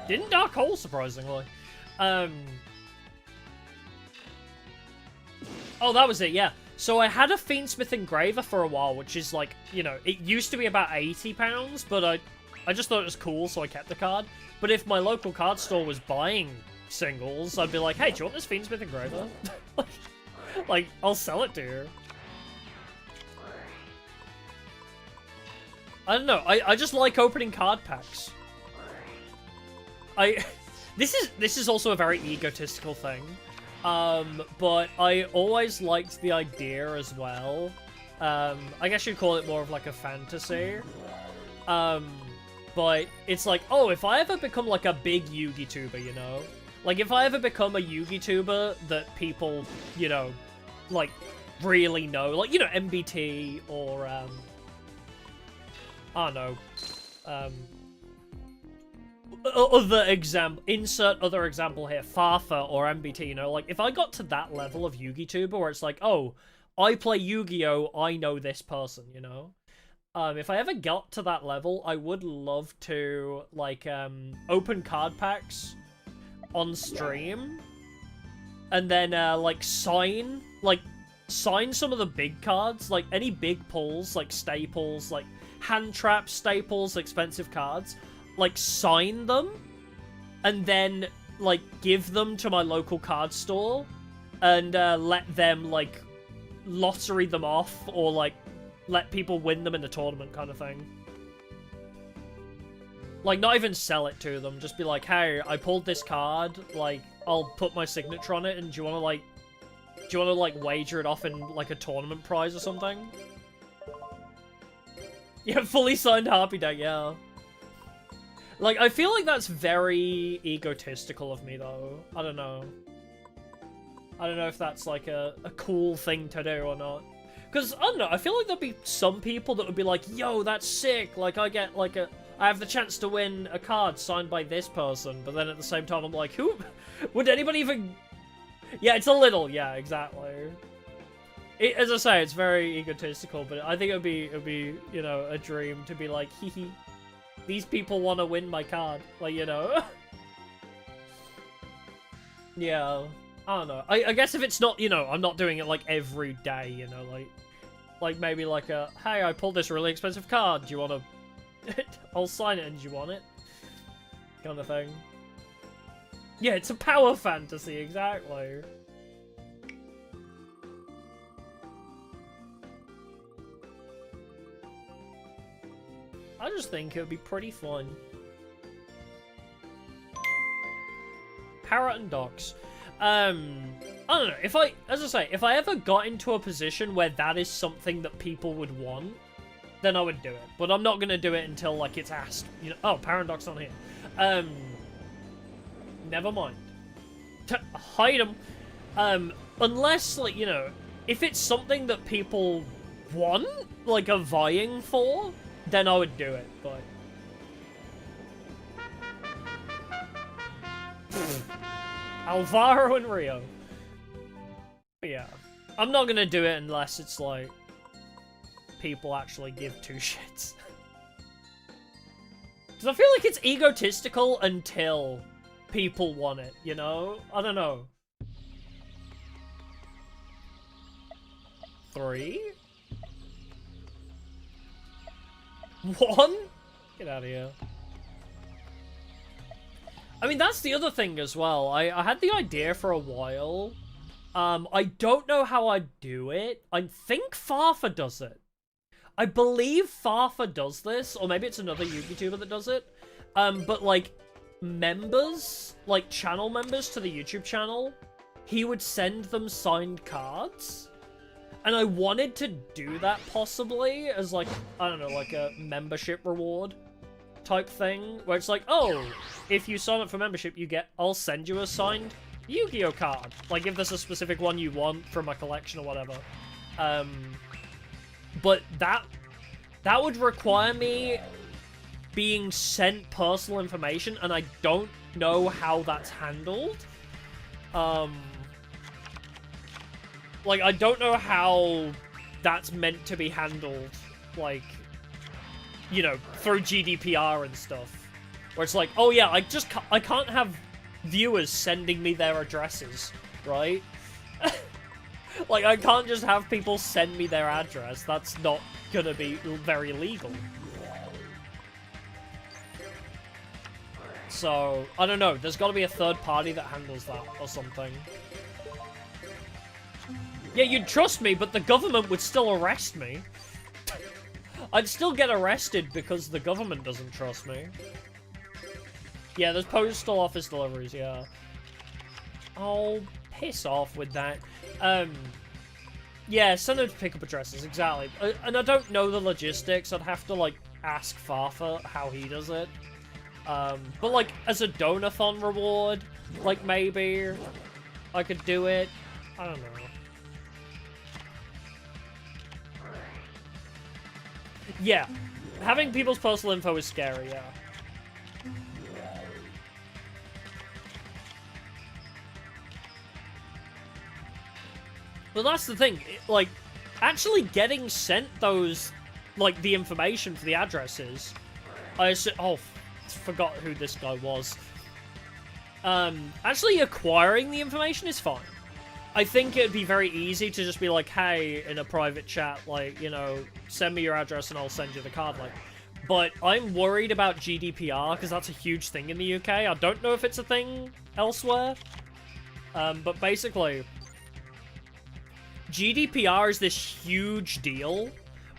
[SPEAKER 1] Didn't Dark Hole, surprisingly. Oh, that was it, yeah. So I had a Fiendsmith Engraver for a while, which is like, you know, it used to be about £80, but I just thought it was cool, so I kept the card. But if my local card store was buying singles, I'd be like, hey, do you want this Fiendsmith engraver? Like, I'll sell it to you. I don't know, I just like opening card packs. This is also a very egotistical thing. But I always liked the idea as well. I guess you'd call it more of like a fantasy. But it's like, oh, if I ever become like a big Yugi tuber, you know? Like, if I ever become a Yugi tuber that people, you know, like, really know, like, you know, MBT or, I don't know, insert other example here, Farfa or MBT, you know, like, if I got to that level of Yugi tuber where it's like, oh, I play Yu-Gi-Oh, I know this person, you know? If I ever got to that level, I would love to, like, open card packs on stream, and then, like, sign some of the big cards, like, any big pulls, like, staples, like, hand traps, staples, expensive cards, like, sign them, and then, like, give them to my local card store, and, let them, like, lottery them off, or, like, let people win them in the tournament kind of thing. Like, not even sell it to them, just be like, hey, I pulled this card, like, I'll put my signature on it, and do you want to, like, wager it off in, like, a tournament prize or something? Yeah, fully signed Harpy deck, yeah. Like, I feel like that's very egotistical of me, though. I don't know. I don't know if that's, like, a cool thing to do or not. Because, I don't know, I feel like there'd be some people that would be like, yo, that's sick, like, I get, like, I have the chance to win a card signed by this person, but then at the same time, I'm like, who? Would anybody even... Yeah, it's a little, yeah, exactly. As I say, it's very egotistical, but I think it'd be, you know, a dream to be like, hee hee, these people want to win my card, like, you know? Yeah. I don't know. I guess if it's not, you know, I'm not doing it, like, every day, you know, like maybe, like, a, hey, I pulled this really expensive card, do you want to... I'll sign it, and do you want it? Kind of thing. Yeah, it's a power fantasy, exactly. I just think it would be pretty fun. Parrot and Docs. I don't know, as I say, if I ever got into a position where that is something that people would want, then I would do it. But I'm not gonna do it until, like, it's asked, you know. Oh, Parandoc's on here. Never mind. Hide them. Unless, like, you know, if it's something that people want, like, are vying for, then I would do it, but... Alvaro and Rio. But yeah. I'm not gonna do it unless it's like people actually give two shits. Because I feel like it's egotistical until people want it, you know? I don't know. 3? 1? Get out of here. I mean, that's the other thing as well. I had the idea for a while. I don't know how I'd do it. I think Farfa does it. I believe Farfa does this, or maybe it's another YouTuber that does it. But, like, members, like, channel members to the YouTube channel, he would send them signed cards. And I wanted to do that, possibly, as, like, I don't know, like a membership reward type thing, where it's like, oh, if you sign up for membership, I'll send you a signed Yu-Gi-Oh card. Like, if there's a specific one you want from my collection or whatever. But that would require me being sent personal information, and I don't know how that's handled. Like, I don't know how that's meant to be handled, like, you know, through GDPR and stuff. Where it's like, oh yeah, I can't have viewers sending me their addresses, right? Like, I can't just have people send me their address. That's not gonna be very legal. So, I don't know. There's got to be a third party that handles that or something. Yeah, you'd trust me, but the government would still arrest me. I'd still get arrested because the government doesn't trust me. Yeah, there's postal office deliveries, yeah. Oh, piss off with that. Yeah, send them to pick up addresses, exactly. And I don't know the logistics. I'd have to, like, ask Farfa how he does it. But, like, as a donathon reward, like, maybe I could do it. I don't know. Yeah, having people's personal info is scary, yeah. Well, that's the thing, like, actually getting sent those, like, the information for the addresses, oh, forgot who this guy was. Actually acquiring the information is fine. I think it'd be very easy to just be like, hey, in a private chat, like, you know, send me your address and I'll send you the card, like. But I'm worried about GDPR, because that's a huge thing in the UK. I don't know if it's a thing elsewhere. But basically, GDPR is this huge deal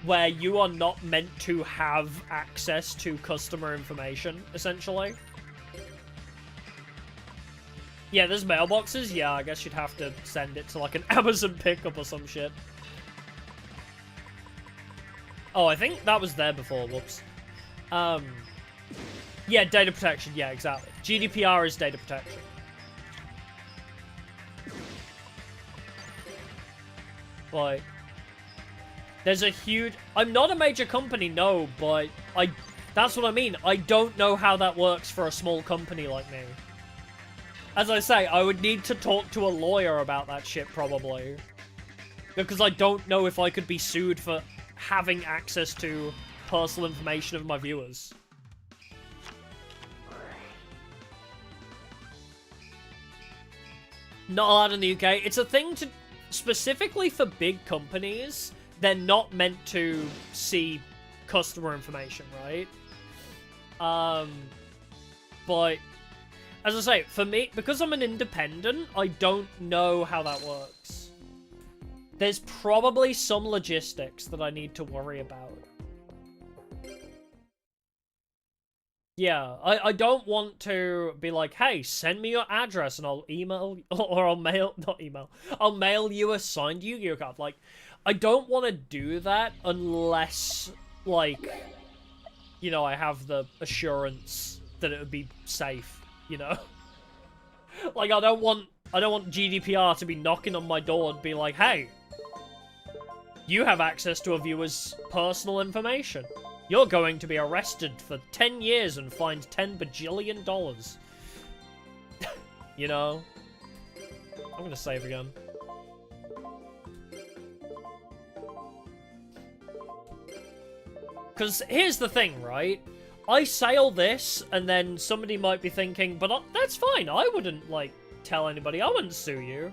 [SPEAKER 1] where you are not meant to have access to customer information, essentially. Yeah, there's mailboxes. Yeah, I guess you'd have to send it to, like, an Amazon pickup or some shit. Oh, I think that was there before. Whoops. Yeah, data protection. Yeah, exactly. GDPR is data protection. Like, there's a huge... I'm not a major company, no, but that's what I mean. I don't know how that works for a small company like me. As I say, I would need to talk to a lawyer about that shit, probably. Because I don't know if I could be sued for having access to personal information of my viewers. Not allowed in the UK. It's a thing to... Specifically for big companies, they're not meant to see customer information, right? But... As I say, for me, because I'm an independent, I don't know how that works. There's probably some logistics that I need to worry about. Yeah, I don't want to be like, hey, send me your address and I'll email, or I'll mail, not email, I'll mail you a signed Yu-Gi-Oh card. Like, I don't want to do that unless, like, you know, I have the assurance that it would be safe. You know? Like, I don't want GDPR to be knocking on my door and be like, hey, you have access to a viewer's personal information. You're going to be arrested for 10 years and fined $10 bajillion. You know? I'm gonna save again. Because here's the thing, right? I say all this, and then somebody might be thinking, but that's fine, I wouldn't, like, tell anybody, I wouldn't sue you.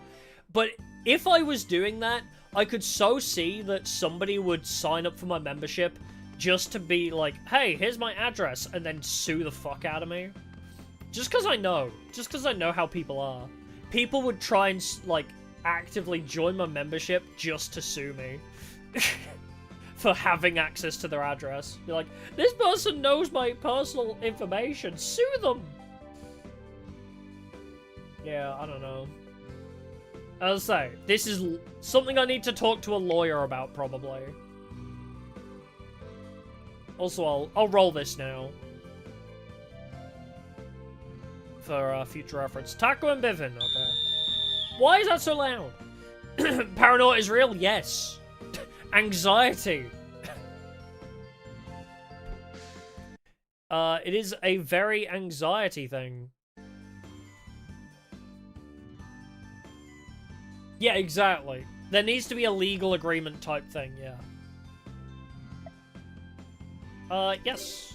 [SPEAKER 1] But if I was doing that, I could so see that somebody would sign up for my membership just to be like, hey, here's my address, and then sue the fuck out of me. Just because I know how people are. People would try and, like, actively join my membership just to sue me. For having access to their address. Be like, this person knows my personal information. Sue them! Yeah, I don't know. As I say, this is something I need to talk to a lawyer about, probably. Also, I'll roll this now. For future reference. Taco and Bivin, okay. Why is that so loud? Paranoia is real? Yes. Anxiety. It is a very anxiety thing. Yeah, exactly. There needs to be a legal agreement type thing, yeah. Yes.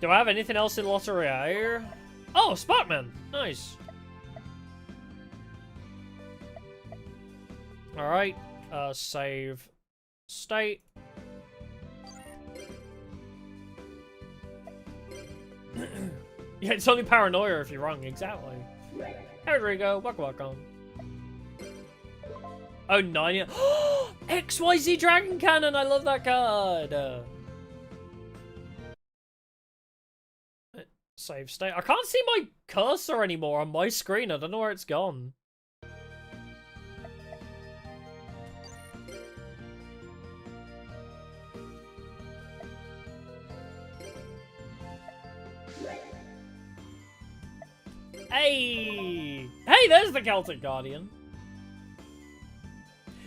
[SPEAKER 1] Do I have anything else in lottery here? Oh, Sparkman! Nice. Alright, save state. Yeah, it's only paranoia if you're wrong, exactly. Hey, Rodrigo, welcome. Oh, 9 years. XYZ Dragon Cannon, I love that card. Save state. I can't see my cursor anymore on my screen. I don't know where it's gone. Hey! Hey, there's the Celtic Guardian.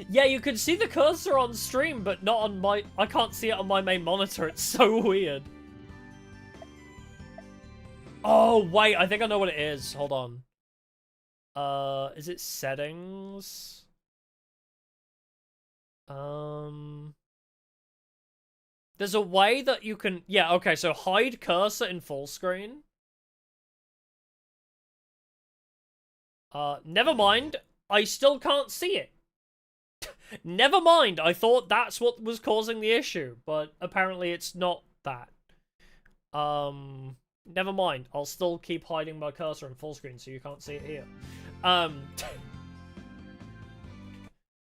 [SPEAKER 1] Yeah, you can see the cursor on stream, but not on my... I can't see it on my main monitor. It's so weird. Oh, wait. I think I know what it is. Hold on. Is it settings? There's a way that you can... Yeah, okay, so hide cursor in full screen. Never mind. I still can't see it. Never mind. I thought that's what was causing the issue, but apparently it's not that. Never mind. I'll still keep hiding my cursor in full screen so you can't see it here.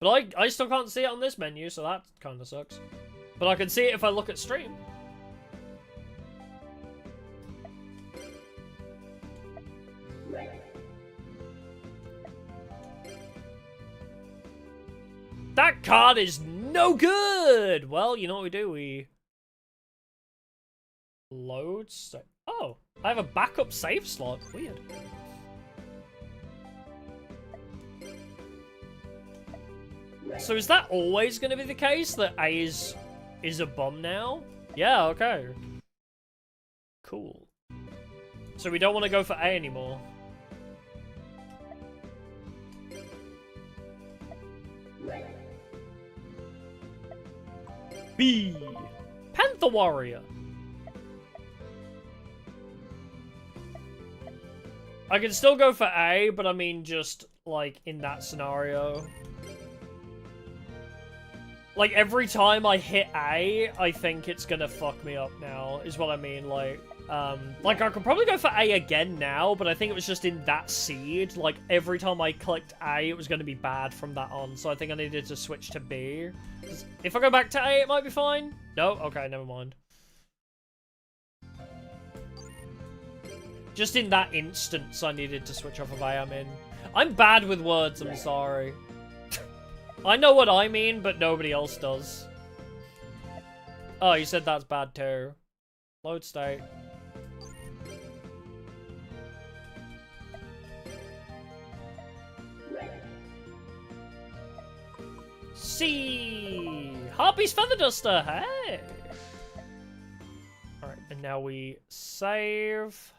[SPEAKER 1] But I still can't see it on this menu, so that kind of sucks. But I can see it if I look at stream. That card is no good! Well, you know what we do? We load... Oh, I have a backup save slot. Weird. So is that always going to be the case? That A is a bum now? Yeah, okay. Cool. So we don't want to go for A anymore. B. Panther Warrior. I can still go for A, but I mean just, like, in that scenario. Like, every time I hit A, I think it's gonna fuck me up now, is what I mean. Like, I could probably go for A again now, but I think it was just in that seed. Like, every time I clicked A, it was gonna be bad from that on, so I think I needed to switch to B. If I go back to A, it might be fine. No? Okay, never mind. Just in that instance, I needed to switch off of A, I'm in. I'm bad with words, I'm sorry. I know what I mean, but nobody else does. Oh, you said that's bad too. Load state. C. Harpy's Feather Duster, hey! Alright, and now we save.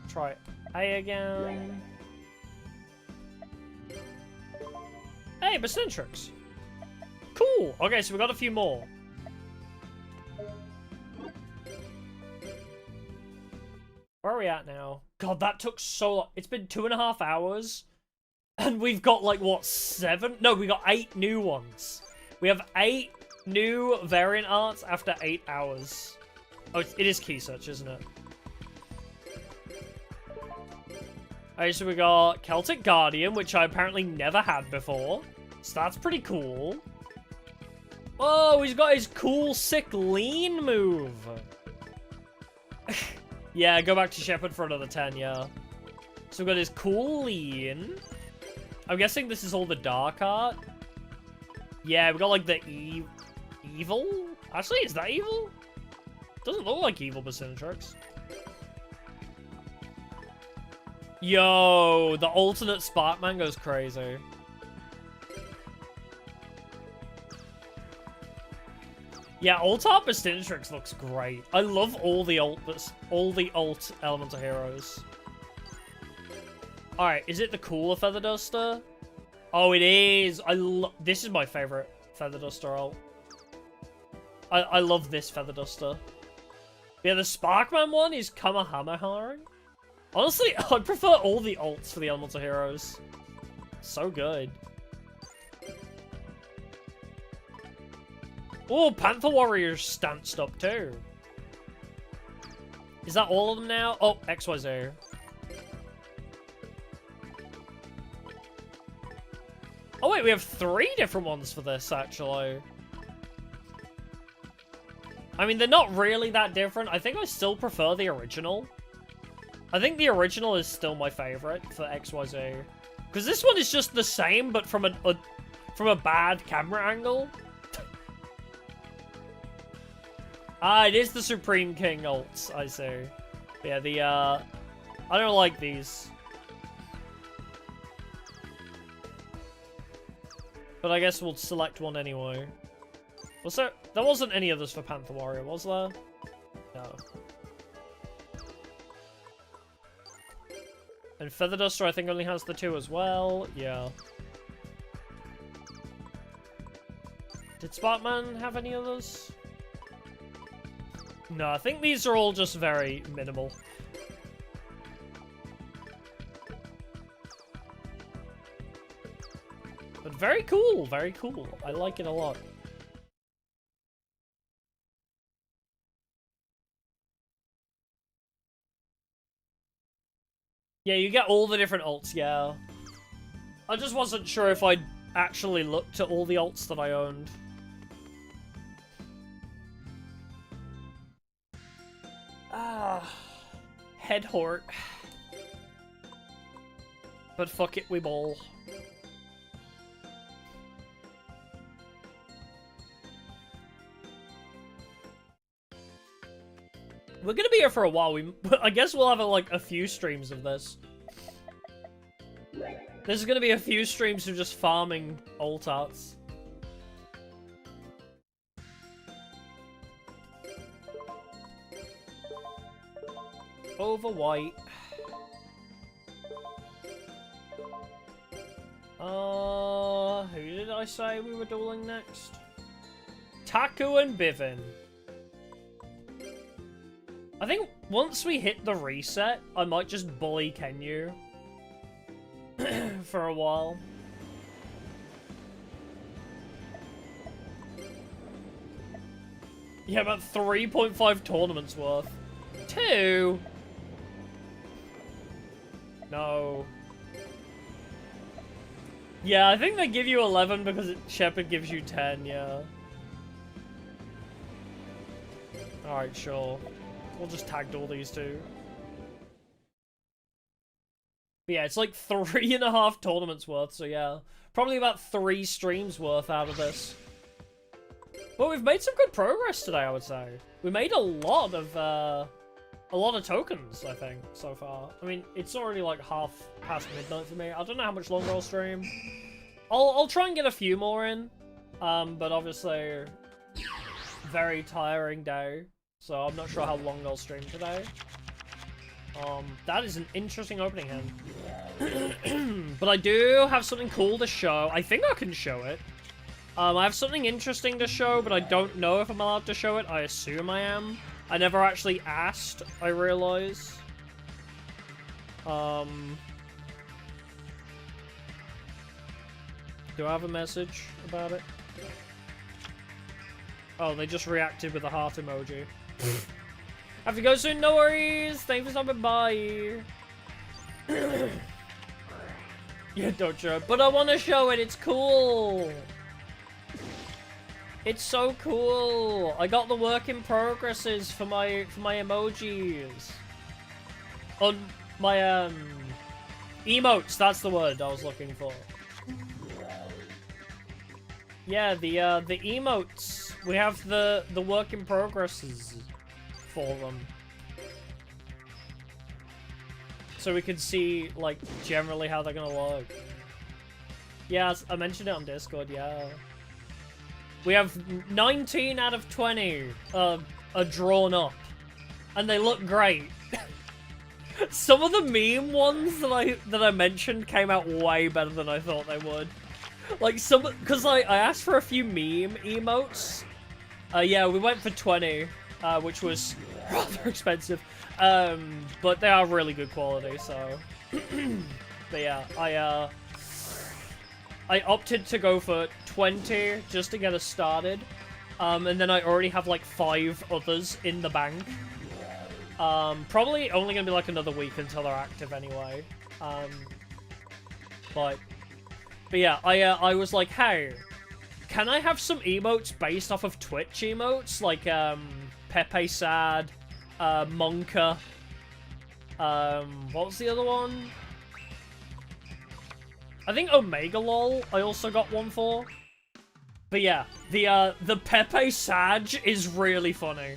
[SPEAKER 1] Try A again. Hey, Bacentrix. Cool. Okay, so we got a few more. Where are we at now? God, that took so long. It's been 2.5 hours. And we've got, like, what, 7? No, we got 8 new ones. We have 8 new variant arts after 8 hours. Oh, it is key search, isn't it? Alright, so we got Celtic Guardian, which I apparently never had before. So that's pretty cool. Oh, he's got his cool, sick lean move. Yeah, go back to Shepherd for another 10, yeah. So we've got his cool lean. I'm guessing this is all the dark art. Yeah, we got like the evil? Actually, is that evil? Doesn't look like evil Bacentrix. Yo, the alternate Sparkman goes crazy. Yeah, alt-art Bacentrix looks great. I love all the alt elemental heroes. Alright, is it the cooler Feather Duster? Oh, it is. This is my favorite Feather Duster alt. I love this Feather Duster. Yeah, the Sparkman one is Kamehameha. Honestly, I prefer all the alts for the elemental heroes. So good. Oh, Panther Warrior's stanced up too. Is that all of them now? Oh, XYZ. Oh wait, we have 3 different ones for this, actually. I mean, they're not really that different. I think I still prefer the original. I think the original is still my favorite for XYZ. Because this one is just the same, but from a bad camera angle. Ah, it is the Supreme King ults, I see. Yeah, I don't like these. But I guess we'll select one anyway. Was there wasn't any others for Panther Warrior, was there? No. And Feather Duster, I think, only has the 2 as well. Yeah. Did Sparkman have any others? No, I think these are all just very minimal. But very cool, very cool. I like it a lot. Yeah, you get all the different ults, yeah. I just wasn't sure if I'd actually looked at all the ults that I owned. Ah, head hort. But fuck it, we ball. We're gonna be here for a while. I guess we'll have like a few streams of this. There's gonna be a few streams of just farming alt arts. Over white. Who did I say we were dueling next? Taku and Bivin. I think once we hit the reset, I might just bully Kenyu for a while. Yeah, about 3.5 tournaments worth. 2? No. Yeah, I think they give you 11 because Shepard gives you 10, yeah. Alright, sure. We'll just tag all these 2. But yeah, it's like 3.5 tournaments worth, so yeah. Probably about 3 streams worth out of this. But we've made some good progress today, I would say. We made a lot of tokens, I think, so far. I mean, it's already like half past midnight for me. I don't know how much longer I'll stream. I'll try and get a few more in. But obviously, very tiring day. So I'm not sure how long I'll stream today. That is an interesting opening hand. But I do have something cool to show. I think I can show it. I have something interesting to show, but I don't know if I'm allowed to show it. I assume I am. I never actually asked, I realize. Do I have a message about it? Oh, they just reacted with a heart emoji. Have to go soon, no worries. Thanks for stopping by. Yeah, don't show it. But I want to show it. It's cool. It's so cool. I got the work in progresses for my emojis. On my emotes. That's the word I was looking for. Yeah, the emotes. We have the work in progresses for them. So we can see, like, generally how they're gonna look. Yeah, I mentioned it on Discord, yeah. We have 19 out of 20 are drawn up. And they look great. Some of the meme ones that I mentioned came out way better than I thought they would. Like, because I asked for a few meme emotes. Yeah, we went for 20, which was rather expensive. But they are really good quality, so. But yeah, I opted to go for 20 just to get us started. And then I already have like 5 others in the bank. Probably only gonna be like another week until they're active anyway. But yeah, I was like, hey, can I have some emotes based off of Twitch emotes? Like, Pepe Sad, Monka, what was the other one? I think Omega Lol I also got one for. But yeah, the Pepe Sag is really funny.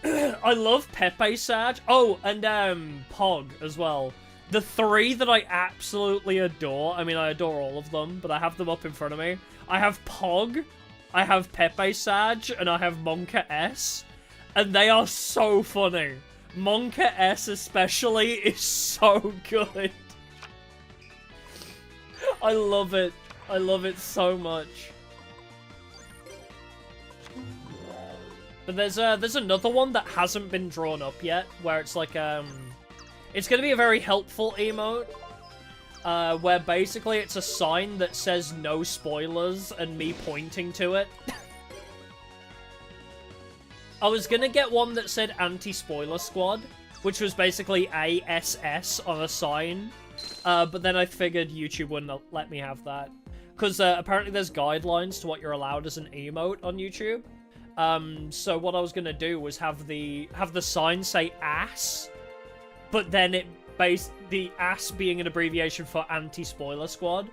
[SPEAKER 1] I love Pepe Sag. Oh, and Pog as well. The 3 that I absolutely adore. I mean, I adore all of them, but I have them up in front of me. I have Pog, I have Pepe Sag, and I have Monka S. And they are so funny. Monka S especially is so good. I love it. I love it so much. But there's another one that hasn't been drawn up yet, where it's like, it's gonna be a very helpful emote, where basically it's a sign that says no spoilers and me pointing to it. I was gonna get one that said anti-spoiler squad, which was basically ASS on a sign, but then I figured YouTube wouldn't let me have that. Because apparently there's guidelines to what you're allowed as an emote on YouTube. So what I was gonna do was have the sign say ass, but then the ass being an abbreviation for anti-spoiler squad.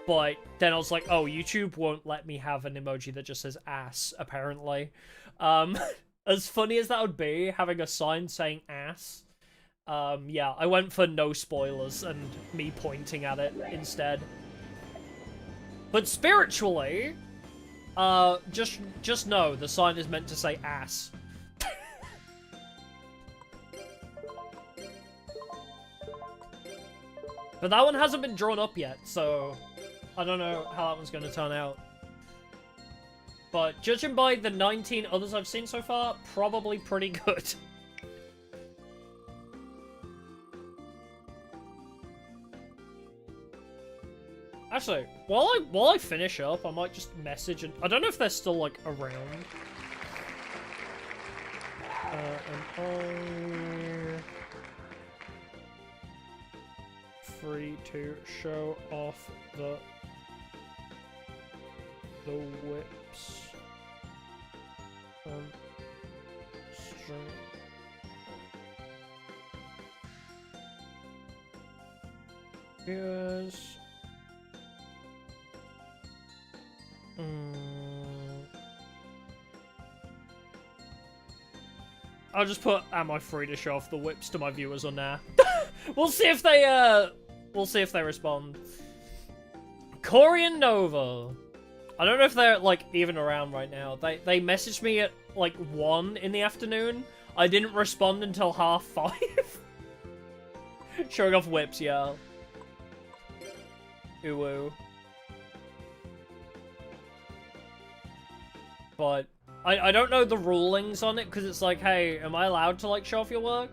[SPEAKER 1] But then I was like, oh, YouTube won't let me have an emoji that just says ass, apparently. As funny as that would be, having a sign saying ass. Yeah, I went for no spoilers and me pointing at it instead. But spiritually, just know the sign is meant to say ass. But that one hasn't been drawn up yet, so I don't know how that one's going to turn out. But judging by the 19 others I've seen so far, probably pretty good. Actually, while I finish up, I might just message and I don't know if they're still like around. And free to show off the whips stream. Yes. I'll just put, am I free to show off the whips to my viewers on there? We'll see if they respond. Corian Nova. I don't know if they're, like, even around right now. They messaged me at, like, 1 in the afternoon. I didn't respond until 5:30. Showing off whips, yeah. Ooh. But I don't know the rulings on it, because it's like, hey, am I allowed to, like, show off your work?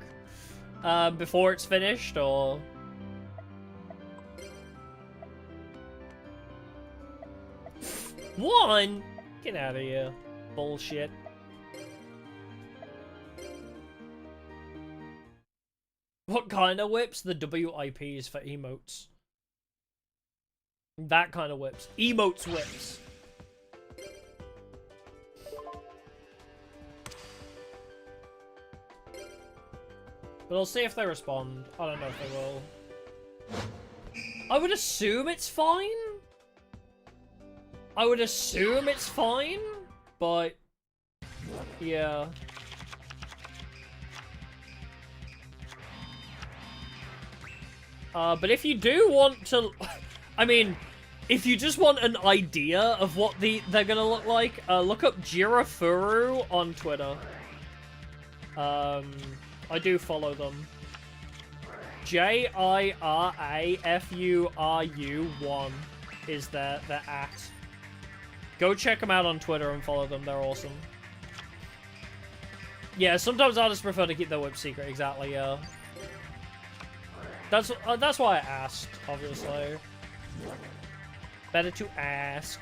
[SPEAKER 1] Before it's finished, or... One? Get out of here. Bullshit. What kind of whips? The WIPs for emotes. That kind of whips. Emotes whips. But I'll see if they respond. I don't know if they will. I would assume it's fine. But yeah. But if you do want to, I mean, if you just want an idea of what they're gonna look like, look up Jirafuru on Twitter. I do follow them. JIRAFURU1 is their at. Go check them out on Twitter and follow them. They're awesome. Yeah, sometimes I just prefer to keep their whip secret. Exactly. Yeah. That's why I asked. Obviously, better to ask.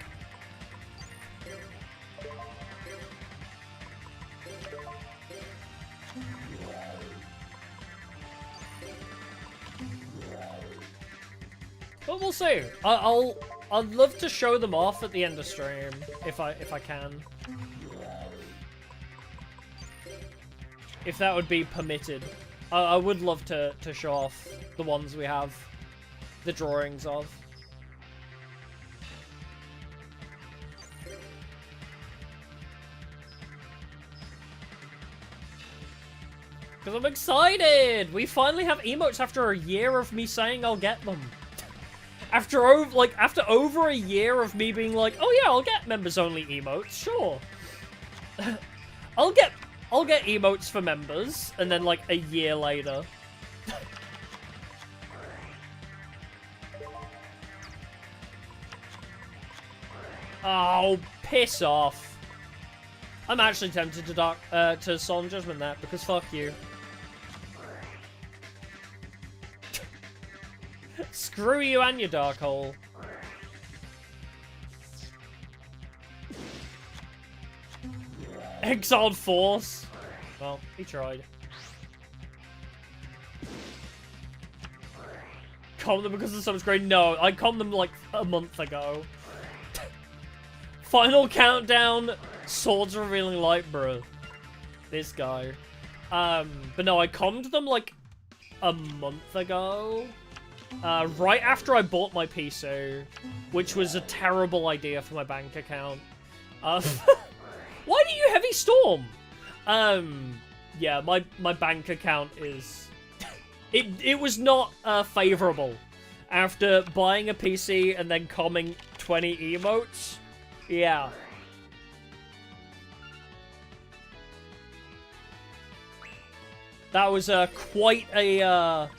[SPEAKER 1] But we'll see. I'd love to show them off at the end of stream if I can. If that would be permitted. I would love to show off the ones we have the drawings of. Because I'm excited! We finally have emotes after a year of me saying I'll get them. After over a year of me being like, oh yeah, I'll get members only emotes, sure. I'll get emotes for members, and then like a year later. Oh, piss off. I'm actually tempted to Solemn Judgment that, because fuck you. Screw you and your Dark Hole. Exiled Force. Well, he tried. Calm them because the sub's great. No, I calmed them like a month ago. Final countdown. Swords revealing light, bro. This guy. But no, I calmed them like a month ago. Right after I bought my PC, which was a terrible idea for my bank account. Why do you heavy storm? Yeah, my bank account is... it was not, favorable. After buying a PC and then calming 20 emotes. Yeah. That was, quite a,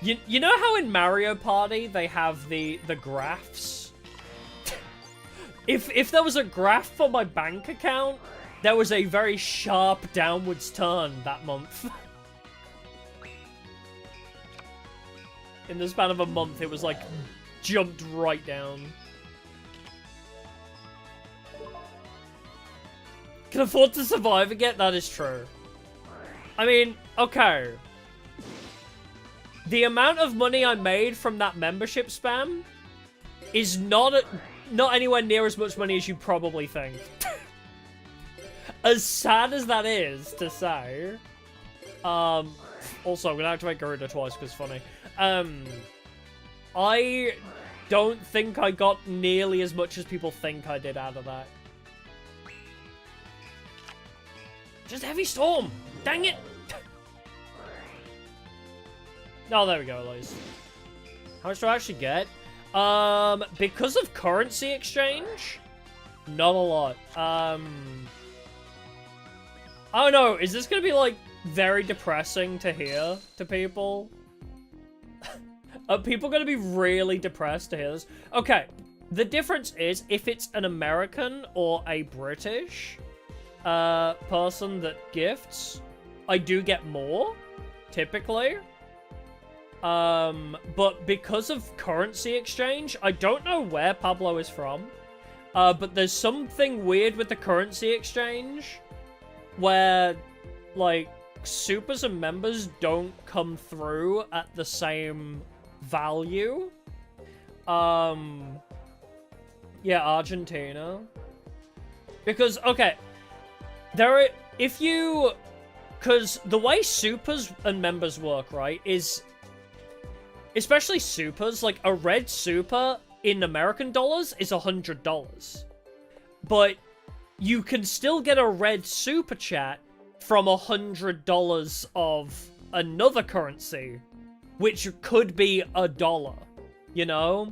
[SPEAKER 1] You know how in Mario Party they have the graphs? If there was a graph for my bank account, there was a very sharp downwards turn that month. In the span of a month, it was like jumped right down. Can afford to survive again? That is true. I mean, okay. The amount of money I made from that membership spam is not anywhere near as much money as you probably think. As sad as that is to say. Also, I'm gonna activate Garuda twice because it's funny. I don't think I got nearly as much as people think I did out of that. Just Heavy Storm! Dang it! Oh, there we go, at least. How much do I actually get? Because of currency exchange? Not a lot. I don't know, is this gonna be, like, very depressing to hear to people? Are people gonna be really depressed to hear this? Okay, the difference is, if it's an American or a British person that gifts, I do get more, typically. But because of currency exchange, I don't know where Pablo is from, but there's something weird with the currency exchange where, like, supers and members don't come through at the same value. Yeah, Argentina. Because, okay, because the way supers and members work, right, is... Especially supers, like, a red super in American dollars is $100. But you can still get a red super chat from $100 of another currency, which could be $1, you know?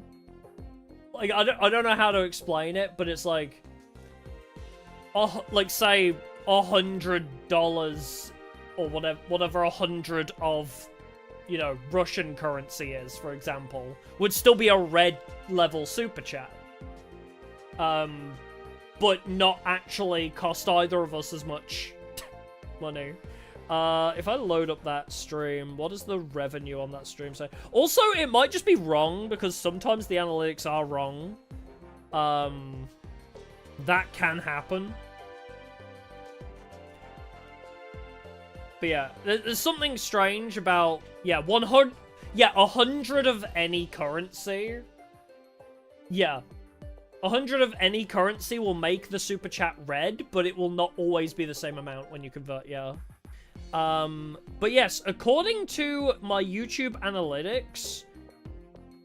[SPEAKER 1] Like, I don't know how to explain it, but it's like... like, say, $100 or whatever 100 of... you know, Russian currency is, for example, would still be a red level super chat. But not actually cost either of us as much money. If I load up that stream, what does the revenue on that stream say? Also, it might just be wrong, because sometimes the analytics are wrong. That can happen. But yeah, there's something strange about, yeah, 100... Yeah, 100 of any currency. Yeah. 100 of any currency will make the super chat red, but it will not always be the same amount when you convert, yeah. But yes, according to my YouTube analytics,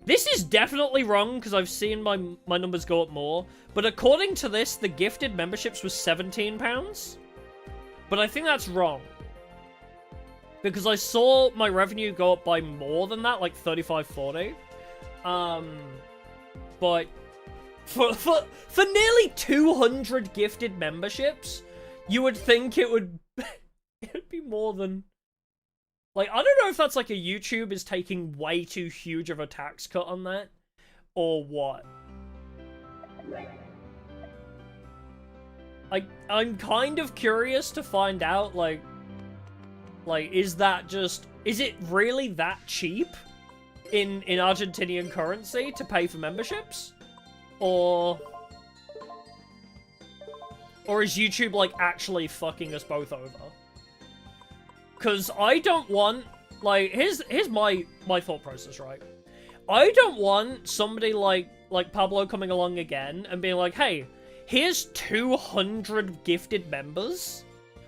[SPEAKER 1] this is definitely wrong because I've seen my numbers go up more, but according to this, the gifted memberships was £17. But I think that's wrong. Because I saw my revenue go up by more than that, like 35, 40. But for nearly 200 gifted memberships, you would think it would it'd be more than, like, I don't know if that's like a YouTube is taking way too huge of a tax cut on that or what. I'm kind of curious to find out, like, is that just, is it really that cheap in Argentinian currency to pay for memberships? Or is YouTube, like, actually fucking us both over? Because I don't want, like, here's my thought process, right? I don't want somebody like Pablo coming along again and being like, hey, here's 200 gifted members,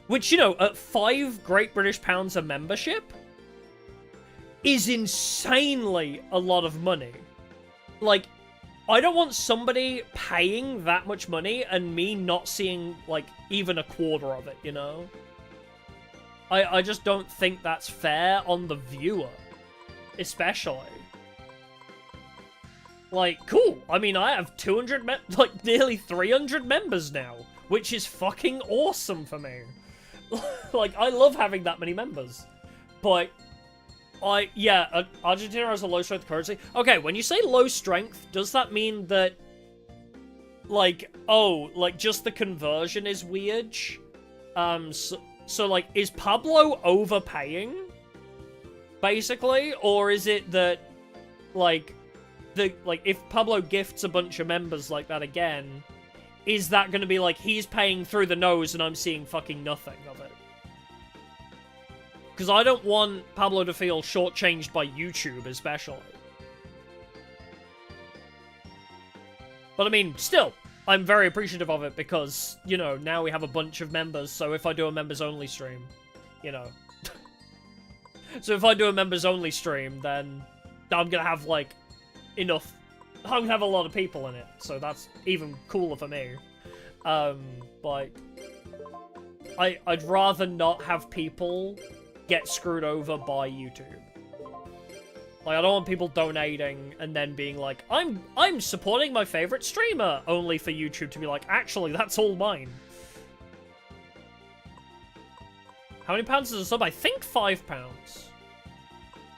[SPEAKER 1] which, you know, at £5 Great British pounds a membership is insanely a lot of money. Like, I don't want somebody paying that much money and me not seeing, like, even a quarter of it, you know? I just don't think that's fair on the viewer, especially. Like, cool. I mean, I have 200, like, nearly 300 members now, which is fucking awesome for me. Like, I love having that many members. But, yeah, Argentina has a low strength currency. Okay, when you say low strength, does that mean that, like, oh, like, just the conversion is weird? So, like, is Pablo overpaying, basically? Or is it that, like, if Pablo gifts a bunch of members like that again, is that going to be like, he's paying through the nose and I'm seeing fucking nothing of it? Because I don't want Pablo to feel shortchanged by YouTube, especially. But I mean, still, I'm very appreciative of it because, you know, now we have a bunch of members, so if I do a members-only stream, you know. So if I do a members-only stream, then I'm gonna have, like, enough. I'm gonna have a lot of people in it, so that's even cooler for me. But I'd rather not have people get screwed over by YouTube. Like, I don't want people donating and then being like, I'm supporting my favorite streamer, only for YouTube to be like, actually, that's all mine. How many pounds is a sub? I think £5.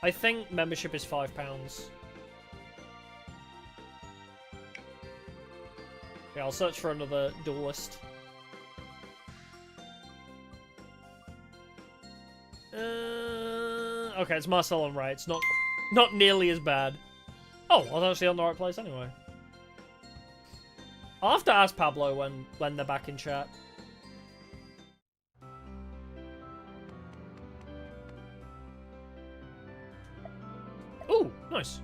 [SPEAKER 1] I think membership is £5. Yeah, I'll search for another duelist. Okay, it's Marcel on right. It's not nearly as bad. Oh, I was actually on the right place anyway. I'll have to ask Pablo when they're back in chat. Ooh, nice.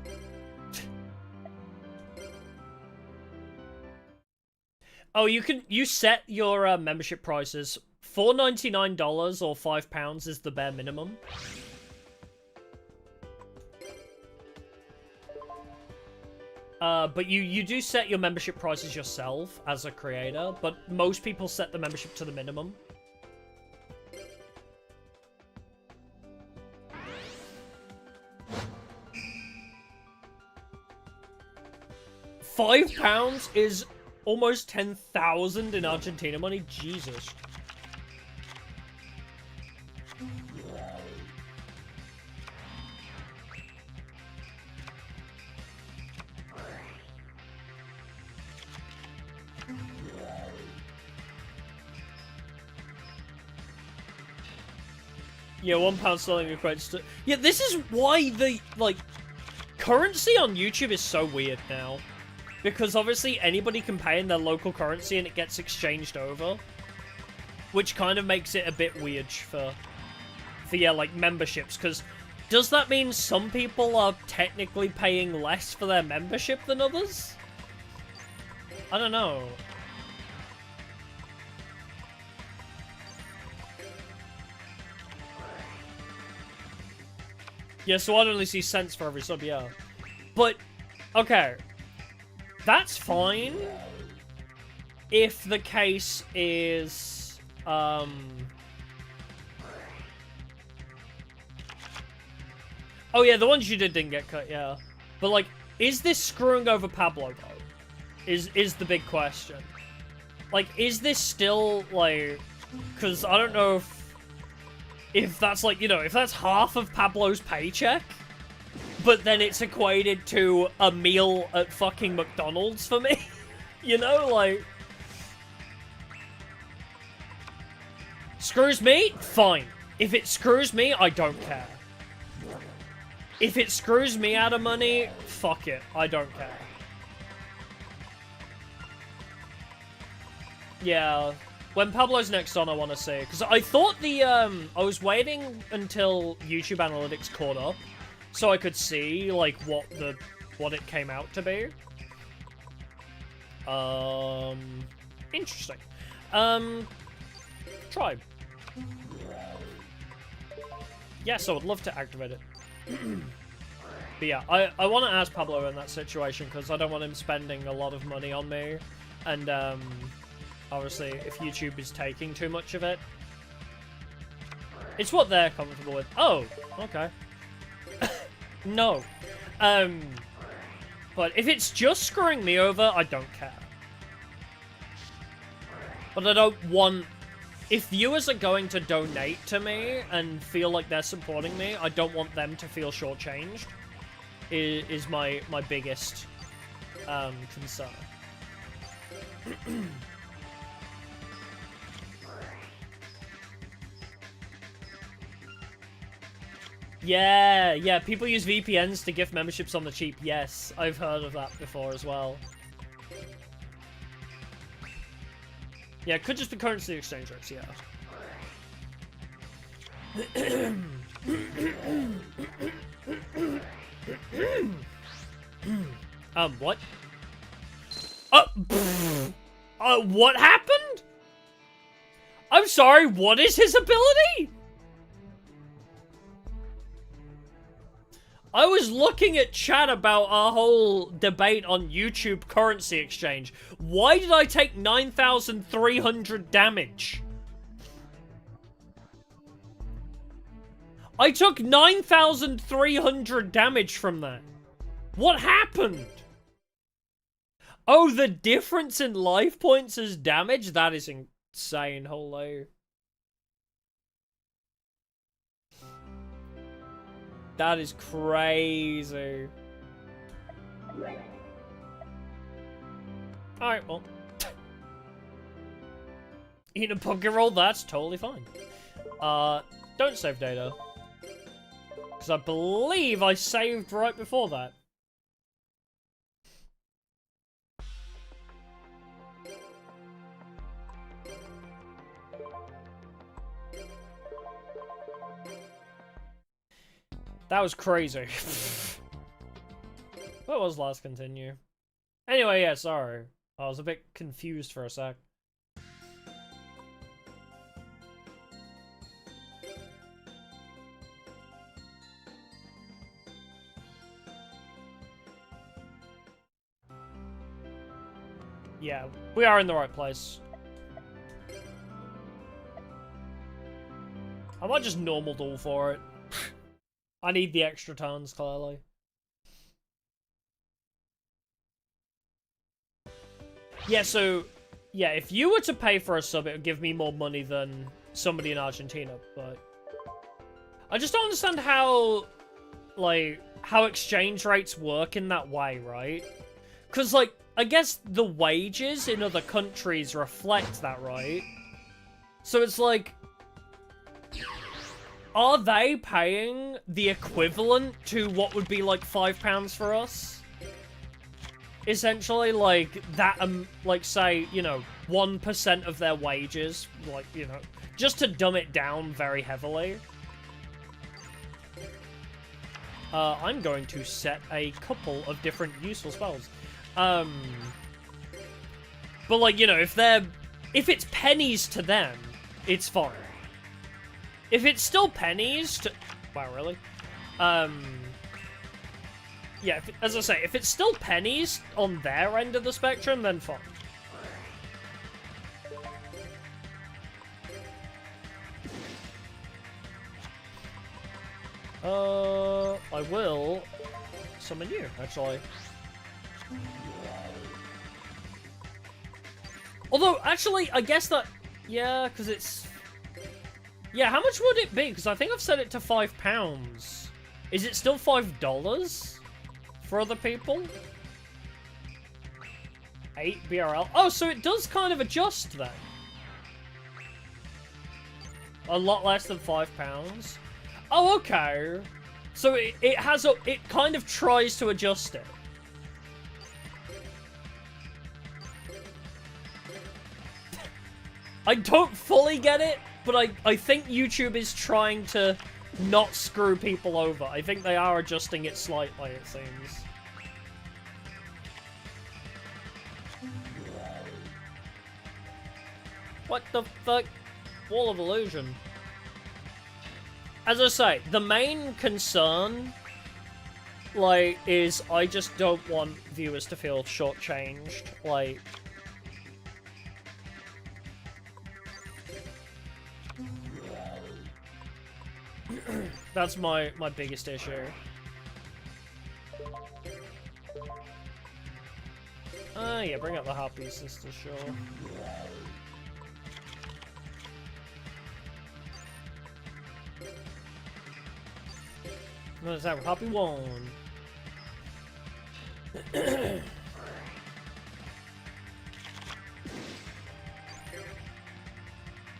[SPEAKER 1] Oh, you set your membership prices. $4.99 or £5 is the bare minimum. But you do set your membership prices yourself as a creator, but most people set the membership to the minimum. £5 is almost 10,000 in Argentina money. Jesus. Yeah, £1 sterling equates to... Yeah, this is why the, like, currency on YouTube is so weird now. Because obviously anybody can pay in their local currency and it gets exchanged over. Which kind of makes it a bit weird for yeah, like, memberships. Because does that mean some people are technically paying less for their membership than others? I don't know. Yeah, so I'd only see cents for every sub, yeah. But, okay. That's fine. If the case is, oh yeah, the ones you didn't get cut, yeah. But like, is this screwing over Pablo though? Is the big question. Like, is this still like, because I don't know if that's like, you know, if that's half of Pablo's paycheck, but then it's equated to a meal at fucking McDonald's for me. You know, like, screws me? Fine. If it screws me, I don't care. If it screws me out of money, fuck it. I don't care. Yeah. When Pablo's next on, I want to see. Because I thought the, I was waiting until YouTube Analytics caught up so I could see, like, what it came out to be. Interesting. Tribe. Yes, I would love to activate it. But yeah, I want to ask Pablo in that situation because I don't want him spending a lot of money on me. And, obviously, if YouTube is taking too much of it, it's what they're comfortable with. Oh, okay. No. But if it's just screwing me over, I don't care. But I don't want... If viewers are going to donate to me and feel like they're supporting me, I don't want them to feel shortchanged. Is my biggest concern. Yeah, people use VPNs to gift memberships on the cheap. Yes, I've heard of that before as well. Yeah, it could just be currency exchange rates, yeah. What? What happened? I'm sorry, what is his ability? I was looking at chat about our whole debate on YouTube currency exchange. Why did I take 9,300 damage? I took 9,300 damage from that. What happened? Oh, the difference in life points is damage? That is insane, holy. That is crazy. Alright, well. Eat a poke roll, that's totally fine. Don't save data. Because I believe I saved right before that. That was crazy. What was last continue? Anyway, yeah, sorry. I was a bit confused for a sec. Yeah, we are in the right place. I might just normal duel for it. I need the extra turns, clearly. Yeah, so... Yeah, if you were to pay for a sub, it would give me more money than somebody in Argentina, but... I just don't understand how... Like, how exchange rates work in that way, right? Because, like, I guess the wages in other countries reflect that, right? So it's like... Are they paying the equivalent to what would be like £5 for us? Essentially, like, that, like, say, you know, 1% of their wages, like, you know, just to dumb it down very heavily. I'm going to set a couple of different useful spells. But like, you know, if it's pennies to them, it's fine. If it's still pennies to... Wow, really? Yeah, as I say, if it's still pennies on their end of the spectrum, then fine. I will summon you, actually. Although, actually, I guess that... Yeah, because it's... Yeah, how much would it be? Because I think I've set it to £5. Is it still $5 for other people? 8 BRL. Oh, so it does kind of adjust then. A lot less than £5. Oh, okay. So it has a... It kind of tries to adjust it. I don't fully get it, but I think YouTube is trying to not screw people over. I think they are adjusting it slightly, it seems. What the fuck? Wall of Illusion. As I say, the main concern, like, is I just don't want viewers to feel shortchanged. Like... That's my biggest issue. Yeah, bring up the Happy Sister, sure. Let's have a Happy one.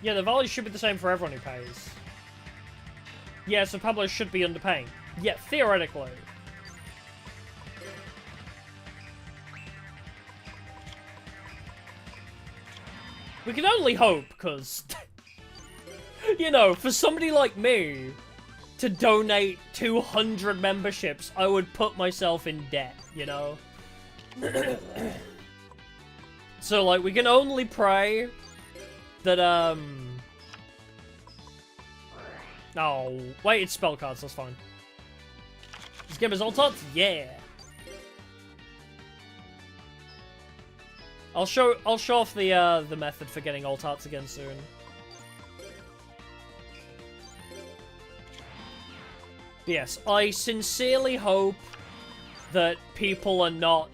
[SPEAKER 1] Yeah, the value should be the same for everyone who pays. Yeah, so Pablo should be underpaying. Yeah, theoretically. We can only hope, because... you know, for somebody like me to donate 200 memberships, I would put myself in debt, you know? So, like, we can only pray that, Oh, wait, it's spell cards, that's fine. Just give us all tots? Yeah. I'll show off the method for getting alt arts again soon. Yes, I sincerely hope that people are not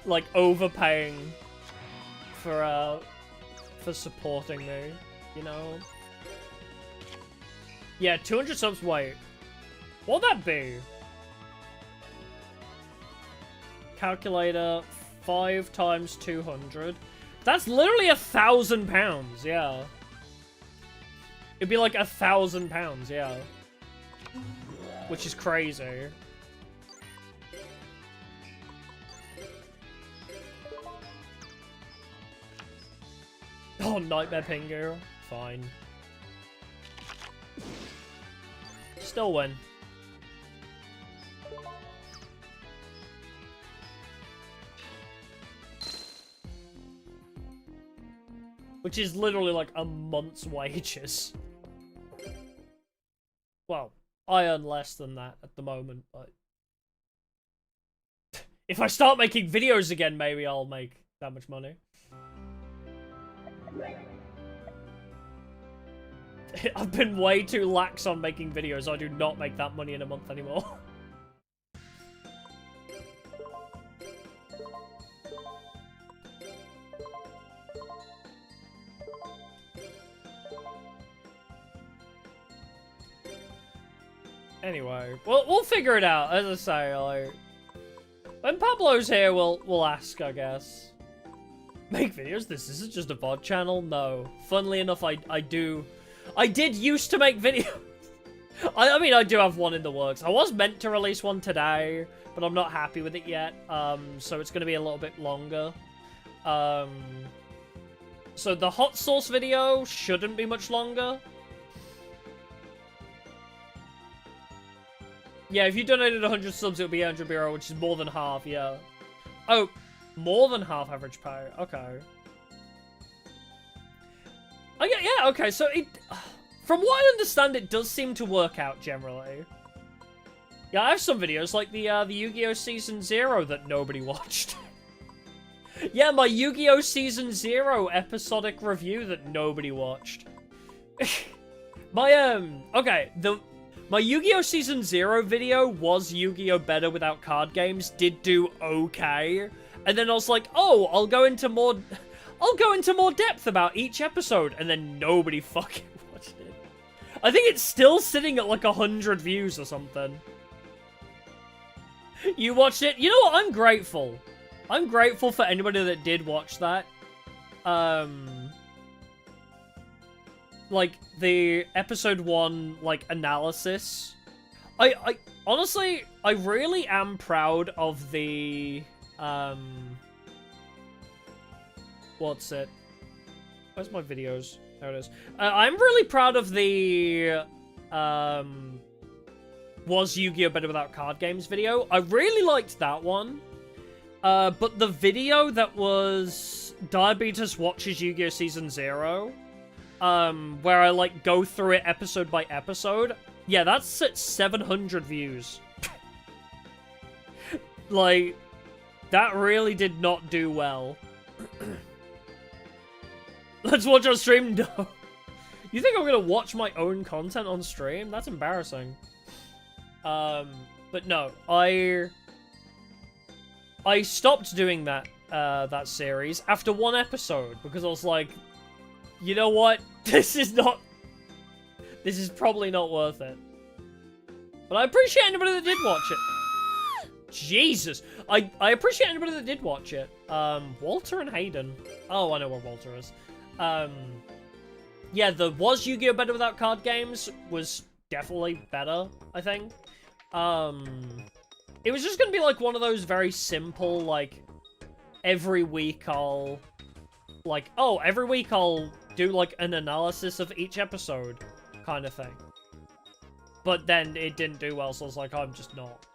[SPEAKER 1] like overpaying for supporting me, you know. Yeah, 200 subs. Wait, what'd that be? Calculator. 5 times 200. That's literally £1,000, yeah. It'd be like £1,000, yeah. Which is crazy. Oh, Nightmare Pingu. Fine. Still win. Which is literally like a month's wages. Well, I earn less than that at the moment, but... if I start making videos again, maybe I'll make that much money. I've been way too lax on making videos. I do not make that money in a month anymore. Anyway, we'll figure it out. As I say, like, when Pablo's here, we'll ask, I guess. Make videos? This isn't just a VOD channel? No. Funnily enough, I did used to make videos. I mean, I do have one in the works. I was meant to release one today, but I'm not happy with it yet. So it's going to be a little bit longer. So the hot sauce video shouldn't be much longer. Yeah, if you donated 100 subs, it would be 100 euro, which is more than half, yeah. Oh, more than half average pay. Okay. Oh, yeah, okay, so it... From what I understand, it does seem to work out, generally. Yeah, I have some videos, like the Yu-Gi-Oh! Season 0 that nobody watched. Yeah, my Yu-Gi-Oh! Season 0 episodic review that nobody watched. Okay, my Yu-Gi-Oh! Season 0 video was Yu-Gi-Oh! Better without card games, did do okay. And then I was like, oh, I'll go into more depth about each episode, and then nobody fucking watched it. I think it's still sitting at like 100 views or something. You watched it? You know what? I'm grateful. I'm grateful for anybody that did watch that. Like, the episode 1, like, analysis. I honestly, I really am proud of the, what's it? Where's my videos? There it is. I'm really proud of the, was Yu-Gi-Oh! Better Without Card Games video. I really liked that one. But the video that was Diabetes Watches Yu-Gi-Oh! Season 0, where I, like, go through it episode by episode, yeah, that's at 700 views. Like, that really did not do well. Let's watch on stream? No. You think I'm gonna watch my own content on stream? That's embarrassing. But no, I stopped doing that, that series after one episode, because I was like, you know what? This is probably not worth it. But I appreciate anybody that did watch it. Jesus! I appreciate anybody that did watch it. Walter and Hayden. Oh, I know where Walter is. Yeah, the Was Yu-Gi-Oh! Better Without Card Games was definitely better, I think. It was just gonna be like one of those very simple, like, every week I'll do like an analysis of each episode kind of thing. But then it didn't do well, so I was like, I'm just not.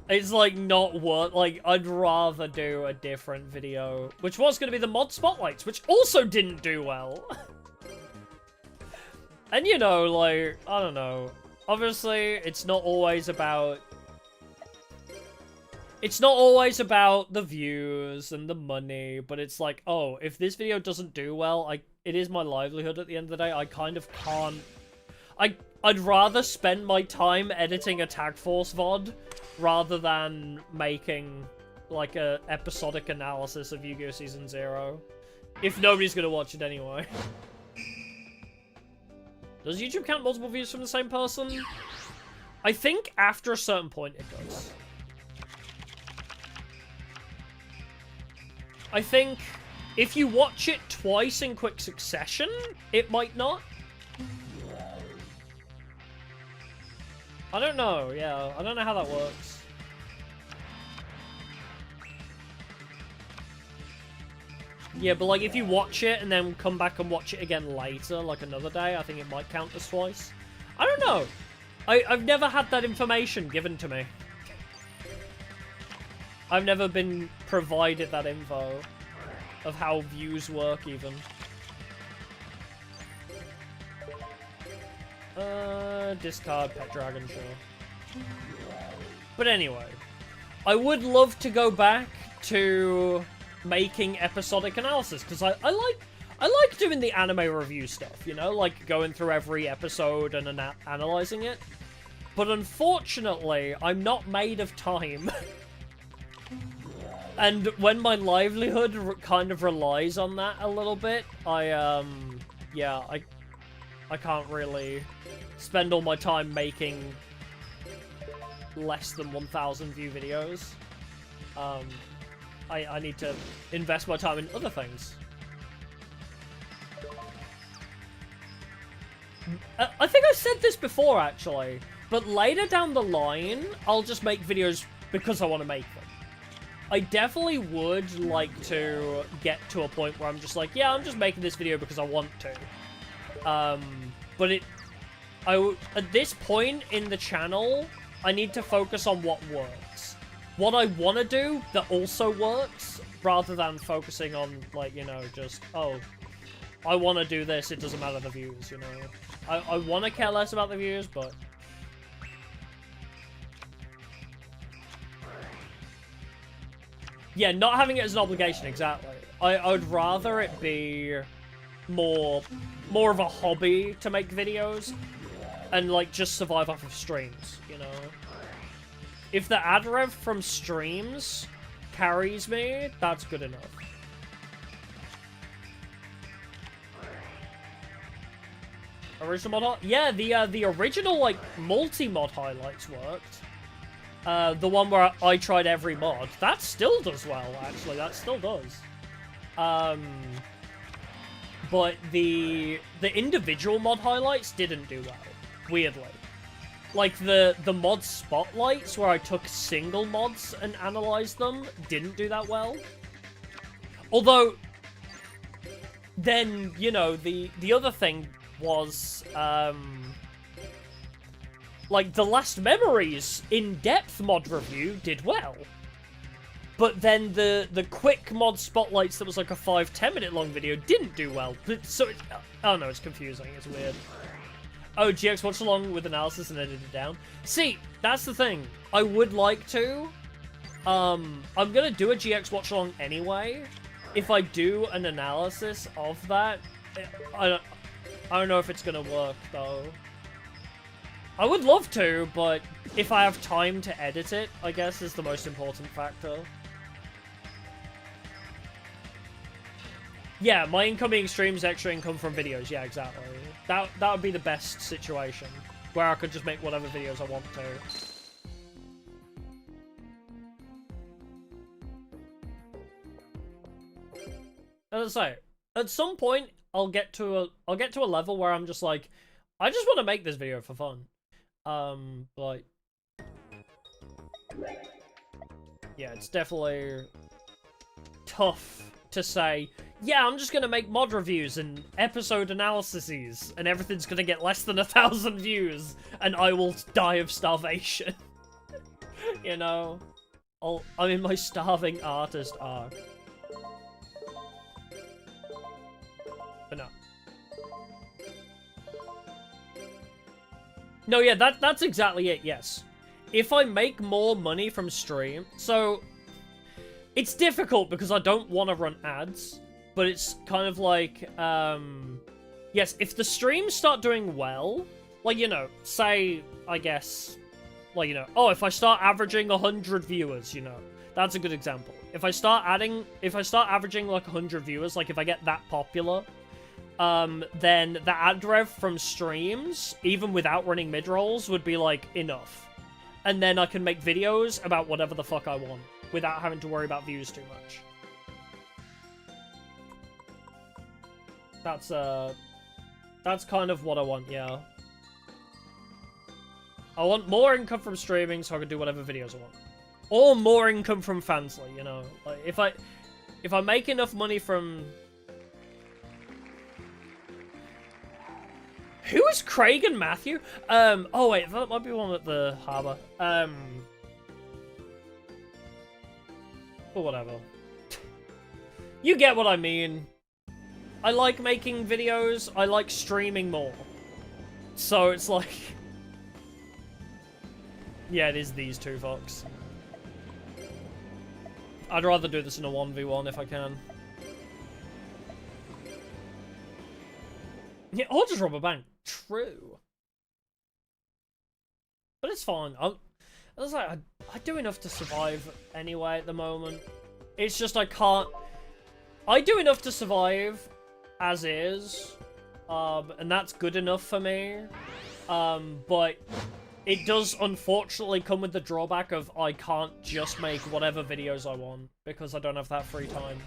[SPEAKER 1] It's like not worth, like, I'd rather do a different video, which was going to be the mod spotlights, which also didn't do well. And you know, like, I don't know. Obviously, it's not always about the views and the money, but it's like, oh, if this video doesn't do well, it is my livelihood at the end of the day. I kind of can't. I'd rather spend my time editing a Tag Force VOD rather than making, like, a episodic analysis of Yu-Gi-Oh! Season 0. If nobody's gonna watch it anyway. Does YouTube count multiple views from the same person? I think after a certain point it does. I think if you watch it twice in quick succession, it might not. I don't know, yeah. I don't know how that works. Yeah, but like if you watch it and then come back and watch it again later, like another day, I think it might count as twice. I don't know. I've never had that information given to me. I've never been provided that info of how views work, even. Discard Pet Dragon, sure. But anyway, I would love to go back to making episodic analysis, because I like doing the anime review stuff, you know, like going through every episode and analyzing it. But unfortunately, I'm not made of time. And when my livelihood kind of relies on that a little bit, I can't really spend all my time making less than 1,000 view videos. I need to invest my time in other things. I think I said this before, actually, but later down the line, I'll just make videos because I want to make them. I definitely would like to get to a point where I'm just like, yeah, I'm just making this video because I want to. But at this point in the channel, I need to focus on what works. What I want to do that also works, rather than focusing on, like, you know, just, oh, I want to do this, it doesn't matter the views, you know. I want to care less about the views, but... Yeah, not having it as an obligation, exactly. I would rather it be more of a hobby to make videos and, like, just survive off of streams, you know? If the ad rev from streams carries me, that's good enough. Original mod? Yeah, the original, like, multi-mod highlights worked. The one where I tried every mod. That still does well, actually. That still does. But the individual mod highlights didn't do well, weirdly. Like, the mod spotlights, where I took single mods and analyzed them, didn't do that well. Although, then, you know, the other thing was, like, the Last Memories in-depth mod review did well. But then the quick mod spotlights that was like a 5-10 minute long video didn't do well. So, oh no, it's confusing, it's weird. Oh, GX watch along with analysis and edit it down. See, that's the thing. I would like to. I'm gonna do a GX watch along anyway. If I do an analysis of that, I don't know if it's gonna work though. I would love to, but if I have time to edit it, I guess is the most important factor. Yeah, my incoming streams, extra income from videos. Yeah, exactly. That would be the best situation, where I could just make whatever videos I want to. As I say, at some point I'll get to a level where I'm just like, I just want to make this video for fun. Like, yeah, it's definitely tough to say, yeah, I'm just gonna make mod reviews and episode analyses, and everything's gonna get less than 1,000 views, and I will die of starvation. You know? I'm in my starving artist arc. But no. No, yeah, that's exactly it, yes. If I make more money from stream... So, it's difficult because I don't want to run ads, but it's kind of like, yes, if the streams start doing well, like, you know, say, I guess, like, you know, oh, if I start averaging 100 viewers, you know, that's a good example. If I start averaging, like, 100 viewers, like, if I get that popular... then the ad rev from streams, even without running mid-rolls, would be, like, enough. And then I can make videos about whatever the fuck I want, without having to worry about views too much. That's kind of what I want, yeah. I want more income from streaming so I can do whatever videos I want. Or more income from Fansly, you know. Like, if I make enough money from... Who is Craig and Matthew? Oh wait, that might be one at the harbour. Or whatever. You get what I mean. I like making videos, I like streaming more. So it's like... Yeah, it is these two fucks. I'd rather do this in a 1v1 if I can. Yeah, or just rob a bank. True. But it's fine. I do enough to survive anyway at the moment. It's just I can't... I do enough to survive as is. And that's good enough for me. But it does unfortunately come with the drawback of I can't just make whatever videos I want. Because I don't have that free time.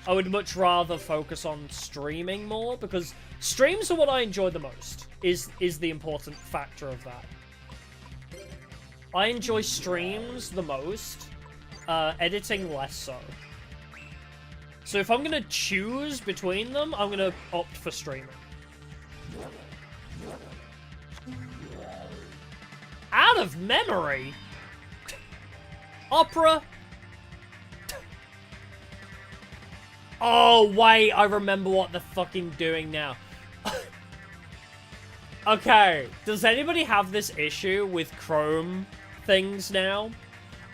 [SPEAKER 1] I would much rather focus on streaming more, because streams are what I enjoy the most, is the important factor of that. I enjoy streams the most, editing less so. So if I'm gonna choose between them, I'm gonna opt for streaming. out of memory? Opera? Oh, wait, I remember what they're fucking doing now. Okay, does anybody have this issue with Chrome things now?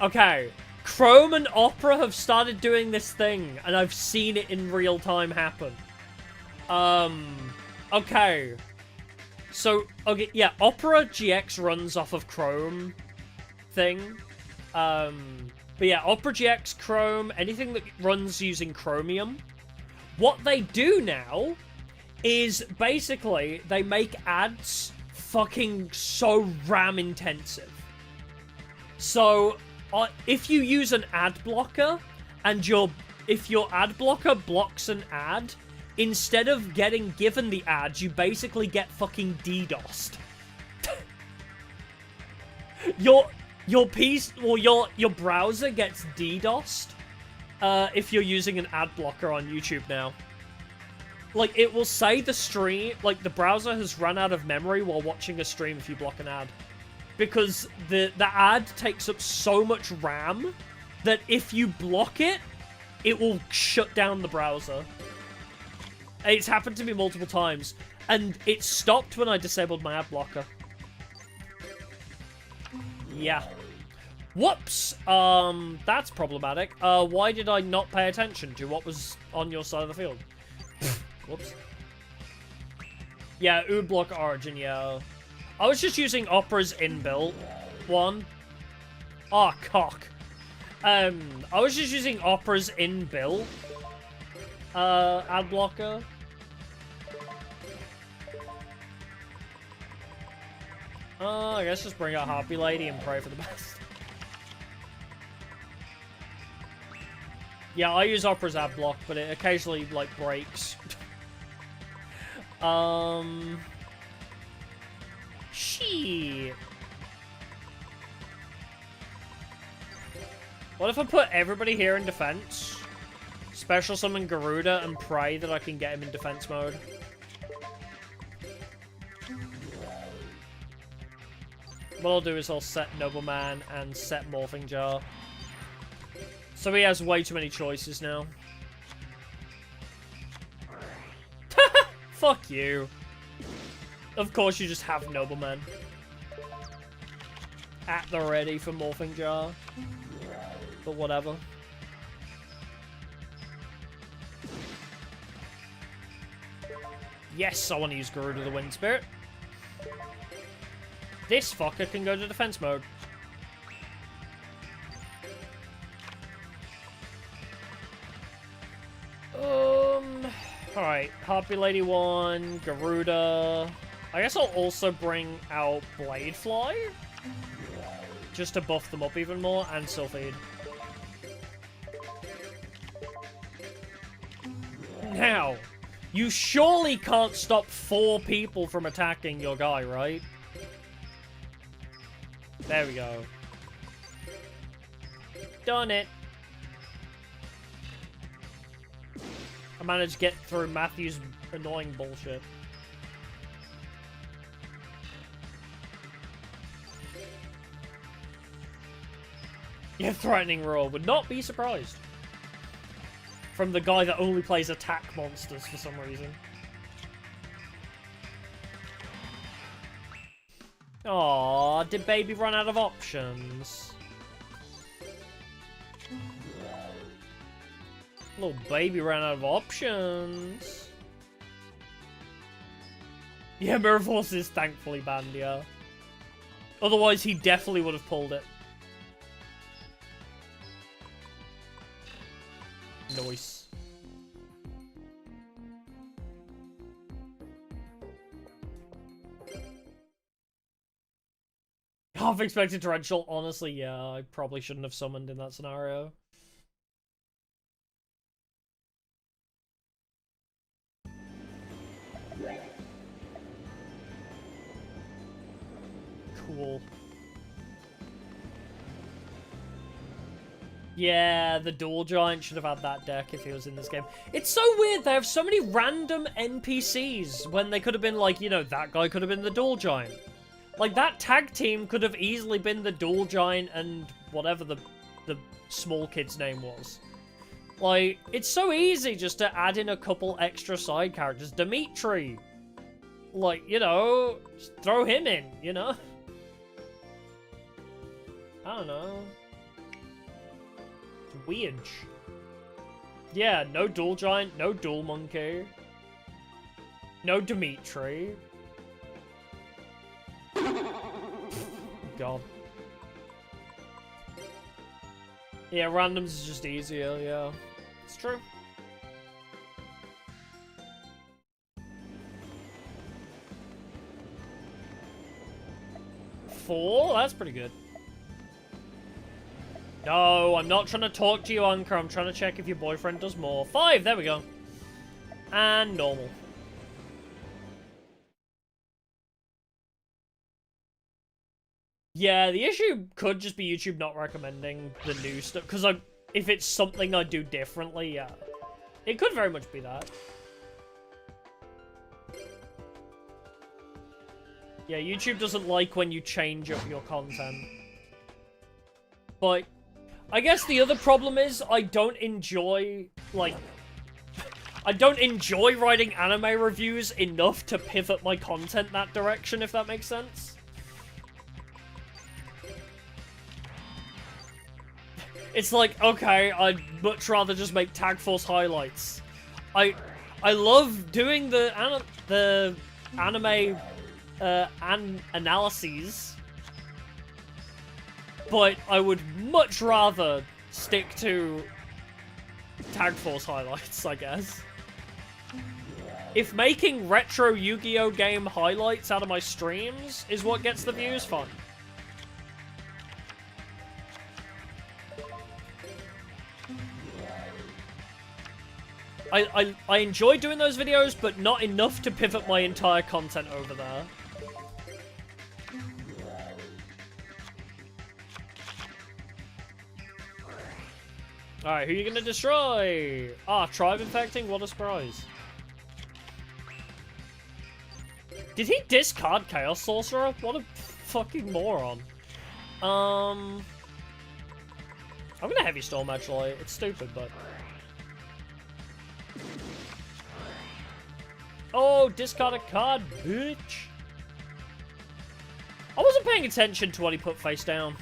[SPEAKER 1] Okay, Chrome and Opera have started doing this thing, and I've seen it in real time happen. Okay. So, okay, yeah, Opera GX runs off of Chrome thing. But yeah, Opera GX, Chrome, anything that runs using Chromium. What they do now is basically they make ads fucking so RAM intensive. So, if you use an ad blocker and if your ad blocker blocks an ad, instead of getting given the ads, you basically get fucking DDoSed. Your browser gets DDoSed if you're using an ad blocker on YouTube now. Like, it will say the stream, like, the browser has run out of memory while watching a stream if you block an ad. Because the ad takes up so much RAM that if you block it, it will shut down the browser. It's happened to me multiple times, and it stopped when I disabled my ad blocker. Yeah. Whoops! That's problematic. Why did I not pay attention to what was on your side of the field? Whoops. Yeah, uBlock Origin, yeah. I was just using Opera's inbuilt one. Oh, cock. I was just using Opera's inbuilt ad blocker. I guess just bring out Happy Lady and pray for the best. Yeah, I use Opera's ad block, but it occasionally, like, breaks. Shit. What if I put everybody here in defense? Special summon Garuda and pray that I can get him in defense mode. What I'll do is I'll set Nobleman and set Morphing Jar. So he has way too many choices now. Fuck you. Of course you just have Nobleman. At the ready for Morphing Jar. But whatever. Yes, I want to use Garuda the Wind Spirit. This fucker can go to defense mode. Alright, Harpy Lady 1, Garuda. I guess I'll also bring out Bladefly. Just to buff them up even more, and Sylphide. Now, you surely can't stop 4 people from attacking your guy, right? There we go. Done it. I managed to get through Matthew's annoying bullshit. Yeah, threatening roar. Would not be surprised. From the guy that only plays attack monsters for some reason. Aww, did baby run out of options? Little baby ran out of options. Yeah, Mirror Force is thankfully banned, yeah. Otherwise, he definitely would have pulled it. Nice. Half expected torrential. Honestly, yeah, I probably shouldn't have summoned in that scenario. Cool. Yeah, the Dual Giant should have had that deck if he was in this game. It's so weird, they have so many random NPCs when they could have been like, you know, that guy could have been the Dual Giant. Like, that tag team could have easily been the Dual Giant and whatever the small kid's name was. Like, it's so easy just to add in a couple extra side characters. Dimitri. Like, you know, just throw him in, you know? I don't know. It's weird. Yeah, no Dual Giant, no Dual Monkey. No Dimitri. God. Yeah, randoms is just easier, yeah. It's true. Four? That's pretty good. No, I'm not trying to talk to you, Anchor. I'm trying to check if your boyfriend does more. 5, there we go. And normal. Yeah, the issue could just be YouTube not recommending the new stuff. Because if it's something I do differently, yeah. It could very much be that. Yeah, YouTube doesn't like when you change up your content. But I guess the other problem is I don't enjoy, like... I don't enjoy writing anime reviews enough to pivot my content that direction, if that makes sense. It's like, okay, I'd much rather just make Tag Force highlights. I love doing the anime analyses, but I would much rather stick to Tag Force highlights, I guess. If making retro Yu-Gi-Oh! Game highlights out of my streams is what gets the views, fine. I enjoy doing those videos, but not enough to pivot my entire content over there. Alright, who are you gonna destroy? Ah, Tribe Infecting? What a surprise. Did he discard Chaos Sorcerer? What a fucking moron. I'm gonna Heavy Storm, actually. It's stupid, but... Oh, discard a card, bitch. I wasn't paying attention to what he put face down.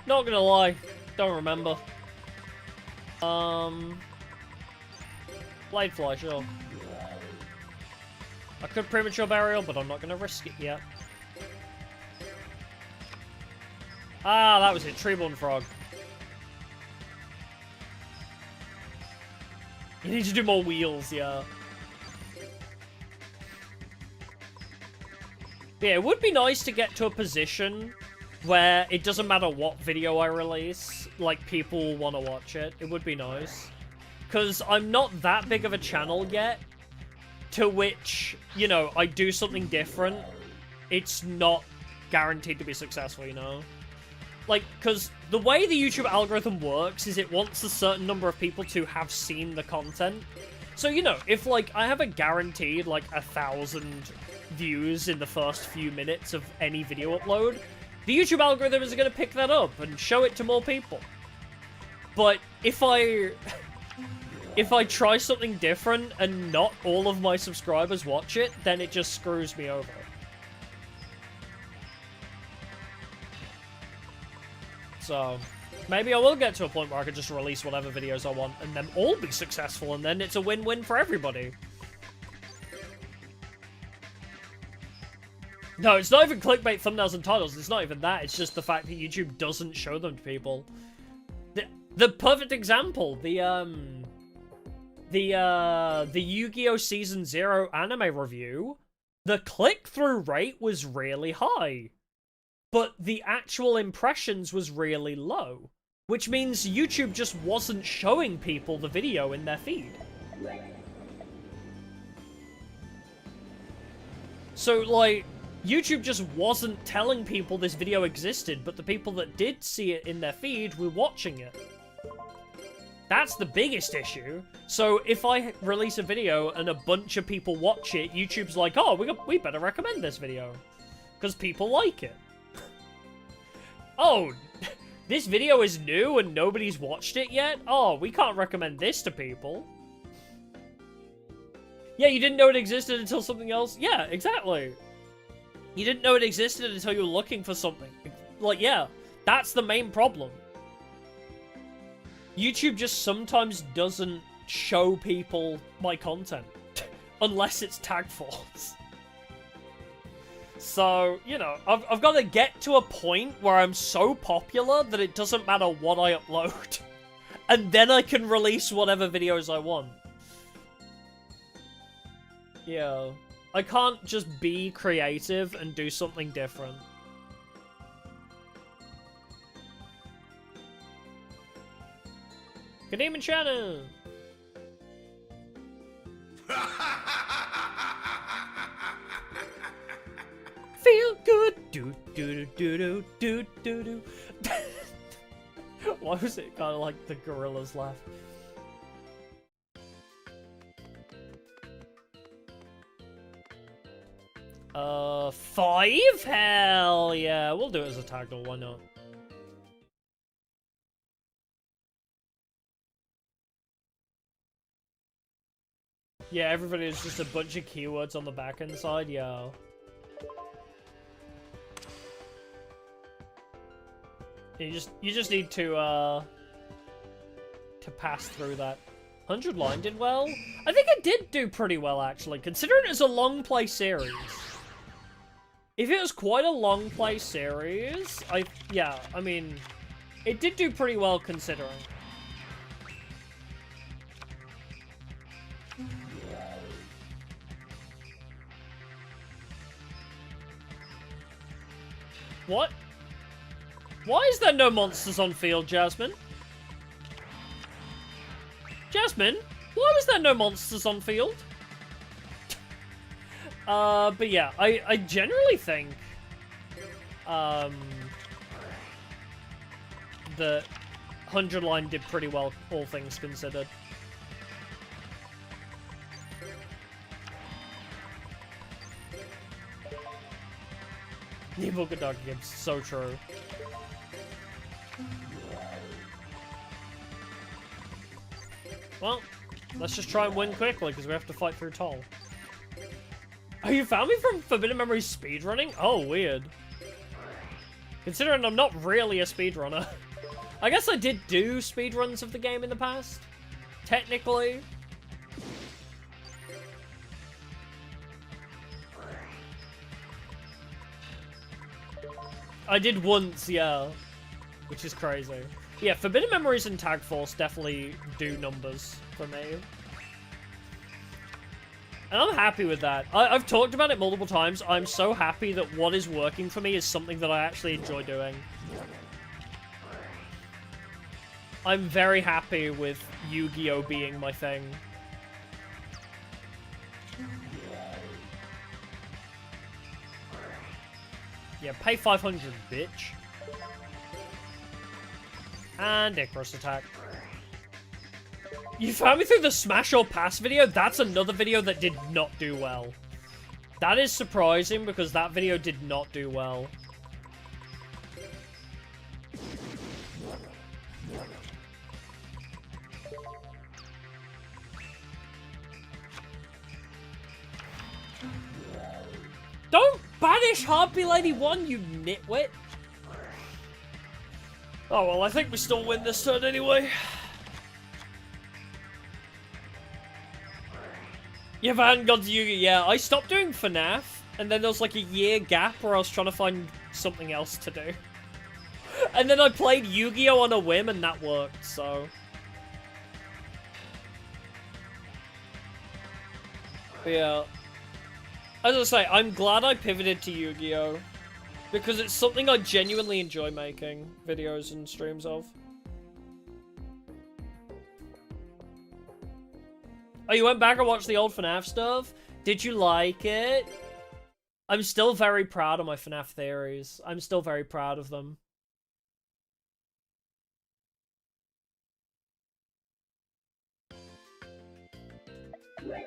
[SPEAKER 1] Not gonna lie. Don't remember. Bladefly, sure. I could Premature Burial, but I'm not gonna risk it yet. Ah, that was it. Treeborn Frog. You need to do more wheels, yeah. Yeah, it would be nice to get to a position where it doesn't matter what video I release, like, people want to watch it. It would be nice. Because I'm not that big of a channel yet, to which, you know, I do something different. It's not guaranteed to be successful, you know? Like, because the way the YouTube algorithm works is it wants a certain number of people to have seen the content. So, you know, if, like, I have a guaranteed, like, 1,000 views in the first few minutes of any video upload, the YouTube algorithm is going to pick that up and show it to more people. But if I try something different and not all of my subscribers watch it, then it just screws me over. So, maybe I will get to a point where I can just release whatever videos I want and them all be successful, and then it's a win-win for everybody. No, it's not even clickbait thumbnails and titles. It's not even that. It's just the fact that YouTube doesn't show them to people. The perfect example, the Yu-Gi-Oh! Season 0 anime review, the click-through rate was really high, but the actual impressions was really low, which means YouTube just wasn't showing people the video in their feed. So, like, YouTube just wasn't telling people this video existed, but the people that did see it in their feed were watching it. That's the biggest issue. So if I release a video and a bunch of people watch it, YouTube's like, oh, we better recommend this video. Because people like it. Oh, this video is new and nobody's watched it yet? Oh, we can't recommend this to people. Yeah, you didn't know it existed until something else? Yeah, exactly. You didn't know it existed until you were looking for something. Like, yeah, that's the main problem. YouTube just sometimes doesn't show people my content. Unless it's tag force. So, you know, I've got to get to a point where I'm so popular that it doesn't matter what I upload. And then I can release whatever videos I want. Yeah. I can't just be creative and do something different. Good evening, Shannon! Feel good! Do do do do do do do. Why was it kind of like the gorilla's laugh? Five? Hell yeah, we'll do it as a tag goal, why not? Yeah, everybody is just a bunch of keywords on the back end side, yeah. You just need to pass through that. 100 line did well? I think it did do pretty well, actually, considering it's a long play series. If it was quite a long play series, yeah, I mean, it did do pretty well considering. What? Why is there no monsters on field, Jasmine? Jasmine, why was there no monsters on field? But yeah, I generally think, the 100 line did pretty well, all things considered. Niboka Dog Gibbs, so true. Well, let's just try and win quickly, because we have to fight through Toll. Oh, you found me from Forbidden Memories speedrunning? Oh, weird. Considering I'm not really a speedrunner. I guess I did do speedruns of the game in the past. Technically. I did once, yeah. Which is crazy. Yeah, Forbidden Memories and Tag Force definitely do numbers for me. And I'm happy with that. I've talked about it multiple times. I'm so happy that what is working for me is something that I actually enjoy doing. I'm very happy with Yu-Gi-Oh! Being my thing. Yeah, pay 500, bitch. And Icarus attack. You found me through the Smash or Pass video? That's another video that did not do well. That is surprising because that video did not do well. Don't banish Harpy Lady 1, you nitwit! Oh well, I think we still win this turn anyway. Yeah, I hadn't gone to Yu-Gi-Oh! Yeah, I stopped doing FNAF, and then there was like a year gap where I was trying to find something else to do. And then I played Yu-Gi-Oh! On a whim, and that worked, so... But yeah. As I say, I'm glad I pivoted to Yu-Gi-Oh! Because it's something I genuinely enjoy making videos and streams of. Oh, you went back and watched the old FNAF stuff? Did you like it? I'm still very proud of my FNAF theories. I'm still very proud of them.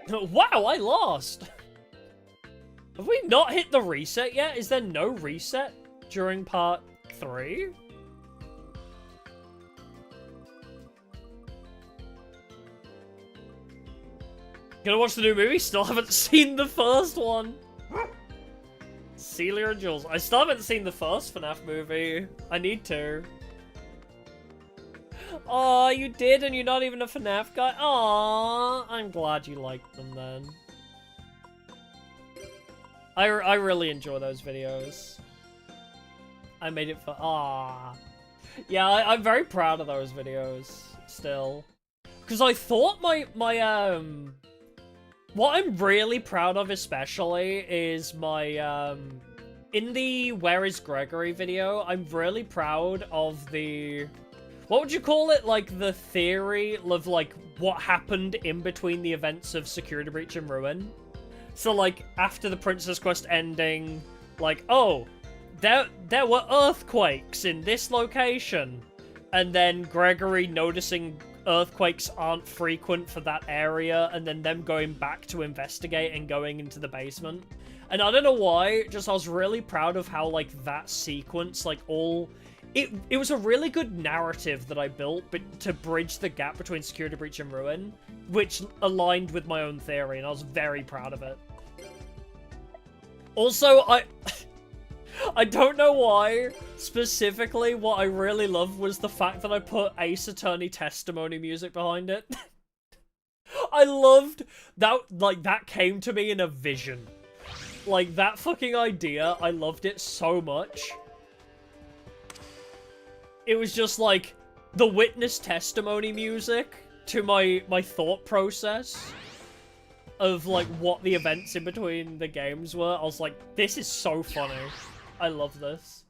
[SPEAKER 1] Wow, I lost! Have we not hit the reset yet? Is there no reset during part 3? Gonna watch the new movie? Still haven't seen the first one. Celia and Jules. I still haven't seen the first FNAF movie. I need to. Oh, you did, and you're not even a FNAF guy? Aw, I'm glad you liked them then. I really enjoy those videos. I made it for... Yeah, I'm very proud of those videos, still. Because I thought my what I'm really proud of especially is my, in the Where is Gregory video, I'm really proud of the... What would you call it? Like, the theory of, like, what happened in between the events of Security Breach and Ruin. So, like, after the Princess Quest ending, like, oh, there were earthquakes in this location. And then Gregory noticing earthquakes aren't frequent for that area, and then them going back to investigate and going into the basement. And I don't know why, just I was really proud of how, like, that sequence, like, all... It was a really good narrative that I built, but to bridge the gap between Security Breach and Ruin, which aligned with my own theory, and I was very proud of it. Also, I don't know why, specifically, what I really loved was the fact that I put Ace Attorney testimony music behind it. I loved that, like, that came to me in a vision. Like, that fucking idea, I loved it so much. It was just, like, the witness testimony music to my thought process of, like, what the events in between the games were. I was like, this is so funny. I love this.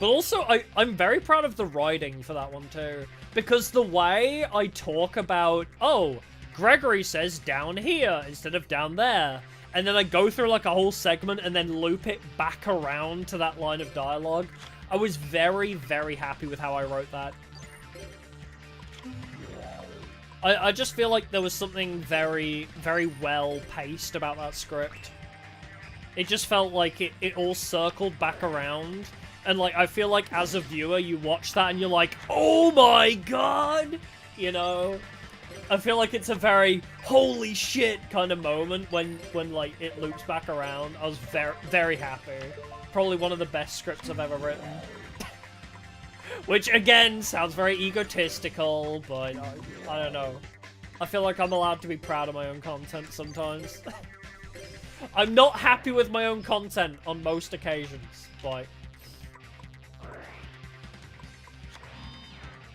[SPEAKER 1] But also, I'm very proud of the writing for that one, too. Because the way I talk about, oh, Gregory says down here instead of down there. And then I go through, like, a whole segment and then loop it back around to that line of dialogue. I was very, very happy with how I wrote that. I just feel like there was something very, very well paced about that script. It just felt like it all circled back around. And, like, I feel like as a viewer, you watch that and you're like, oh my god! You know? I feel like it's a very holy shit kind of moment when like, it loops back around. I was very, very happy. Probably one of the best scripts I've ever written. Which, again, sounds very egotistical, but I don't know. I feel like I'm allowed to be proud of my own content sometimes. I'm not happy with my own content on most occasions, but...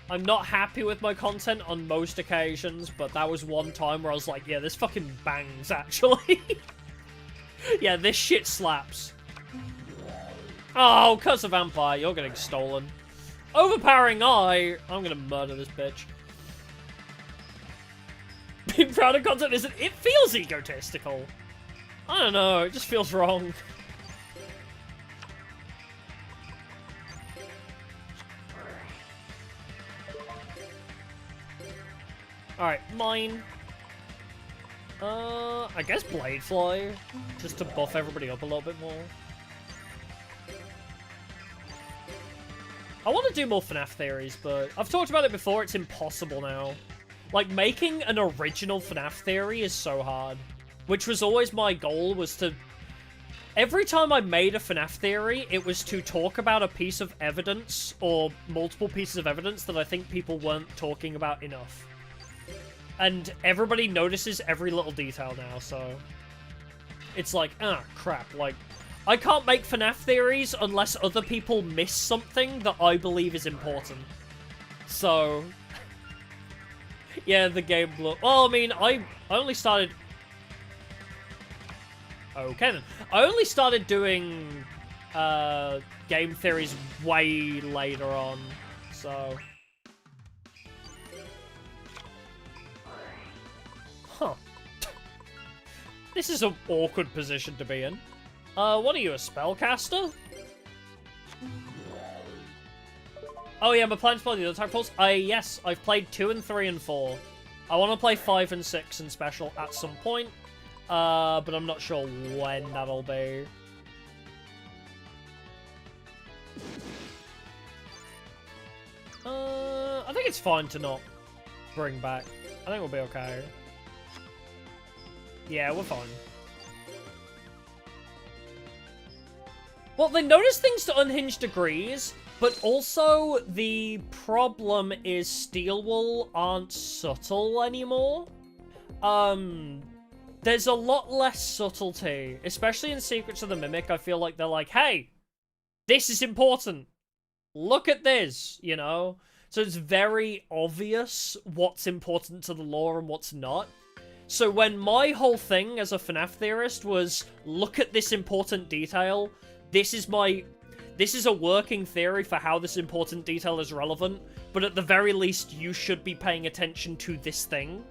[SPEAKER 1] I'm not happy with my content on most occasions, but that was one time where I was like, yeah, this fucking bangs, actually. Yeah, this shit slaps. Oh, Curse of Vampire, you're getting stolen. Overpowering Eye. I'm gonna murder this bitch. Being proud of content isn't... It feels egotistical. I don't know, it just feels wrong. Alright, mine. I guess Bladefly, just to buff everybody up a little bit more. I want to do more FNAF theories, but I've talked about it before, it's impossible now. Like, making an original FNAF theory is so hard. Which was always my goal, was to... Every time I made a FNAF theory, it was to talk about a piece of evidence, or multiple pieces of evidence that I think people weren't talking about enough. And everybody notices every little detail now, so... It's like, crap, like... I can't make FNAF theories unless other people miss something that I believe is important. So... Yeah, the game blew... Well, I mean, I only started... Okay, then. I only started doing, game theories way later on, so... Huh. This is an awkward position to be in. What are you, a spellcaster? Oh yeah, my plan's play the other Titans. Yes, I've played 2 and 3 and 4. I want to play 5 and 6 in special at some point, but I'm not sure when that'll be. I think it's fine to not bring back. I think we'll be okay. Yeah, we're fine. Well, they notice things to unhinged degrees, but also the problem is steel wool aren't subtle anymore. There's a lot less subtlety, especially in Secrets of the Mimic. I feel like they're like, hey, this is important. Look at this, you know? So it's very obvious what's important to the lore and what's not. So when my whole thing as a FNAF theorist was, look at this important detail, this is a working theory for how this important detail is relevant, but at the very least, you should be paying attention to this thing.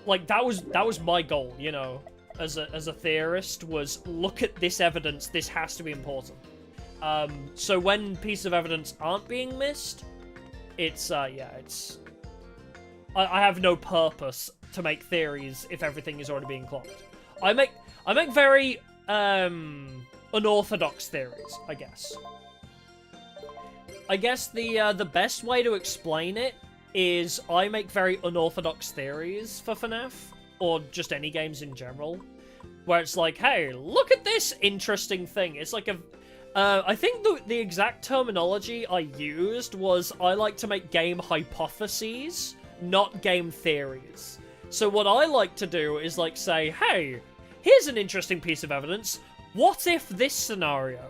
[SPEAKER 1] Like, that was my goal, you know, as a theorist, was look at this evidence, this has to be important. So when pieces of evidence aren't being missed, it's, yeah, it's... I have no purpose to make theories if everything is already being clocked. I make very, unorthodox theories, I guess. I guess the best way to explain it is I make very unorthodox theories for FNAF, or just any games in general, where it's like, hey, look at this interesting thing. It's like a... I think the exact terminology I used was I like to make game hypotheses, not game theories. So what I like to do is like say, hey, here's an interesting piece of evidence. What if this scenario?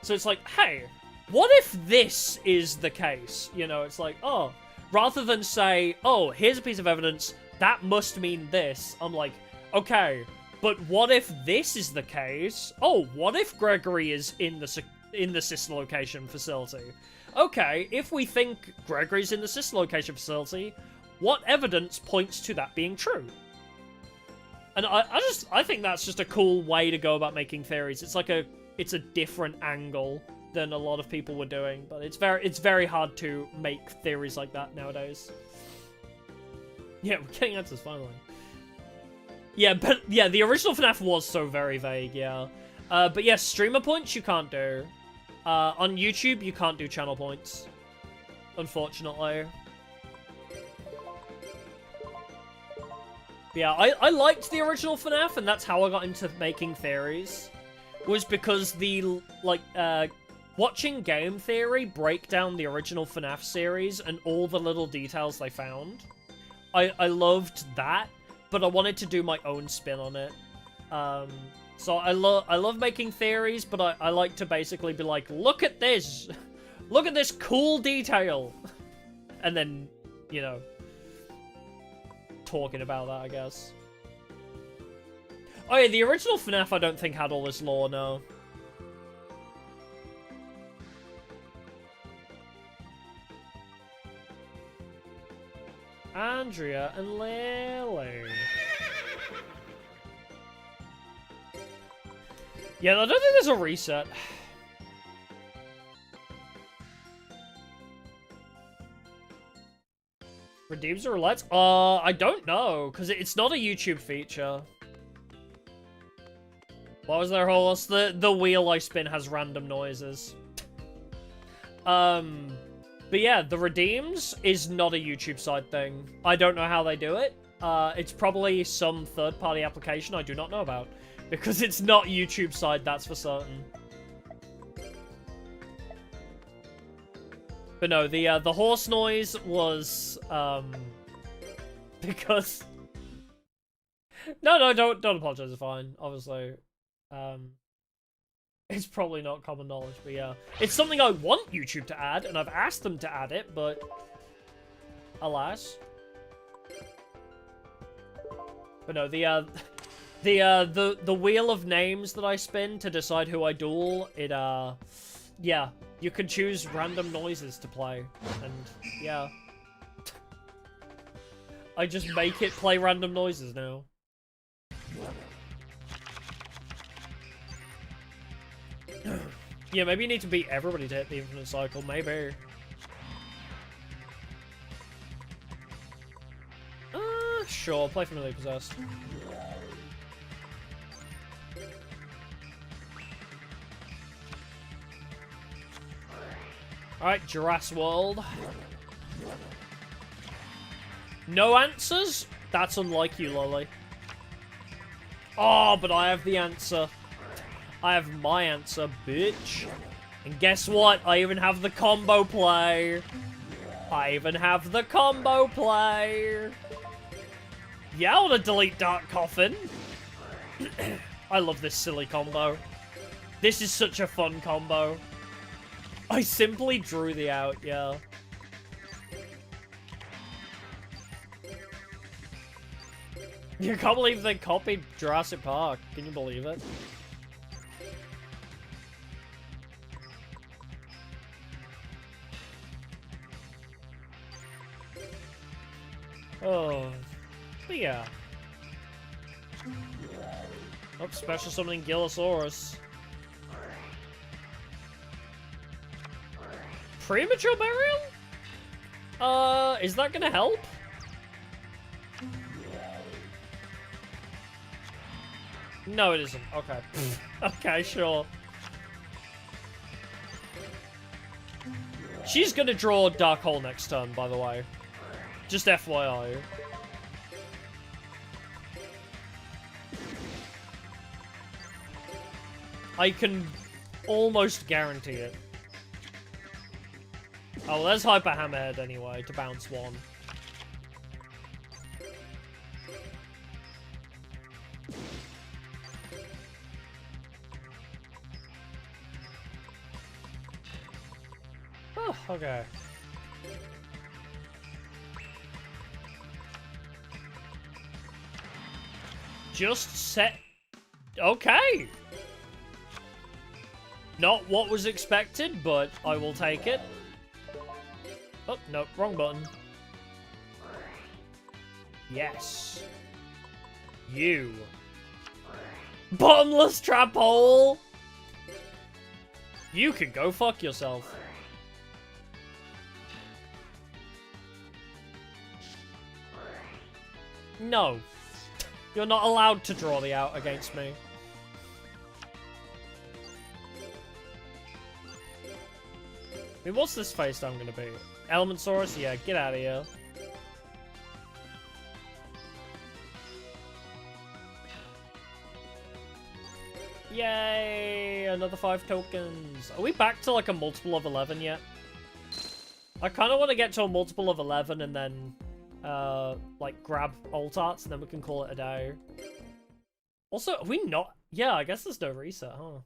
[SPEAKER 1] So it's like, hey, what if this is the case? You know, it's like, oh, rather than say, oh, here's a piece of evidence, that must mean this. I'm like, okay, but what if this is the case? Oh, what if Gregory is in the cislocation facility? Okay, if we think Gregory's in the cislocation facility, what evidence points to that being true? And I think that's just a cool way to go about making theories. It's like it's a different angle than a lot of people were doing, but it's very hard to make theories like that nowadays. Yeah, we're getting answers finally. Yeah, but yeah, the original FNAF was so very vague, yeah. But yeah, streamer points you can't do. On YouTube, you can't do channel points, unfortunately. Yeah, I liked the original FNAF, and that's how I got into making theories. Was because watching game theory break down the original FNAF series and all the little details they found. I loved that, but I wanted to do my own spin on it. So I love making theories, but I like to basically be like, look at this! Look at this cool detail! And then, you know, talking about that, I guess. Oh yeah, the original FNAF I don't think had all this lore, no. Andrea and Lily. Yeah, I don't think there's a reset. Redeems or roulettes? I don't know, because it's not a YouTube feature. What was their horse? The wheel I spin has random noises. But yeah, the redeems is not a YouTube side thing. I don't know how they do it. It's probably some third-party application I do not know about. Because it's not YouTube side, that's for certain. But no, the horse noise was, because... No, don't apologize, it's fine, obviously. It's probably not common knowledge, but yeah. It's something I want YouTube to add, and I've asked them to add it, but... Alas. But no, the wheel of names that I spin to decide who I duel, it, yeah. You can choose random noises to play, and, yeah. I just make it play random noises now. Yeah, maybe you need to beat everybody to hit the infinite cycle, maybe. Sure, play Familiar Possessed. Alright, Jurassic World. No answers? That's unlike you, Lolly. Oh, but I have the answer. I have my answer, bitch. And guess what? I even have the combo play. I even have the combo play. Yeah, I want to delete Dark Coffin. I love this silly combo. This is such a fun combo. I simply drew the out, yeah. You can't believe they copied Jurassic Park. Can you believe it? Oh, but yeah. Oh, special summoning Gillosaurus. Premature burial? Is that gonna help? No, it isn't. Okay. Okay, sure. She's gonna draw Dark Hole next turn, by the way. Just FYI. I can almost guarantee it. Oh, well, there's Hyper Hammerhead anyway, to bounce one. Oh, okay. Just set... Okay! Not what was expected, but I will take it. Oh, no, wrong button. Yes. You. Bottomless trap hole! You can go fuck yourself. No. You're not allowed to draw the out against me. I mean, what's this face down gonna be? Elementsaurus? Yeah, get out of here. Yay! Another 5 tokens. Are we back to like a multiple of 11 yet? I kind of want to get to a multiple of 11 and then, like, grab alt arts and then we can call it a day. Also, are we not? Yeah, I guess there's no reset, huh?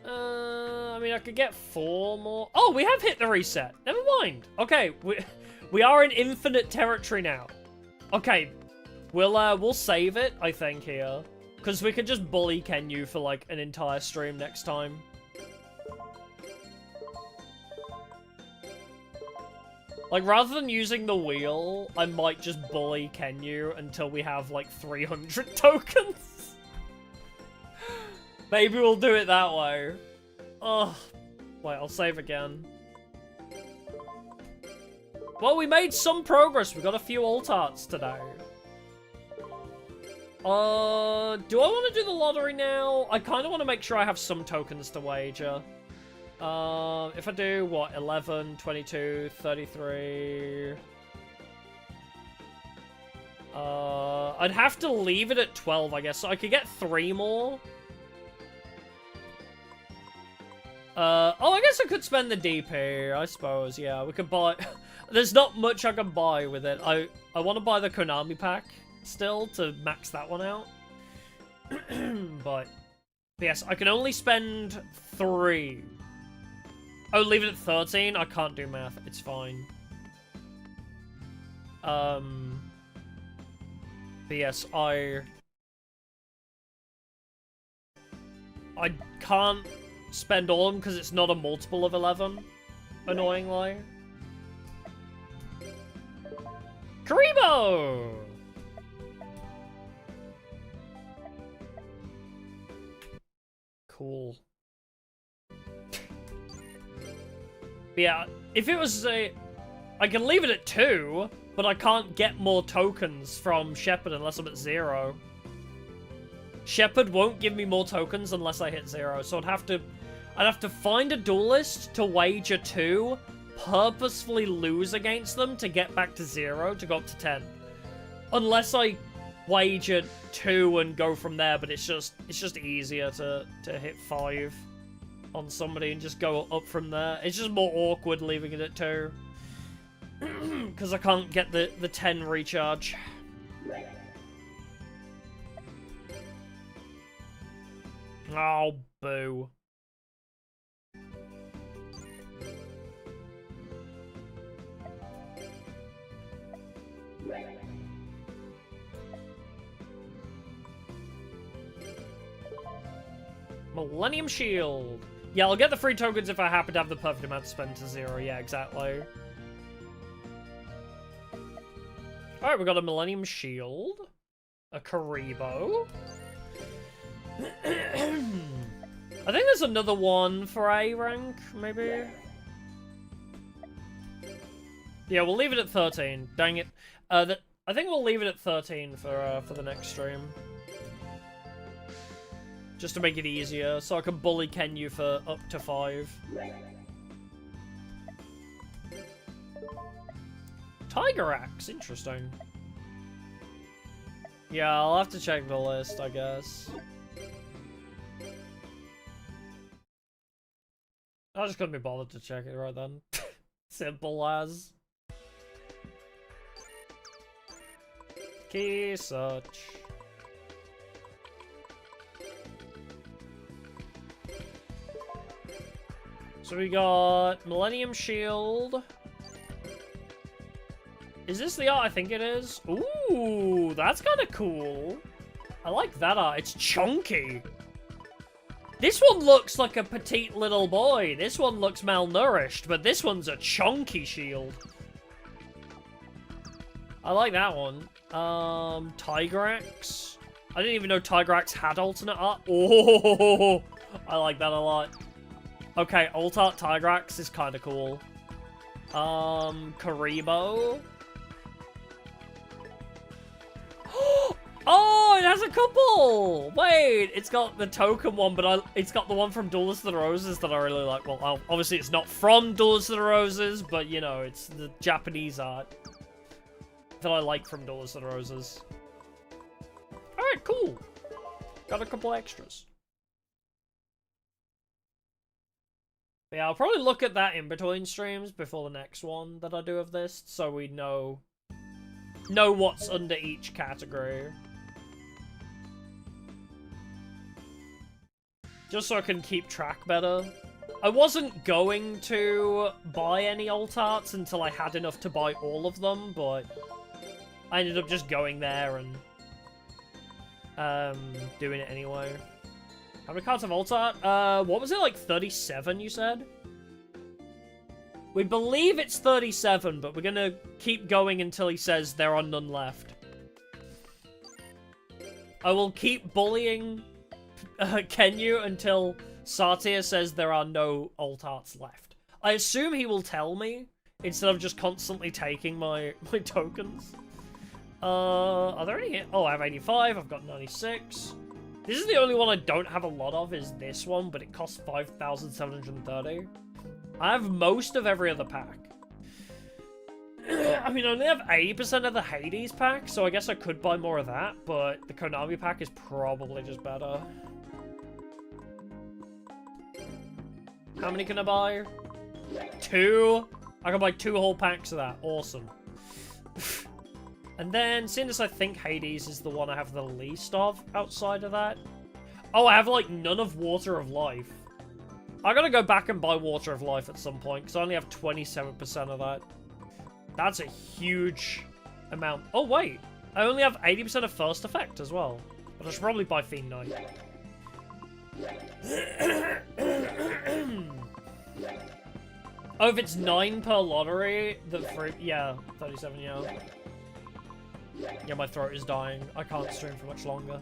[SPEAKER 1] I mean, I could get 4 more. Oh, we have hit the reset. Never mind. Okay, we are in infinite territory now. Okay, we'll save it, I think, here. Because we could just bully Kenyu for, like, an entire stream next time. Like, rather than using the wheel, I might just bully Kenyu until we have, like, 300 tokens. Maybe we'll do it that way. Oh, wait, I'll save again. Well, we made some progress. We got a few alt arts today. Do I want to do the lottery now? I kind of want to make sure I have some tokens to wager. If I do, what, 11, 22, 33... I'd have to leave it at 12, I guess, so I could get 3 more. Oh, I guess I could spend the DP, I suppose, yeah. We could buy... There's not much I can buy with it. I want to buy the Konami pack still to max that one out. But yes, I can only spend 3. Oh, leave it at 13? I can't do math. It's fine. But yes, I can't spend all of them because it's not a multiple of 11, annoyingly. Karibo! cool. Yeah, if it was a... I can leave it at 2, but I can't get more tokens from Shepherd unless I'm at 0. Shepherd won't give me more tokens unless I hit 0, so I'd have to find a duelist to wager 2, purposefully lose against them to get back to 0 to go up to 10. Unless I wager 2 and go from there, but it's just easier to hit 5 on somebody and just go up from there. It's just more awkward leaving it at 2. Because I can't get the 10 recharge. Oh, boo. Millennium Shield. Yeah, I'll get the free tokens if I happen to have the perfect amount to spend to 0. Yeah, exactly. Alright, we got a Millennium Shield. A Karibo. I think there's another one for A rank, maybe? Yeah, we'll leave it at 13. Dang it. I think we'll leave it at 13 for the next stream. Just to make it easier, so I can bully Kenyu for up to 5. Tiger Axe, interesting. Yeah, I'll have to check the list, I guess. I just couldn't be bothered to check it right then. Simple as. Key search. So we got Millennium Shield. Is this the art? I think it is. Ooh, that's kind of cool. I like that art. It's chunky. This one looks like a petite little boy. This one looks malnourished, but this one's a chunky shield. I like that one. Tiger Axe. I didn't even know Tiger Axe had alternate art. Oh, I like that a lot. Okay, alt art Tiger Axe is kind of cool. Karibo. Oh, it has a couple! Wait, it's got the token one, but it's got the one from Duelist of the Roses that I really like. Well, obviously it's not from Duelist of the Roses, but, you know, it's the Japanese art that I like from Duelist of the Roses. Alright, cool. Got a couple extras. Yeah, I'll probably look at that in between streams before the next one that I do of this, so we know what's under each category. Just so I can keep track better. I wasn't going to buy any alt arts until I had enough to buy all of them, but I ended up just going there and doing it anyway. How many cards have alt art? What was it, like 37 you said? We believe it's 37, but we're gonna keep going until he says there are none left. I will keep bullying Kenyu until Satir says there are no alt arts left. I assume he will tell me, instead of just constantly taking my tokens. Are there any? Oh, I have 85, I've got 96. This is the only one I don't have a lot of, is this one, but it costs 5,730. I have most of every other pack. I mean, I only have 80% of the Hades pack, so I guess I could buy more of that, but the Konami pack is probably just better. How many can I buy? 2? I can buy 2 whole packs of that. Awesome. And then, seeing as I think Hades is the one I have the least of outside of that. Oh, I have, like, none of Water of Life. I gotta go back and buy Water of Life at some point, because I only have 27% of that. That's a huge amount. Oh, wait. I only have 80% of First Effect as well. But I should probably buy Fiend Knight. Oh, if it's 9 per lottery, yeah, 37, yeah. Yeah, my throat is dying. I can't stream for much longer.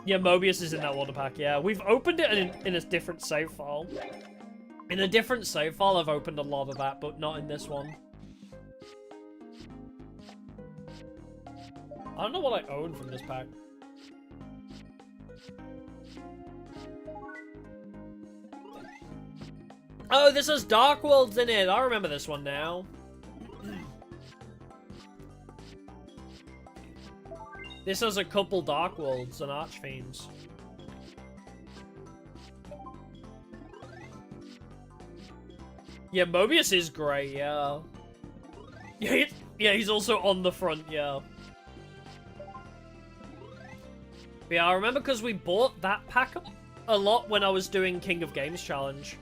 [SPEAKER 1] Yeah, Mobius is in that water pack, yeah. We've opened it in a different save file. In a different save file, I've opened a lot of that, but not in this one. I don't know what I own from this pack. Oh, this has Dark Worlds in it. I remember this one now. This has a couple Dark Worlds and Archfiends. Yeah, Mobius is great, yeah. Yeah, he's also on the front, yeah. But yeah, I remember because we bought that pack a lot when I was doing King of Games Challenge.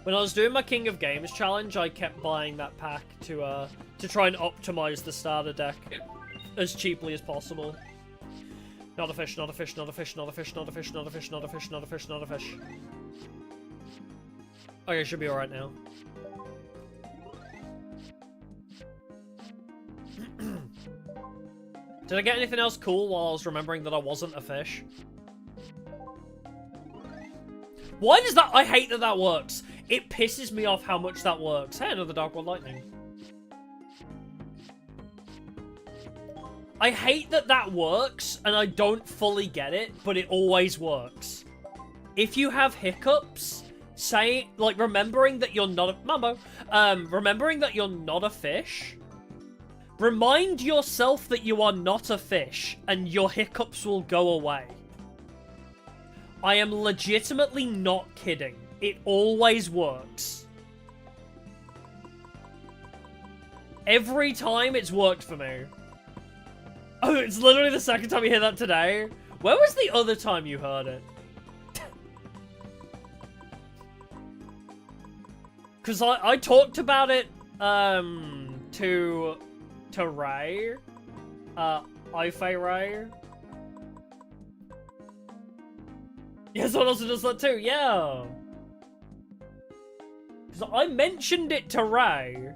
[SPEAKER 1] When I was doing my King of Games Challenge, I kept buying that pack to try and optimize the starter deck as cheaply as possible. Not a fish, not a fish, not a fish, not a fish, not a fish, not a fish, not a fish, not a fish, not a fish. Okay, should be alright now. Did I get anything else cool while I was remembering that I wasn't a fish? Why does that- I hate that that works. It pisses me off how much that works. Hey, another Dark World Lightning. I hate that that works, and I don't fully get it, but it always works. If you have hiccups, say, like, remembering that you're not a- Mambo. Remembering that you're not a fish, remind yourself that you are not a fish, and your hiccups will go away. I am legitimately not kidding. It always works. Every time it's worked for me. Oh, it's literally the second time you hear that today. Where was the other time you heard it? Because I talked about it, to Ray. Ifei Ray. Yeah, someone else does that too, yeah. Because I mentioned it to Ray.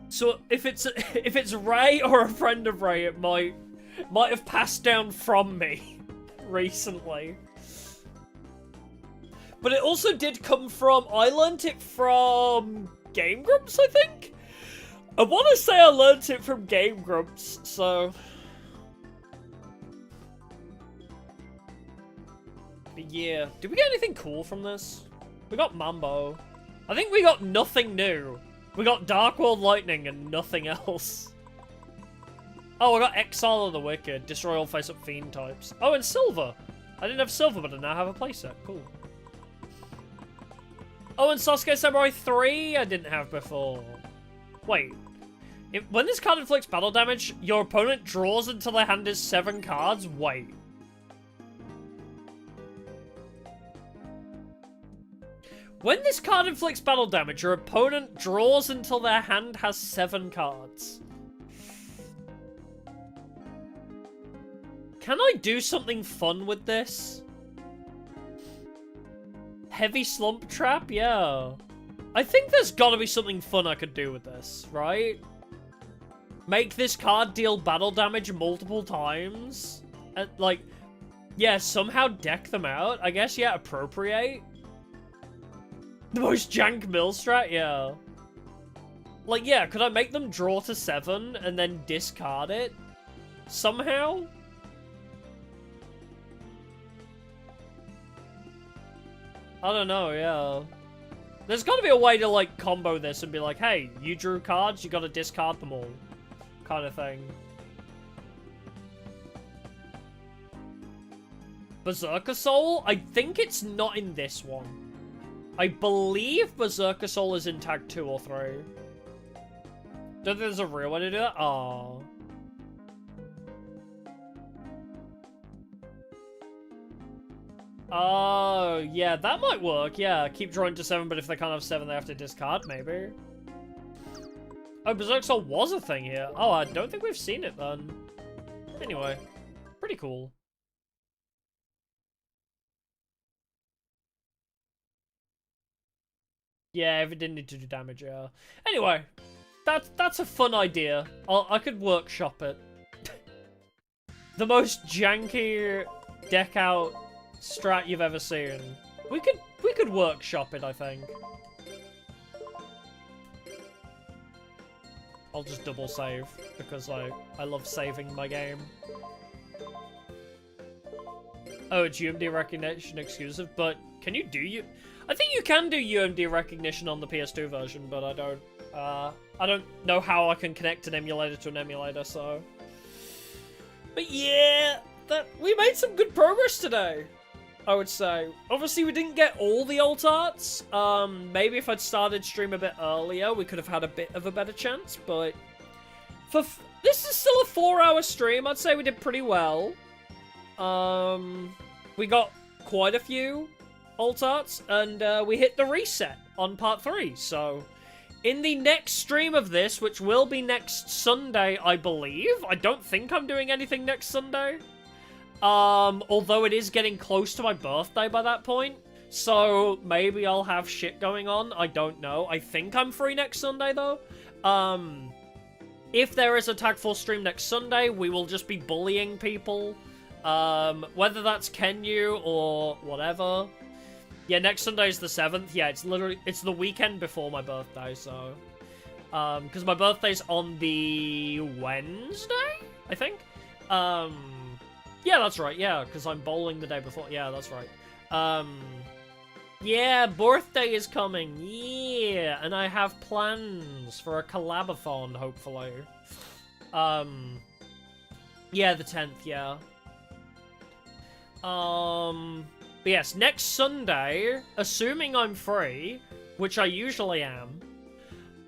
[SPEAKER 1] So if it's Ray or a friend of Ray, it might have passed down from me recently. But it also did come from, I learnt it from Game Grumps, I think? I want to say I learnt it from Game Grumps, so... But yeah, did we get anything cool from this? We got Mambo. I think we got nothing new. We got Dark World Lightning and nothing else. Oh, I got Exile of the Wicked. Destroy all face-up fiend types. Oh, and Silver. I didn't have Silver, but I now have a playset. Cool. Oh, and Sasuke Samurai 3 I didn't have before. Wait. When this card inflicts battle damage, your opponent draws until their hand is 7 cards? Wait. When this card inflicts battle damage, your opponent draws until their hand has 7 cards. Can I do something fun with this? Heavy Slump Trap? Yeah. I think there's gotta be something fun I could do with this, right? Make this card deal battle damage multiple times? And, like, yeah, somehow deck them out? I guess, yeah, appropriate? The most jank mill strat? Yeah. Like, yeah, could I make them draw to 7 and then discard it? Somehow? I don't know, yeah. There's gotta be a way to, like, combo this and be like, hey, you drew cards, you gotta discard them all. Kind of thing. Berserker Soul? I think it's not in this one. I believe Berserker Soul is in tag 2 or 3. Don't think there's a real way to do that? Aww. Oh, yeah, that might work, yeah. Keep drawing to 7, but if they can't have 7, they have to discard, maybe. Oh, Berserker Soul was a thing here. Oh, I don't think we've seen it then. Anyway, pretty cool. Yeah, if it didn't need to do damage, yeah. Anyway, that's a fun idea. I could workshop it. the most janky deck out strat you've ever seen. We could workshop it, I think. I'll just double save because I love saving my game. Oh, it's UMD recognition exclusive, but can you do I think you can do UMD recognition on the PS2 version, but I don't know how I can connect an emulator to an emulator, so. But yeah, we made some good progress today, I would say. Obviously, we didn't get all the alt arts. Maybe if I'd started stream a bit earlier, we could have had a bit of a better chance, but this is still a 4-hour stream. I'd say we did pretty well. We got quite a few alt arts, and we hit the reset on part 3, so in the next stream of this, which will be next Sunday, I believe. I don't think I'm doing anything next Sunday. Although it is getting close to my birthday by that point, so maybe I'll have shit going on. I don't know. I think I'm free next Sunday, though. If there is a Tag Force stream next Sunday, we will just be bullying people. Whether that's Kenyu or whatever. Yeah, next Sunday is the 7th. Yeah, it's the weekend before my birthday, so. Because my birthday's on the Wednesday, I think. Yeah, that's right, yeah, because I'm bowling the day before. Yeah, that's right. Yeah, birthday is coming. Yeah, and I have plans for a collabathon, hopefully. Yeah, the 10th, yeah. But yes, next Sunday, assuming I'm free, which I usually am,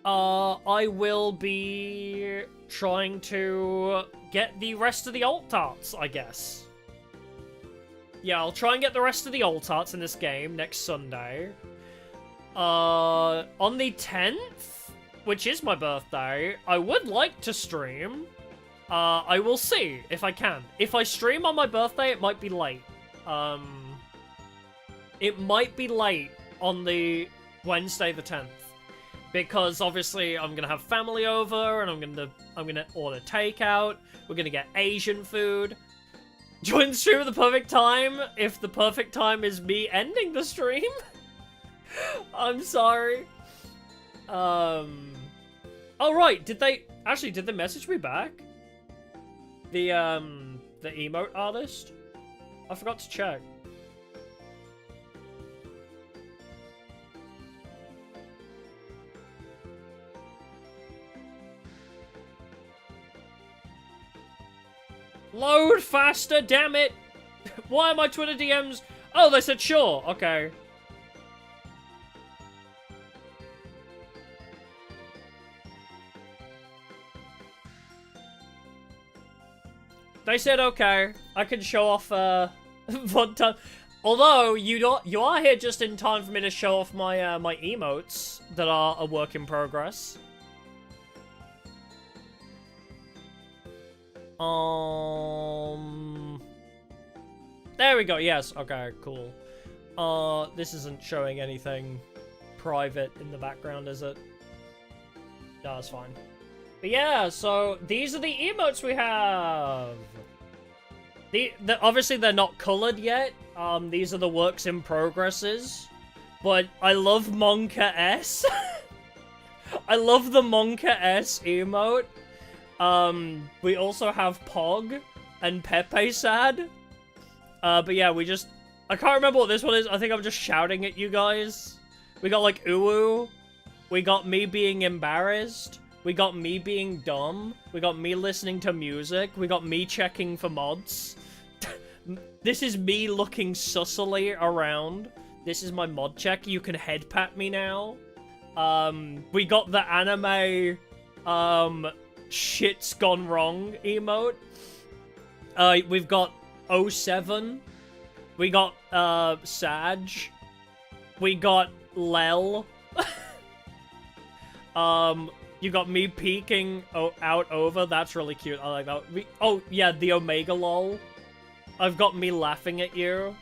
[SPEAKER 1] I will be trying to get the rest of the alt arts, I guess. Yeah, I'll try and get the rest of the alt arts in this game next Sunday. On the 10th, which is my birthday, I would like to stream. I will see if I can. If I stream on my birthday, it might be late. It might be late on the Wednesday the 10th. Because obviously I'm gonna have family over and I'm gonna order takeout. We're gonna get Asian food. Join the stream at the perfect time if the perfect time is me ending the stream. I'm sorry. Oh right, did they message me back? The emote artist? I forgot to check. Load faster, damn it! Why are my Twitter DMs? Oh, they said sure. Okay. They said okay. I can show off one time. Although you are here just in time for me to show off my my emotes that are a work in progress. There we go, yes, okay, cool. This isn't showing anything private in the background, is it? No, it's fine. But yeah, so these are the emotes we have. Obviously they're not colored yet. These are the works in progresses. But I love Monka S. I love the Monka S emote. We also have Pog and Pepe Sad. But yeah, I can't remember what this one is. I think I'm just shouting at you guys. We got like Uwu. We got me being embarrassed. We got me being dumb. We got me listening to music. We got me checking for mods. This is me looking sussily around. This is my mod check. You can head pat me now. We got the anime, shit's gone wrong emote. We've got 07. We got, Sag. We got Lel. You got me peeking out over. That's really cute. I like that. Oh, yeah, the Omega lol. I've got me laughing at you.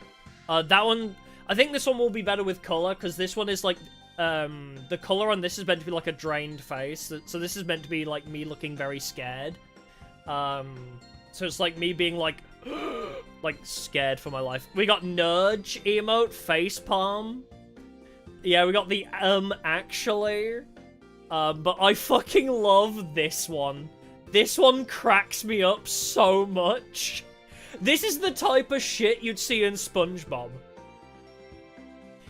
[SPEAKER 1] That one... I think this one will be better with color, because this one is like... the color on this is meant to be like a drained face. So this is meant to be like me looking very scared. So So it's like me being like, like scared for my life. We got Nudge emote, facepalm. Yeah, we got the actually. But I fucking love this one. This one cracks me up so much. This is the type of shit you'd see in SpongeBob.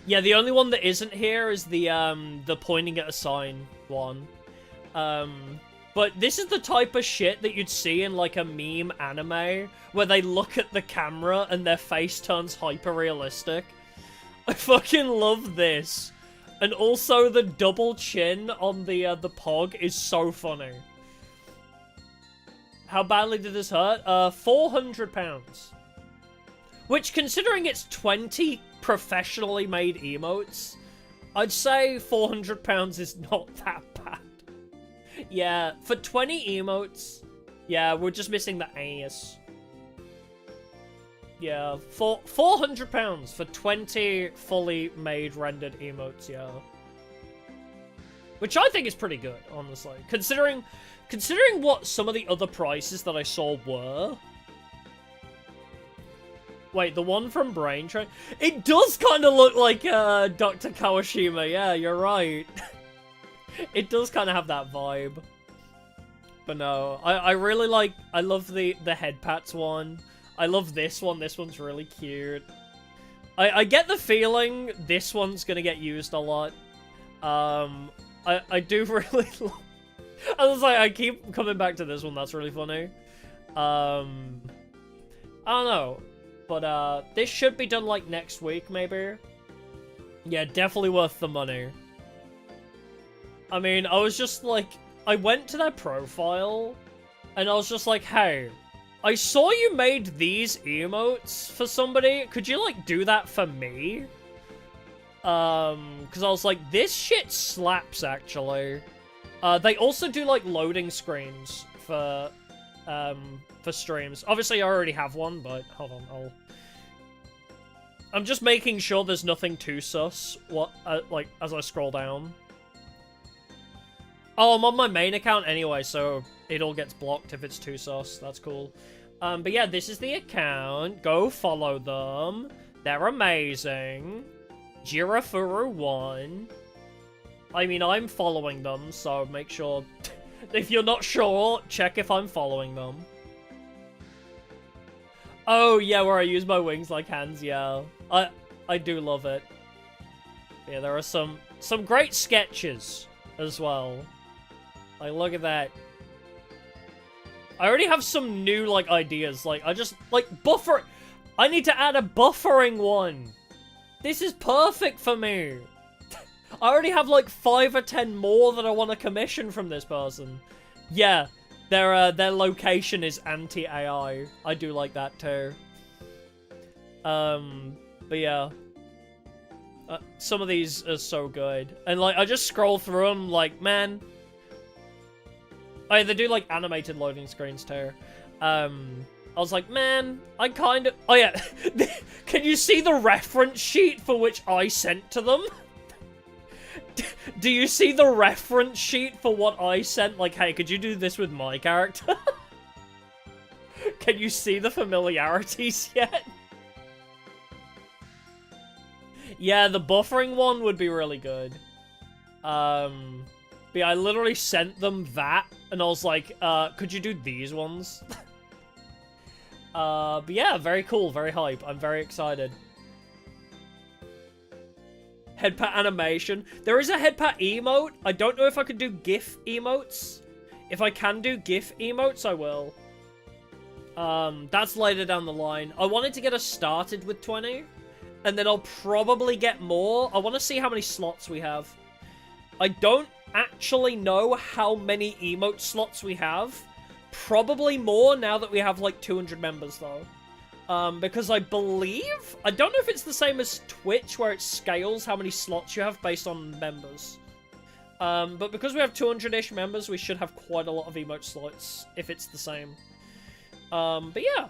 [SPEAKER 1] Yeah, the only one that isn't here is the pointing at a sign one. But this is the type of shit that you'd see in, like, a meme anime, where they look at the camera and their face turns hyper-realistic. I fucking love this. And also, the double chin on the pog is so funny. How badly did this hurt? £400. Which, considering it's 20 professionally made emotes, I'd say £400 is not that bad. Yeah, for 20 emotes, yeah, we're just missing the ass. Yeah, for £400 for 20 fully made rendered emotes, yeah. Which I think is pretty good, honestly. Considering what some of the other prices that I saw were. Wait, the one from Brain Train? It does kind of look like Dr. Kawashima, yeah, you're right. It does kind of have that vibe. But no, I really like, I love the head pats one. I love this one. This one's really cute. I get the feeling this one's gonna get used a lot. I do really love... I was like, I keep coming back to this one. That's really funny. I don't know. But this should be done like next week, maybe. Yeah, definitely worth the money. I mean, I was just like, I went to their profile, and I was just like, hey, I saw you made these emotes for somebody. Could you, like, do that for me? Because I was like, this shit slaps, actually. They also do, like, loading screens for streams. Obviously, I already have one, but hold on, I'm just making sure there's nothing too sus, like, as I scroll down. Oh, I'm on my main account anyway, so it all gets blocked if it's too sus. That's cool. But yeah, this is the account. Go follow them. They're amazing. Jirafuru1. I mean, I'm following them, so make sure... if you're not sure, check if I'm following them. Oh, yeah, where I use my wings like hands, yeah. I do love it. Yeah, there are some great sketches as well. Like, look at that. I already have some new, like, ideas. Like, I just, like, buffer... I need to add a buffering one. This is perfect for me. I already have, like, 5 or 10 more that I want to commission from this person. Yeah, their location is anti-AI. I do like that, too. But yeah. Some of these are so good. And, like, I just scroll through them, like, man... Oh, yeah, they do, like, animated loading screens, too. I was like, man, I kind of... Oh, yeah. Can you see the reference sheet for which I sent to them? Do you see the reference sheet for what I sent? Like, hey, could you do this with my character? Can you see the familiarities yet? Yeah, the buffering one would be really good. But yeah, I literally sent them that, and I was like, could you do these ones? But yeah, very cool, very hype. I'm very excited. Headpat animation. There is a headpat emote. I don't know if I could do GIF emotes. If I can do GIF emotes, I will. That's later down the line. I wanted to get us started with 20, and then I'll probably get more. I want to see how many slots we have. I don't actually know how many emote slots we have. Probably more now that we have like 200 members though. Because I believe, I don't know if it's the same as Twitch where it scales how many slots you have based on members. But because we have 200-ish members, we should have quite a lot of emote slots if it's the same. But yeah.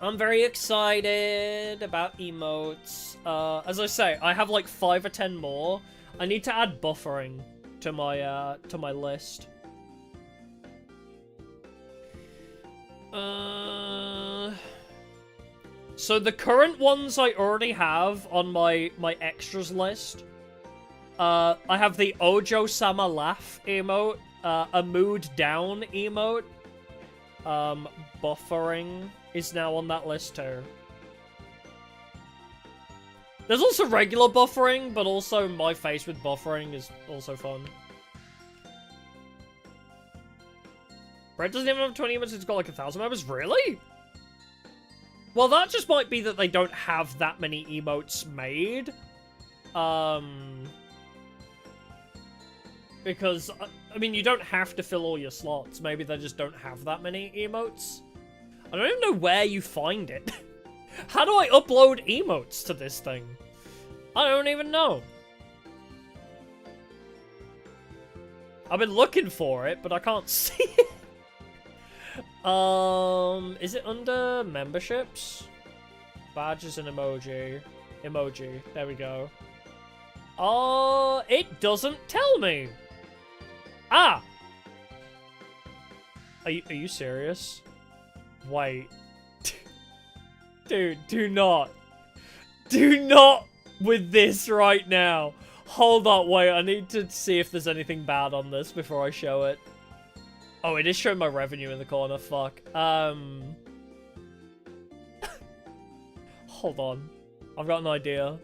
[SPEAKER 1] I'm very excited about emotes. As I say, I have like 5 or 10 more. I need to add buffering to my list. So the current ones I already have on my extras list. I have the Ojo-sama laugh emote, a mood down emote. Buffering is now on that list too. There's also regular buffering, but also my face with buffering is also fun. Red doesn't even have 20 members, it's got like 1,000 members? Really? Well, that just might be that they don't have that many emotes made. Because, I mean, you don't have to fill all your slots. Maybe they just don't have that many emotes. I don't even know where you find it. How do I upload emotes to this thing? I don't even know. I've been looking for it, but I can't see it. Is it under memberships? Badges and emoji. Emoji. There we go. It doesn't tell me. Ah! Are you serious? Wait. Dude, do not. Do not with this right now. Hold up, wait, I need to see if there's anything bad on this before I show it. Oh, it is showing my revenue in the corner, fuck. Hold on. I've got an idea.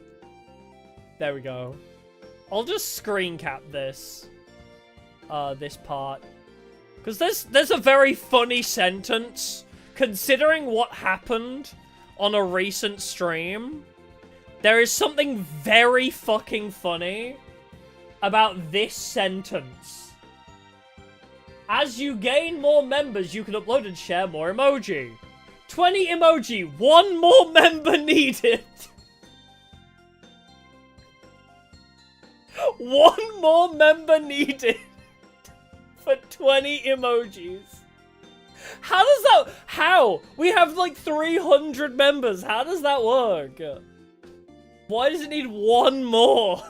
[SPEAKER 1] There we go. I'll just screen cap this. This part. Because there's a very funny sentence. Considering what happened on a recent stream, there is something very fucking funny about this sentence. As you gain more members, you can upload and share more emoji. 20 emoji, 1 more member needed. 1 more member needed for 20 emojis. How does that... How? We have like 300 members. How does that work? Why does it need 1 more?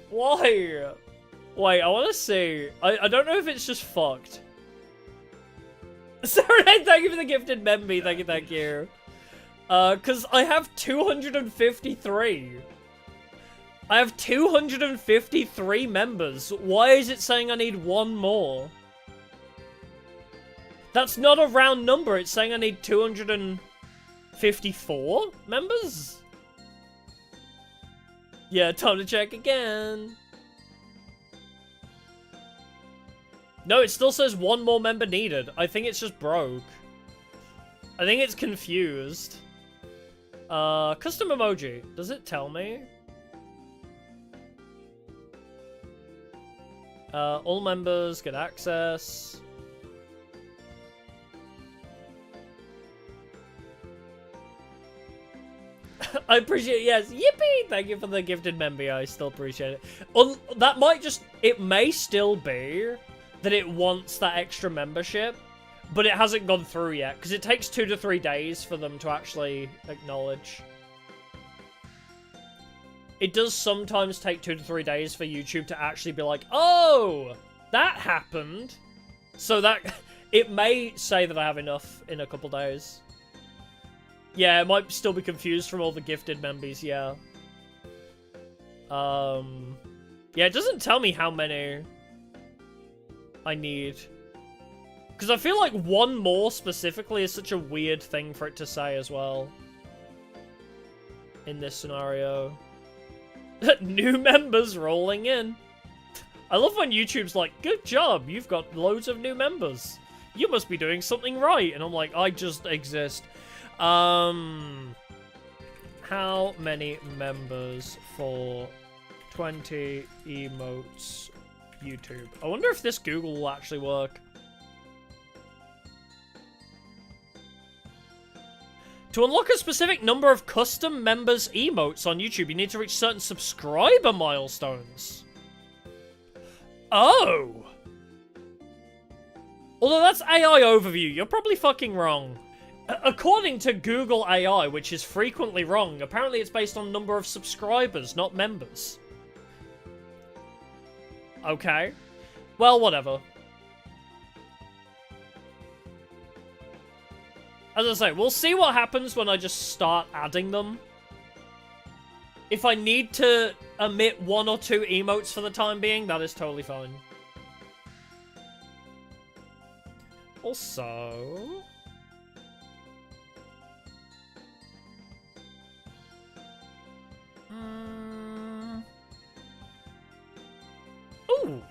[SPEAKER 1] Why? Wait, I want to see. I don't know if it's just fucked. Sorry, thank you for the gifted member. Thank you, thank you. Because I have 253. I have 253 members. Why is it saying I need 1 more? That's not a round number. It's saying I need 254 members? Yeah, time to check again. No, it still says 1 more member needed. I think it's just broke. I think it's confused. Custom emoji. Does it tell me? All members get access. I appreciate it, yes. Yippee! Thank you for the gifted member. I still appreciate it. That might just... It may still be that it wants that extra membership, but it hasn't gone through yet, because it takes 2 to 3 days for them to actually acknowledge. It does sometimes take 2 to 3 days for YouTube to actually be like, oh, that happened. So that, it may say that I have enough in a couple days. Yeah, it might still be confused from all the gifted members, yeah. Yeah, it doesn't tell me how many I need. Because I feel like 1 more specifically is such a weird thing for it to say as well. In this scenario. New members rolling in. I love when YouTube's like, good job, you've got loads of new members. You must be doing something right. And I'm like, I just exist. How many members for 20 emotes YouTube? I wonder if this Google will actually work. To unlock a specific number of custom members' emotes on YouTube, you need to reach certain subscriber milestones. Oh! Although that's AI overview, you're probably fucking wrong. According to Google AI, which is frequently wrong, apparently it's based on number of subscribers, not members. Okay. Well, whatever. As I say, we'll see what happens when I just start adding them. If I need to omit 1 or 2 emotes for the time being, that is totally fine. Also... Ooh!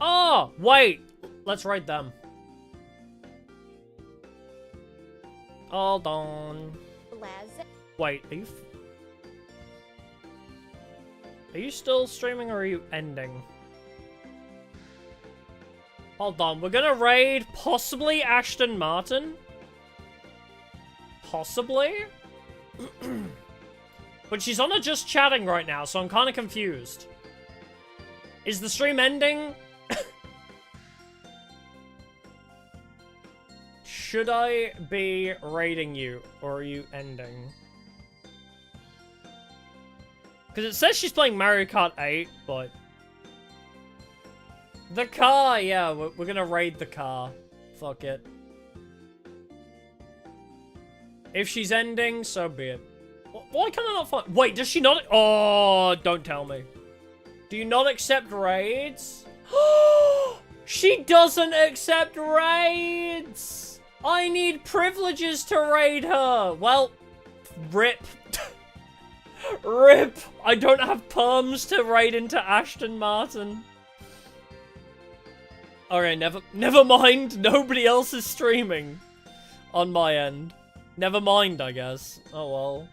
[SPEAKER 1] Oh, wait! Let's raid them. Hold on. Wait, are you still streaming or are you ending? Hold on, we're gonna raid possibly Ashton Martin? Possibly? But she's on a just chatting right now, so I'm kind of confused. Is the stream ending? Should I be raiding you, or are you ending? Because it says she's playing Mario Kart 8, but... The car, yeah, we're gonna raid the car. Fuck it. If she's ending, so be it. Why can I not find... Wait, does she not... Oh, don't tell me. Do you not accept raids? She doesn't accept raids! I need privileges to raid her! Well, rip. Rip! I don't have perms to raid into Ashton Martin. Okay, never mind. Nobody else is streaming on my end. Never mind, I guess. Oh well.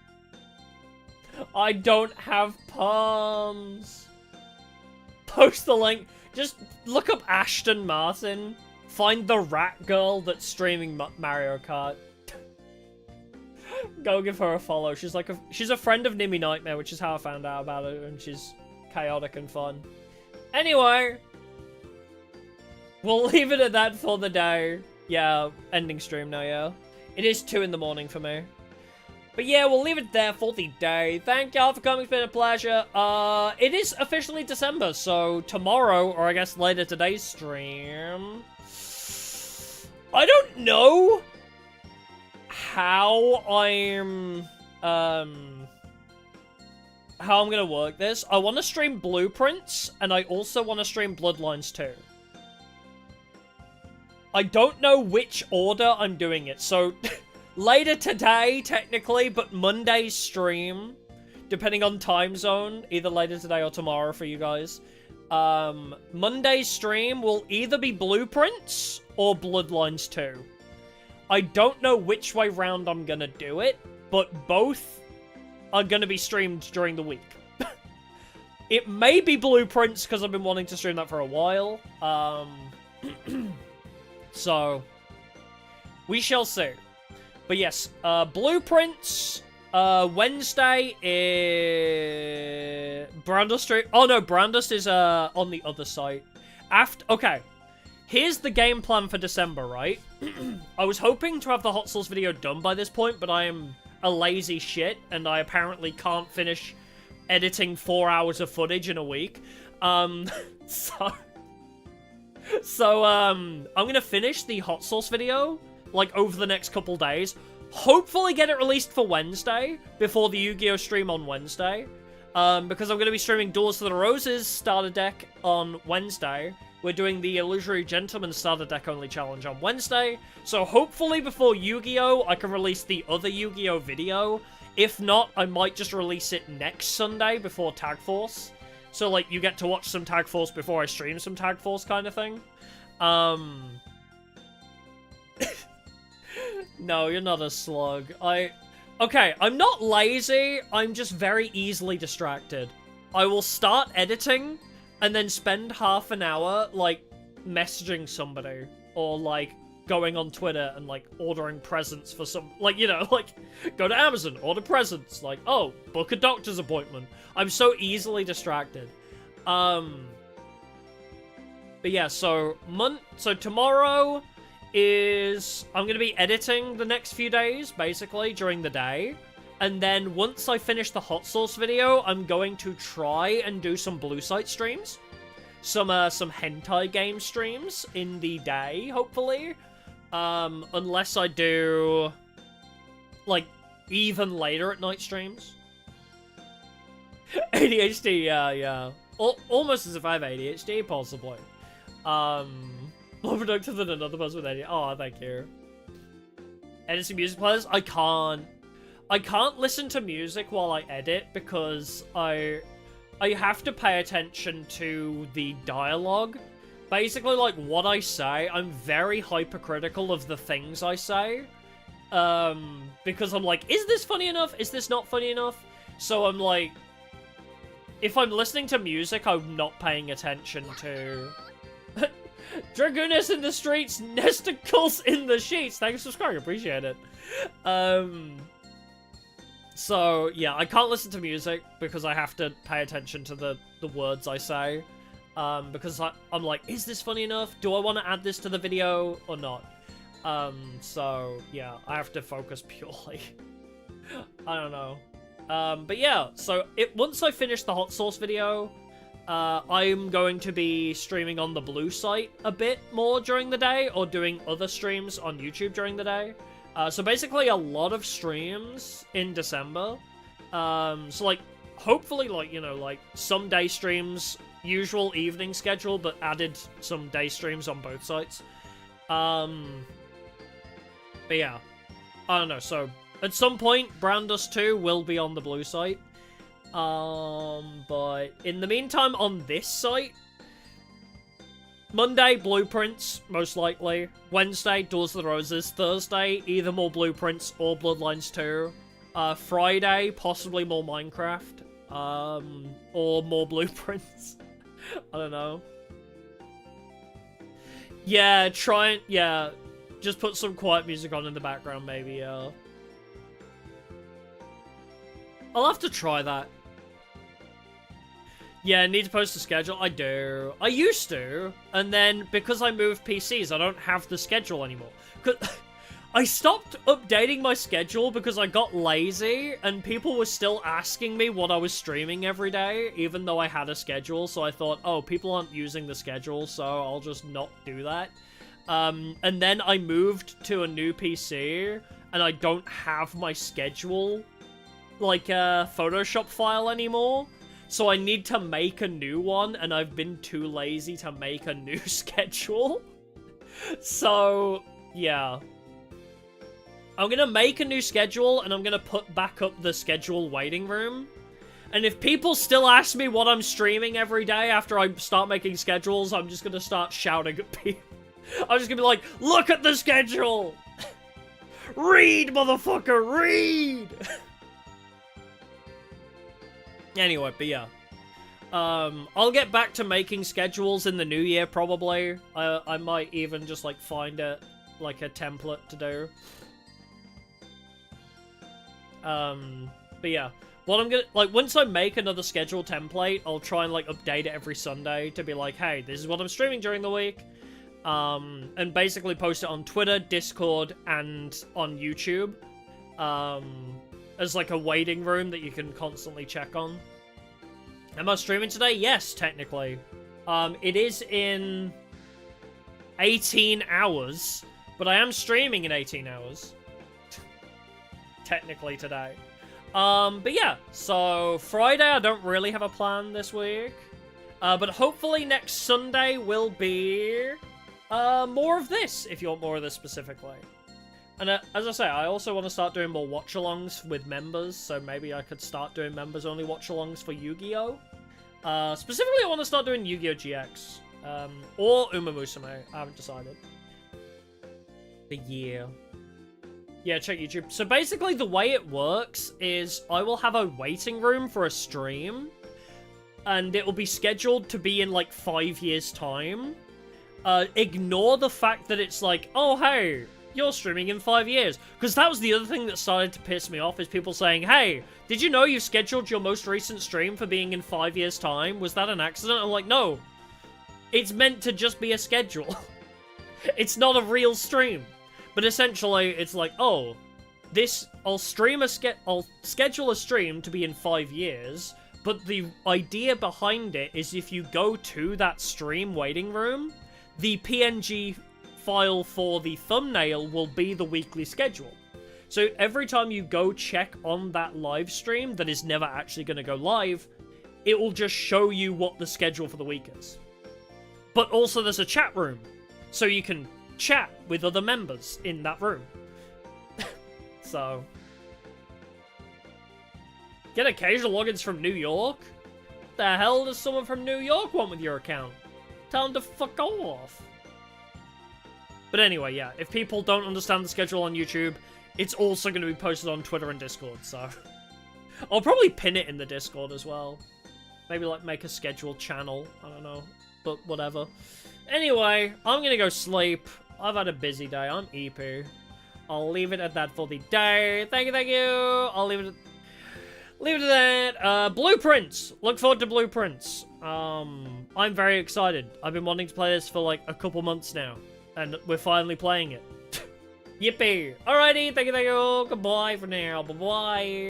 [SPEAKER 1] I don't have perms. Post the link. Just look up Ashton Martin. Find the rat girl that's streaming Mario Kart. Go give her a follow. She's like she's a friend of Nimmy Nightmare, which is how I found out about her, and she's chaotic and fun. Anyway, we'll leave it at that for the day. Yeah, ending stream now, yeah. It is 2 in the morning for me. But yeah, we'll leave it there for the day. Thank y'all for coming, it's been a pleasure. It is officially December, so tomorrow, or I guess later today's stream... I don't know how I'm gonna work this. I want to stream Blueprints, and I also want to stream Bloodlines 2. I don't know which order I'm doing it, so later today, technically, but Monday's stream, depending on time zone, either later today or tomorrow for you guys, Monday's stream will either be Blueprints or Bloodlines 2. I don't know which way round I'm gonna do it, but both are gonna be streamed during the week. It may be Blueprints, because I've been wanting to stream that for a while. So, we shall see. But yes, Blueprints, Wednesday is... Brandus stream... Oh no, Brandus is on the other site. Okay, here's the game plan for December, right? I was hoping to have the Hot Sauce video done by this point, but I am a lazy shit, and I apparently can't finish editing 4 hours of footage in a week. I'm gonna finish the Hot Sauce video, like, over the next couple days. Hopefully get it released for Wednesday, before the Yu-Gi-Oh! Stream on Wednesday. Because I'm gonna be streaming Duels to the Roses starter deck on Wednesday. We're doing the Illusory Gentleman starter deck only challenge on Wednesday. So hopefully before Yu-Gi-Oh! I can release the other Yu-Gi-Oh! Video. If not, I might just release it next Sunday before Tag Force. So, like, you get to watch some Tag Force before I stream some Tag Force kind of thing. No, you're not a slug. Okay, I'm not lazy, I'm just very easily distracted. I will start editing, and then spend half an hour, like, messaging somebody. Or, like, going on Twitter and, like, ordering presents for some... Like, you know, like, go to Amazon, order presents. Like, oh, book a doctor's appointment. I'm so easily distracted. But yeah, so tomorrow is... I'm gonna be editing the next few days, basically, during the day. And then once I finish the Hot Sauce video, I'm going to try and do some Blue Site streams. some hentai game streams in the day, hopefully. Unless I do, like, even later at night streams. ADHD, yeah. Almost as if I have ADHD, possibly. More productive than another person with ADHD. Oh, thank you. Editing music players? I can't listen to music while I edit because I have to pay attention to the dialogue. Basically, like, what I say, I'm very hypercritical of the things I say. Because I'm like, is this funny enough? Is this not funny enough? So I'm like, if I'm listening to music, I'm not paying attention to... Dragooness in the streets, nesticles in the sheets. Thanks for subscribing, appreciate it. So, yeah, I can't listen to music because I have to pay attention to the words I say. Because I'm like, is this funny enough? Do I want to add this to the video or not? So, yeah, I have to focus purely. I don't know. But yeah, so once I finish the hot sauce video, I'm going to be streaming on the Blue site a bit more during the day, or doing other streams on YouTube during the day. So basically a lot of streams in December. So like, hopefully, like, you know, like, some day streams, usual evening schedule, but added some day streams on both sites. But yeah, I don't know, so at some point, Brown Dust 2 will be on the Blue site. But in the meantime, on this site, Monday, Blueprints, most likely. Wednesday, Doors of the Roses. Thursday, either more Blueprints or Bloodlines 2. Friday, possibly more Minecraft. Or more Blueprints. I don't know. Yeah, just put some quiet music on in the background, maybe, I'll have to try that. Yeah, need to post a schedule? I do. I used to, and then because I moved PCs, I don't have the schedule anymore. I stopped updating my schedule because I got lazy, and people were still asking me what I was streaming every day, even though I had a schedule, so I thought, oh, people aren't using the schedule, so I'll just not do that. And then I moved to a new PC, and I don't have my schedule, like, Photoshop file anymore. So I need to make a new one, and I've been too lazy to make a new schedule. So, yeah. I'm gonna make a new schedule, and I'm gonna put back up the schedule waiting room. And if people still ask me what I'm streaming every day after I start making schedules, I'm just gonna start shouting at people. I'm just gonna be like, look at the schedule! Read, motherfucker, read! Anyway, but yeah. I'll get back to making schedules in the new year, probably. I might even just, like, find a template to do. But yeah. What I'm gonna, like, once I make another schedule template, I'll try and, like, update it every Sunday to be like, hey, this is what I'm streaming during the week. And basically post it on Twitter, Discord, and on YouTube. As, like, a waiting room that you can constantly check on. Am I streaming today? Yes, technically. It is in 18 hours, but I am streaming in 18 hours. Technically today. But yeah, so Friday I don't really have a plan this week. But hopefully next Sunday will be more of this, if you want more of this specifically. And as I say, I also want to start doing more watch-alongs with members, so maybe I could start doing members-only watch-alongs for Yu-Gi-Oh! Specifically, I want to start doing Yu-Gi-Oh! GX. Or Uma Musume. I haven't decided. The year. Yeah, check YouTube. So basically, the way it works is I will have a waiting room for a stream, and it will be scheduled to be in, like, 5 years' time. Ignore the fact that it's like, oh, hey, you're streaming in 5 years. Because that was the other thing that started to piss me off, is people saying, hey, did you know you scheduled your most recent stream for being in 5 years' time? Was that an accident? I'm like, no. It's meant to just be a schedule. It's not a real stream. But essentially, it's like, oh, I'll schedule a stream to be in 5 years, But the idea behind it is if you go to that stream waiting room, the PNG file for the thumbnail will be the weekly schedule. So every time you go check on that live stream that is never actually going to go live, it will just show you what the schedule for the week is. But also there's a chat room, so you can chat with other members in that room. So... Get occasional logins from New York? The hell does someone from New York want with your account? Tell them to fuck off. But anyway, yeah, if people don't understand the schedule on YouTube, it's also going to be posted on Twitter and Discord, so... I'll probably pin it in the Discord as well. Maybe, like, make a scheduled channel. I don't know. But whatever. Anyway, I'm going to go sleep. I've had a busy day. I'm Eepy. I'll leave it at that for the day. Thank you. I'll leave it at that. Blueprints. Look forward to Blueprints. I'm very excited. I've been wanting to play this for like a couple months now. And we're finally playing it. Yippee. Alrighty, thank you. Goodbye for now. Bye-bye.